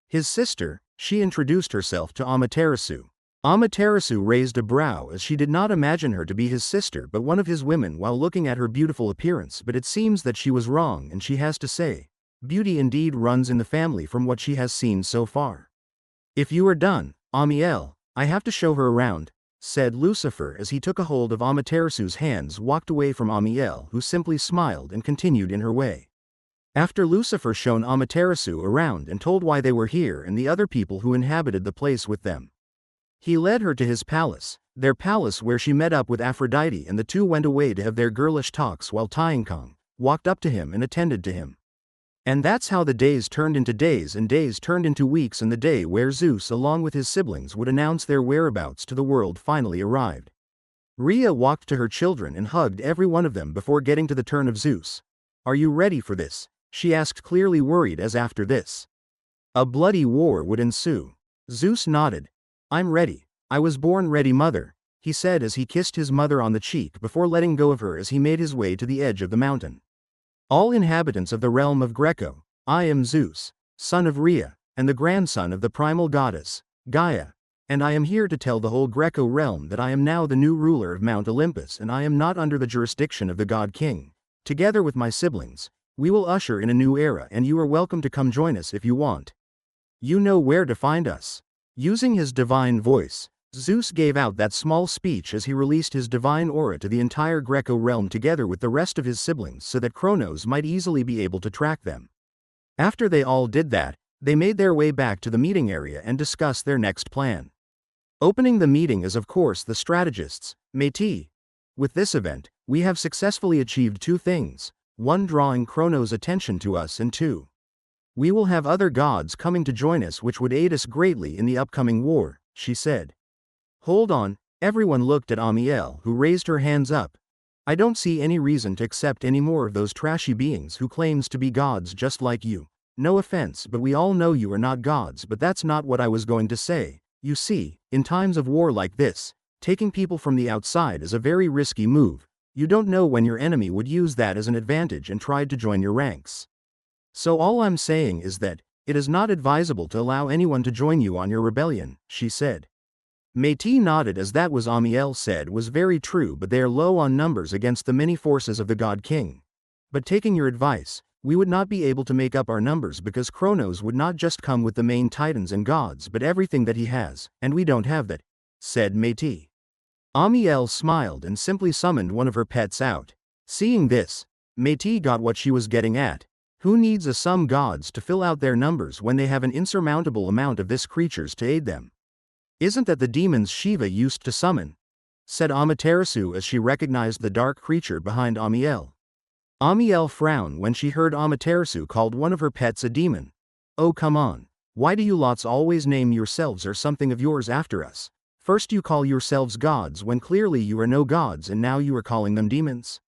Speaker 1: his sister. She introduced herself to Amaterasu. Amaterasu raised a brow as she did not imagine her to be his sister but one of his women while looking at her beautiful appearance, but it seems that she was wrong and she has to say, beauty indeed runs in the family from what she has seen so far. If you are done, Amiel, I have to show her around, said Lucifer as he took a hold of Amaterasu's hands, walked away from Amiel, who simply smiled and continued in her way. After Lucifer shown Amaterasu around and told why they were here and the other people who inhabited the place with them, he led her to his palace, their palace, where she met up with Aphrodite and the two went away to have their girlish talks while Tainkong walked up to him and attended to him. And that's how the days turned into days and days turned into weeks, and the day where Zeus along with his siblings would announce their whereabouts to the world finally arrived. Rhea walked to her children and hugged every one of them before getting to the turn of Zeus. Are you ready for this? She asked, clearly worried as after this a bloody war would ensue. Zeus nodded. I'm ready. I was born ready, mother, he said as he kissed his mother on the cheek before letting go of her as he made his way to the edge of the mountain. All inhabitants of the realm of Greco, I am Zeus, son of Rhea, and the grandson of the primal goddess, Gaia, and I am here to tell the whole Greco realm that I am now the new ruler of Mount Olympus and I am not under the jurisdiction of the god king. Together with my siblings, we will usher in a new era and you are welcome to come join us if you want. You know where to find us. Using his divine voice, Zeus gave out that small speech as he released his divine aura to the entire Greco realm together with the rest of his siblings so that Kronos might easily be able to track them. After they all did that, they made their way back to the meeting area and discussed their next plan. Opening the meeting is of course the strategists, Métis. With this event, we have successfully achieved two things, one, drawing Kronos' attention to us, and two, we will have other gods coming to join us which would aid us greatly in the upcoming war, she said. Hold on, Everyone looked at Amiel, who raised her hands up. I don't see any reason to accept any more of those trashy beings who claims to be gods just like you. No offense, but we all know you are not gods, but that's not what I was going to say. You see, in times of war like this, taking people from the outside is a very risky move. You don't know when your enemy would use that as an advantage and tried to join your ranks. So all I'm saying is that, it is not advisable to allow anyone to join you on your rebellion, she said. Métis nodded as that was Amiel said was very true, but they are low on numbers against the many forces of the God King. But taking your advice, we would not be able to make up our numbers because Kronos would not just come with the main titans and gods but everything that he has, and we don't have that, said Métis. Amiel smiled and simply summoned one of her pets out. Seeing this, Métis got what she was getting at. Who needs some gods to fill out their numbers when they have an insurmountable amount of this creatures to aid them? Isn't that the demons Shiva used to summon? Said Amaterasu as she recognized the dark creature behind Amiel. Amiel frowned when she heard Amaterasu called one of her pets a demon. Oh come on, why do you lots always name yourselves or something of yours after us? First you call yourselves gods when clearly you are no gods and now you are calling them demons?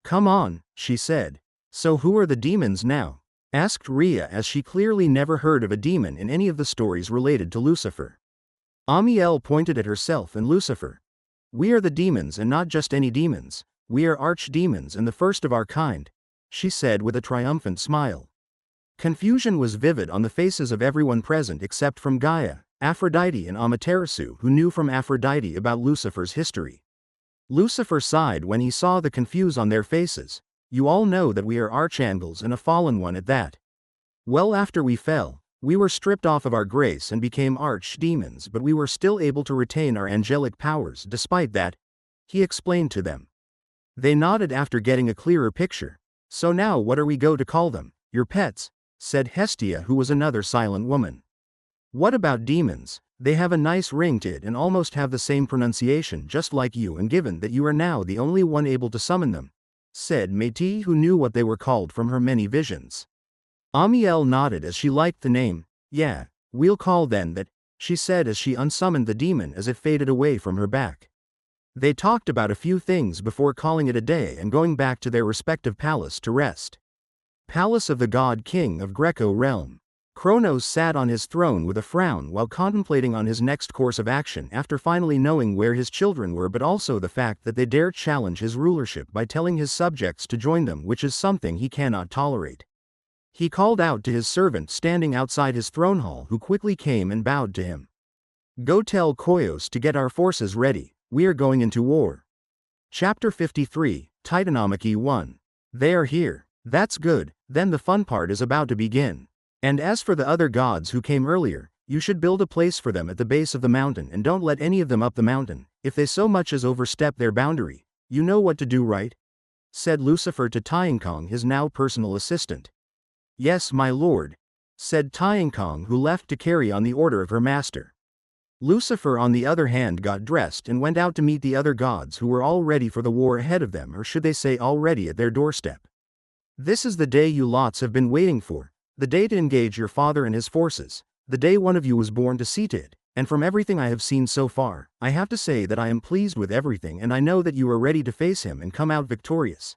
Speaker 1: Come on, she said. So who are the demons now? Asked Rhea as she clearly never heard of a demon in any of the stories related to Lucifer. Amiel pointed at herself and Lucifer. We are the demons and not just any demons, we are archdemons and the first of our kind, she said with a triumphant smile. Confusion was vivid on the faces of everyone present except from Gaia, Aphrodite and Amaterasu, who knew from Aphrodite about Lucifer's history. Lucifer sighed when he saw the confusion on their faces. You all know that we are archangels and a fallen one at that. Well, after we fell, we were stripped off of our grace and became archdemons, but we were still able to retain our angelic powers despite that, he explained to them. They nodded after getting a clearer picture. So now what are we going to call them? Your pets, said Hestia, who was another silent woman. What about demons? They have a nice ring to it and almost have the same pronunciation just like you, and given that you are now the only one able to summon them, said Métis, who knew what they were called from her many visions. Amiel nodded as she liked the name. Yeah, we'll call then that, she said as she unsummoned the demon as it faded away from her back. They talked about a few things before calling it a day and going back to their respective palace to rest. Palace of the God King of Greco realm. Kronos sat on his throne with a frown while contemplating on his next course of action after finally knowing where his children were, but also the fact that they dare challenge his rulership by telling his subjects to join them, which is something he cannot tolerate. He called out to his servant standing outside his throne hall, who quickly came and bowed to him. Go tell Koios to get our forces ready, we are going into war. Chapter 53, Titanomachy 1. They are here. That's good, then the fun part is about to begin. And as for the other gods who came earlier, you should build a place for them at the base of the mountain and don't let any of them up the mountain, if they so much as overstep their boundary. You know what to do, right? Said Lucifer to Tainkong, his now personal assistant. Yes, my lord, said Tainkong, who left to carry on the order of her master. Lucifer on the other hand got dressed and went out to meet the other gods who were all ready for the war ahead of them, or should they say already at their doorstep. This is the day you lots have been waiting for, the day to engage your father and his forces, the day one of you was born to see to it, and from everything I have seen so far, I have to say that I am pleased with everything and I know that you are ready to face him and come out victorious,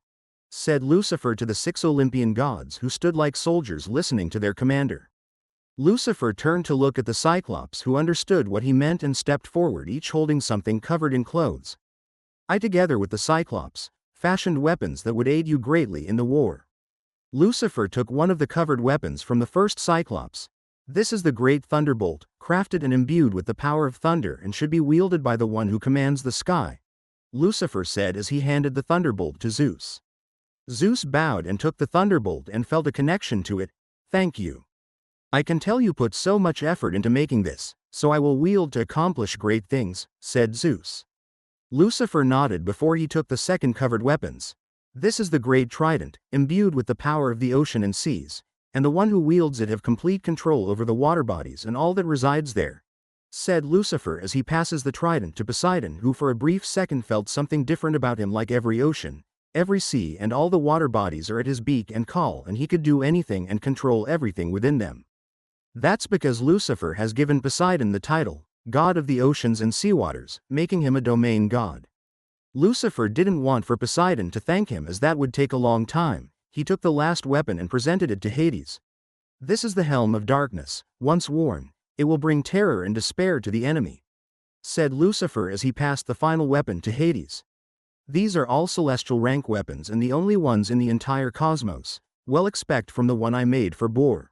Speaker 1: said Lucifer to the 6 Olympian gods who stood like soldiers listening to their commander. Lucifer turned to look at the Cyclops, who understood what he meant and stepped forward, each holding something covered in clothes. I, together with the Cyclops, fashioned weapons that would aid you greatly in the war. Lucifer took one of the covered weapons from the first Cyclops. This is the great thunderbolt, crafted and imbued with the power of thunder and should be wielded by the one who commands the sky, Lucifer said as he handed the thunderbolt to Zeus. Zeus bowed and took the thunderbolt and felt a connection to it. Thank you. I can tell you put so much effort into making this, so I will wield to accomplish great things, said Zeus. Lucifer nodded before he took the second covered weapons. This is the great trident, imbued with the power of the ocean and seas, and the one who wields it have complete control over the water bodies and all that resides there, said Lucifer as he passes the trident to Poseidon, who for a brief second felt something different about him. Like every ocean, every sea and all the water bodies are at his beak and call, and he could do anything and control everything within them. That's because Lucifer has given Poseidon the title, god of the oceans and seawaters, making him a domain god. Lucifer didn't want for Poseidon to thank him as that would take a long time. He took the last weapon and presented it to Hades. This is the helm of darkness. Once worn, it will bring terror and despair to the enemy, said Lucifer as he passed the final weapon to Hades. These are all celestial rank weapons and the only ones in the entire cosmos. Well, expect from the one I made for Bor.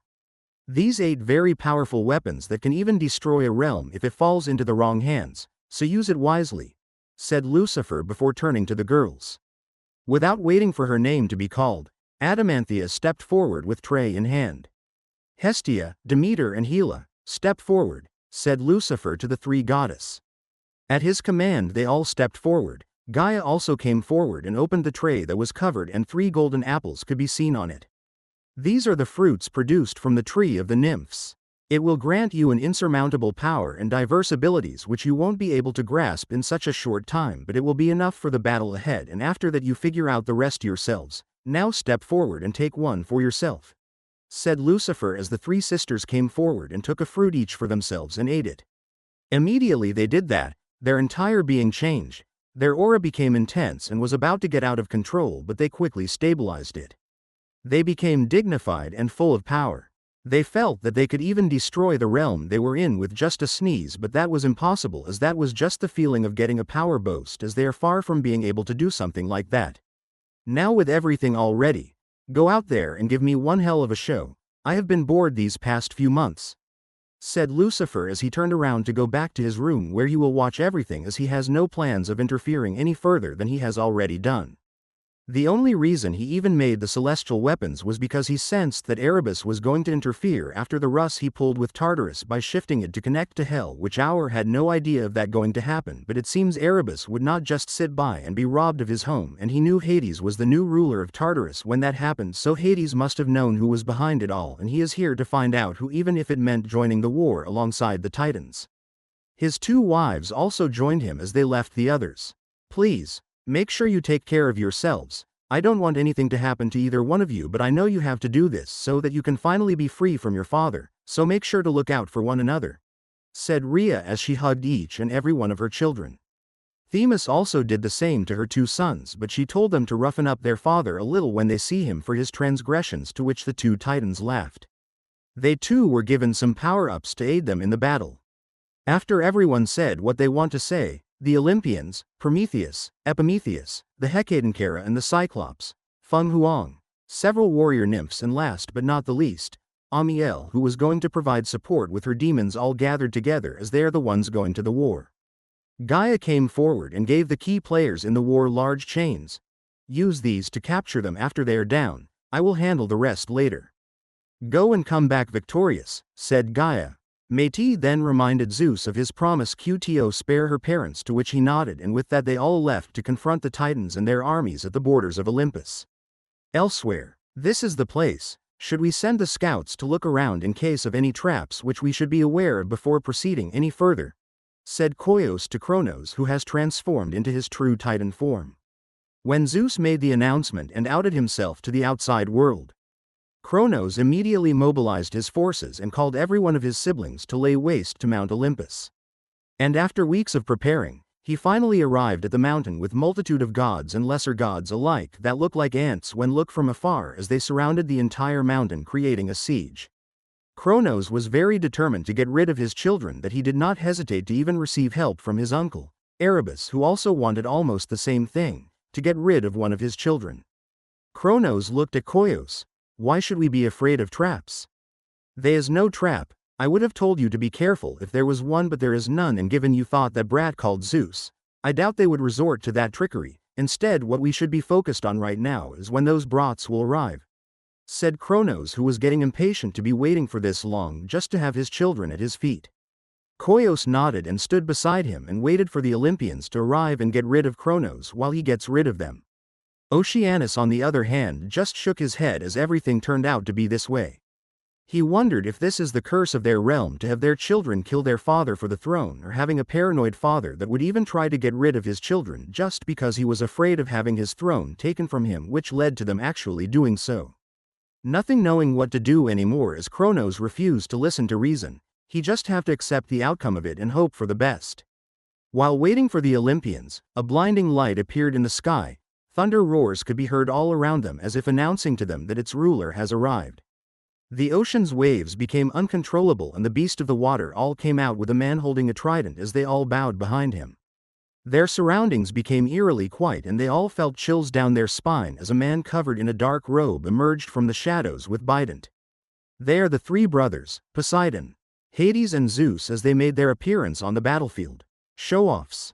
Speaker 1: These 8 very powerful weapons that can even destroy a realm if it falls into the wrong hands, so use it wisely, said Lucifer before turning to the girls. Without waiting for her name to be called, Adamanthea stepped forward with tray in hand. Hestia, Demeter and Hela, step forward, said Lucifer to the 3 goddesses. At his command they all stepped forward. Gaia also came forward and opened the tray that was covered and 3 golden apples could be seen on it. These are the fruits produced from the tree of the nymphs. It will grant you an insurmountable power and diverse abilities which you won't be able to grasp in such a short time, but it will be enough for the battle ahead, and after that you figure out the rest yourselves. Now step forward and take one for yourself, said Lucifer as the 3 sisters came forward and took a fruit each for themselves and ate it. Immediately they did that, their entire being changed. Their aura became intense and was about to get out of control, but they quickly stabilized it. They became dignified and full of power. They felt that they could even destroy the realm they were in with just a sneeze, but that was impossible as that was just the feeling of getting a power boost, as they are far from being able to do something like that. Now with everything all ready, go out there and give me one hell of a show. I have been bored these past few months, said Lucifer as he turned around to go back to his room where he will watch everything, as he has no plans of interfering any further than he has already done. The only reason he even made the celestial weapons was because he sensed that Erebus was going to interfere after the ruse he pulled with Tartarus by shifting it to connect to hell, which Aur had no idea of that going to happen, but it seems Erebus would not just sit by and be robbed of his home, and he knew Hades was the new ruler of Tartarus when that happened, so Hades must have known who was behind it all, and he is here to find out who, even if it meant joining the war alongside the Titans. His 2 wives also joined him as they left the others. Please, make sure you take care of yourselves. I don't want anything to happen to either one of you, but I know you have to do this so that you can finally be free from your father, so make sure to look out for one another, said Rhea as she hugged each and every one of her children. Themis also did the same to her 2 sons, but she told them to roughen up their father a little when they see him for his transgressions, to which the 2 titans laughed. They too were given some power-ups to aid them in the battle. After everyone said what they want to say, the Olympians, Prometheus, Epimetheus, the Hecatonchera and the Cyclops, Feng Huang, several warrior nymphs, and last but not the least, Amiel, who was going to provide support with her demons, all gathered together as they are the ones going to the war. Gaia came forward and gave the key players in the war large chains. Use these to capture them after they are down. I will handle the rest later. Go and come back victorious, said Gaia. Métis then reminded Zeus of his promise to spare her parents, to which he nodded, and with that they all left to confront the Titans and their armies at the borders of Olympus. Elsewhere, this is the place. Should we send the scouts to look around in case of any traps which we should be aware of before proceeding any further? Said Koios to Kronos, who has transformed into his true Titan form. When Zeus made the announcement and outed himself to the outside world, Kronos immediately mobilized his forces and called every one of his siblings to lay waste to Mount Olympus. And after weeks of preparing, he finally arrived at the mountain with multitude of gods and lesser gods alike that look like ants when looked from afar, as they surrounded the entire mountain, creating a siege. Kronos was very determined to get rid of his children that he did not hesitate to even receive help from his uncle, Erebus, who also wanted almost the same thing, to get rid of one of his children. Kronos looked at Koios. Why should we be afraid of traps? There is no trap. I would have told you to be careful if there was one, but there is none, and given you thought that brat called Zeus, I doubt they would resort to that trickery. Instead, what we should be focused on right now is when those brats will arrive, said Kronos, who was getting impatient to be waiting for this long just to have his children at his feet. Koios nodded and stood beside him and waited for the Olympians to arrive and get rid of Kronos while he gets rid of them. Oceanus, on the other hand, just shook his head as everything turned out to be this way. He wondered if this is the curse of their realm to have their children kill their father for the throne, or having a paranoid father that would even try to get rid of his children just because he was afraid of having his throne taken from him, which led to them actually doing so. Nothing knowing what to do anymore, as Kronos refused to listen to reason, He just have to accept the outcome of it and hope for the best. While waiting for the Olympians, a blinding light appeared in the sky. Thunder roars could be heard all around them as if announcing to them that its ruler has arrived. The ocean's waves became uncontrollable and the beast of the water all came out with a man holding a trident as they all bowed behind him. Their surroundings became eerily quiet and they all felt chills down their spine as a man covered in a dark robe emerged from the shadows with bident. They are the three brothers, Poseidon, Hades and Zeus, as they made their appearance on the battlefield. Show-offs.